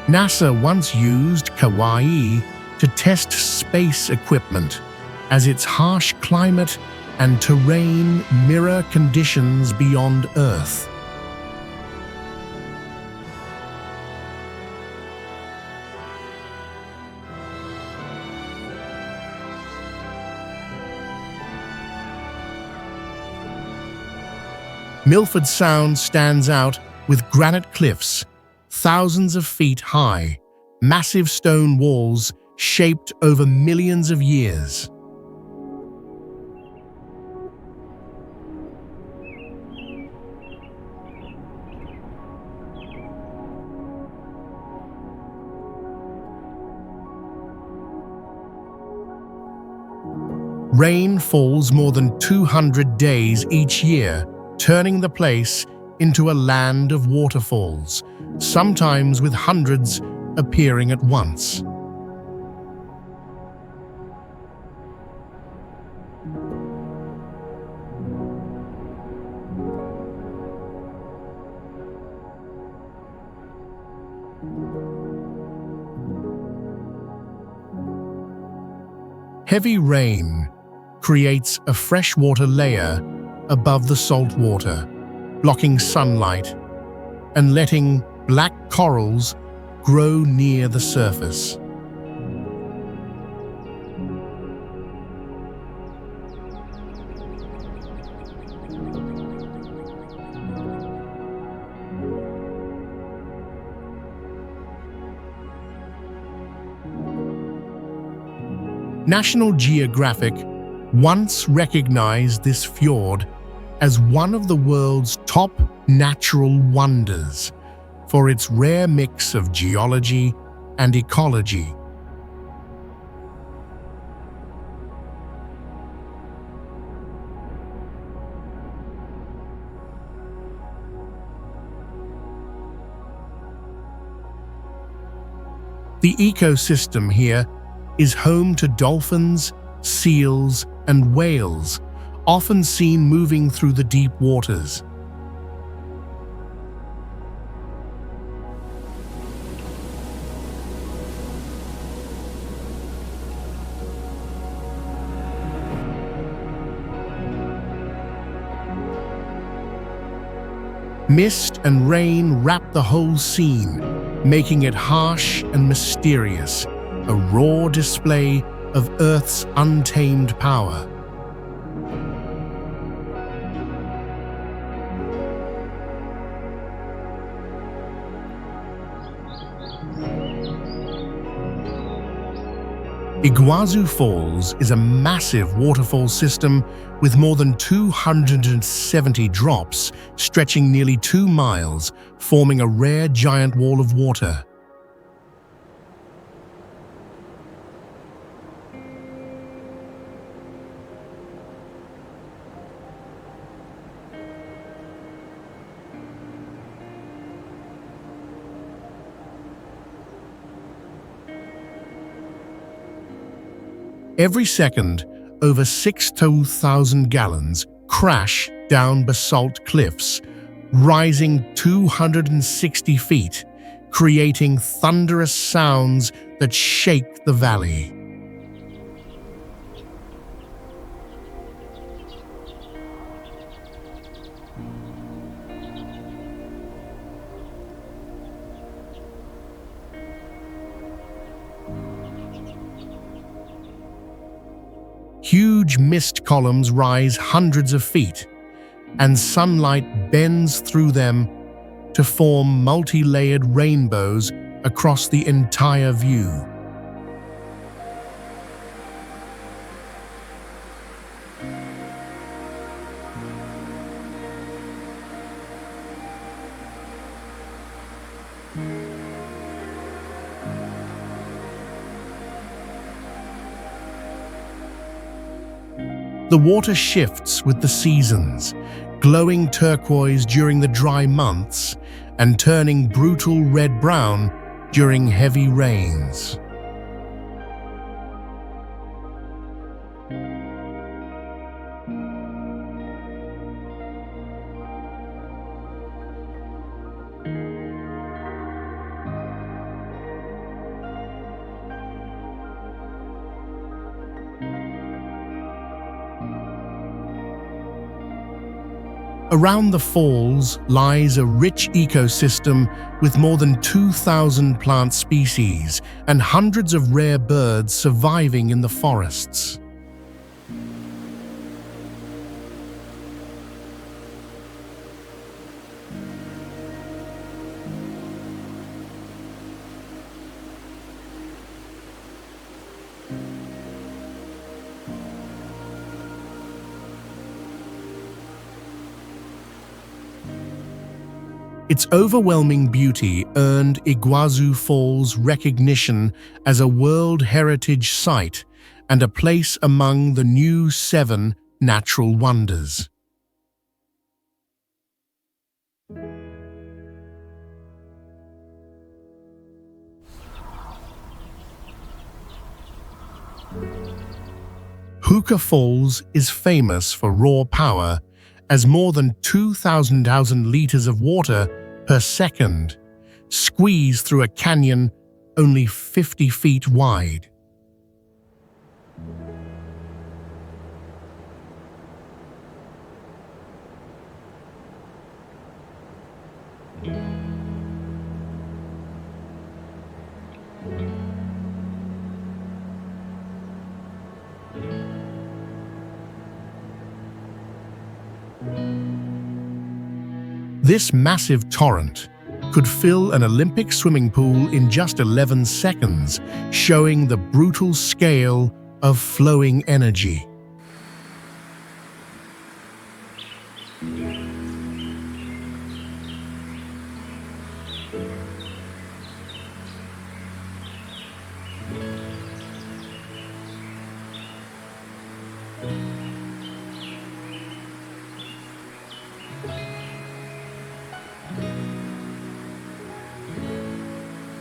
NASA once used Kauai to test space equipment, as its harsh climate and terrain mirror conditions beyond Earth. Milford Sound stands out with granite cliffs, thousands of feet high, massive stone walls shaped over millions of years. Rain falls more than 200 days each year, turning the place into a land of waterfalls, sometimes with hundreds appearing at once. Heavy rain creates a freshwater layer above the salt water, blocking sunlight and letting black corals grow near the surface. National Geographic once recognized this fjord as one of the world's top natural wonders for its rare mix of geology and ecology. The ecosystem here is home to dolphins, seals, and whales, often seen moving through the deep waters. Mist and rain wrap the whole scene, making it harsh and mysterious, a raw display of Earth's untamed power. Iguazu Falls is a massive waterfall system with more than 270 drops stretching nearly 2 miles, forming a rare giant wall of water. Every second, over 6,000 gallons crash down basalt cliffs, rising 260 feet, creating thunderous sounds that shake the valley. Huge mist columns rise hundreds of feet, and sunlight bends through them to form multi-layered rainbows across the entire view. The water shifts with the seasons, glowing turquoise during the dry months and turning brutal red-brown during heavy rains. Around the falls lies a rich ecosystem with more than 2,000 plant species and hundreds of rare birds surviving in the forests. Its overwhelming beauty earned Iguazu Falls recognition as a World Heritage Site and a place among the new 7 natural wonders. Hookah Falls is famous for raw power, as more than 2,000 liters of water per second squeeze through a canyon only 50 feet wide. This massive torrent could fill an Olympic swimming pool in just 11 seconds, showing the brutal scale of flowing energy.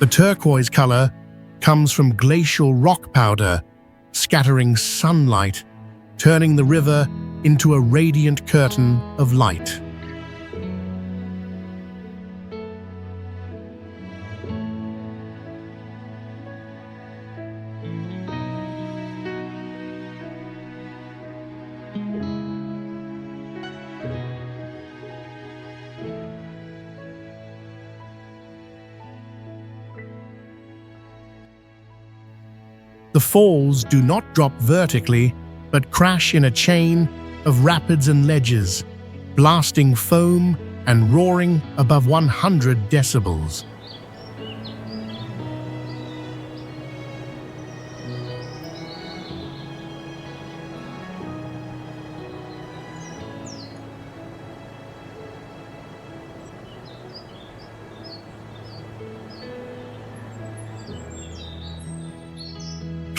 The turquoise color comes from glacial rock powder, scattering sunlight, turning the river into a radiant curtain of light. The falls do not drop vertically, but crash in a chain of rapids and ledges, blasting foam and roaring above 100 decibels.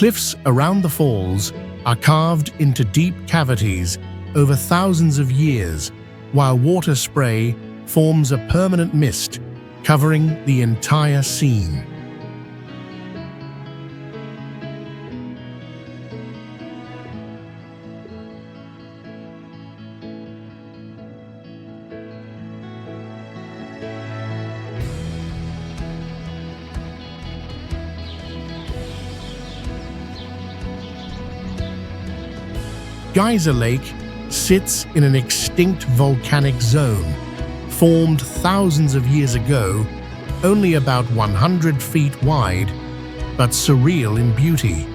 Cliffs around the falls are carved into deep cavities over thousands of years, while water spray forms a permanent mist covering the entire scene. Geyser Lake sits in an extinct volcanic zone, formed thousands of years ago, only about 100 feet wide, but surreal in beauty.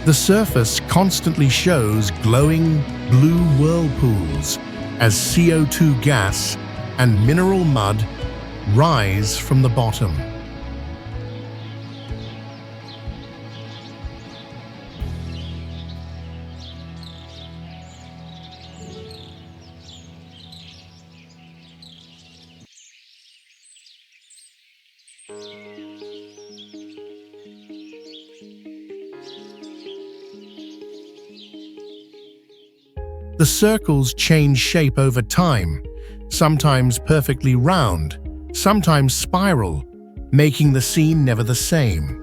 The surface constantly shows glowing blue whirlpools as CO2 gas and mineral mud rise from the bottom. The circles change shape over time, sometimes perfectly round, sometimes spiral, making the scene never the same.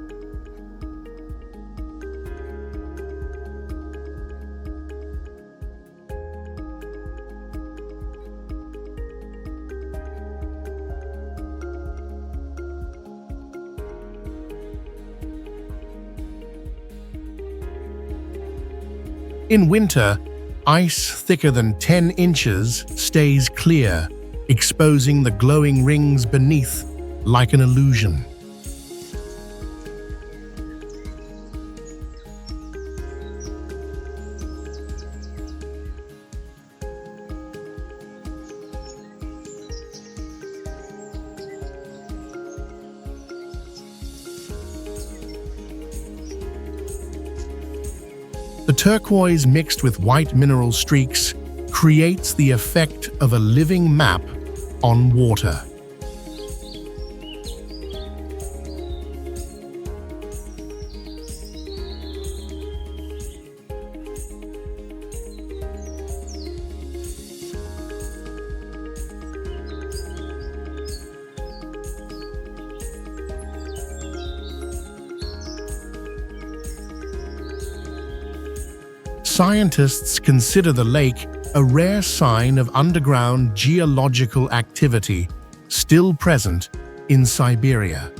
In winter, ice thicker than 10 inches stays clear, exposing the glowing rings beneath like an illusion. The turquoise mixed with white mineral streaks creates the effect of a living map on water. Scientists consider the lake a rare sign of underground geological activity still present in Siberia.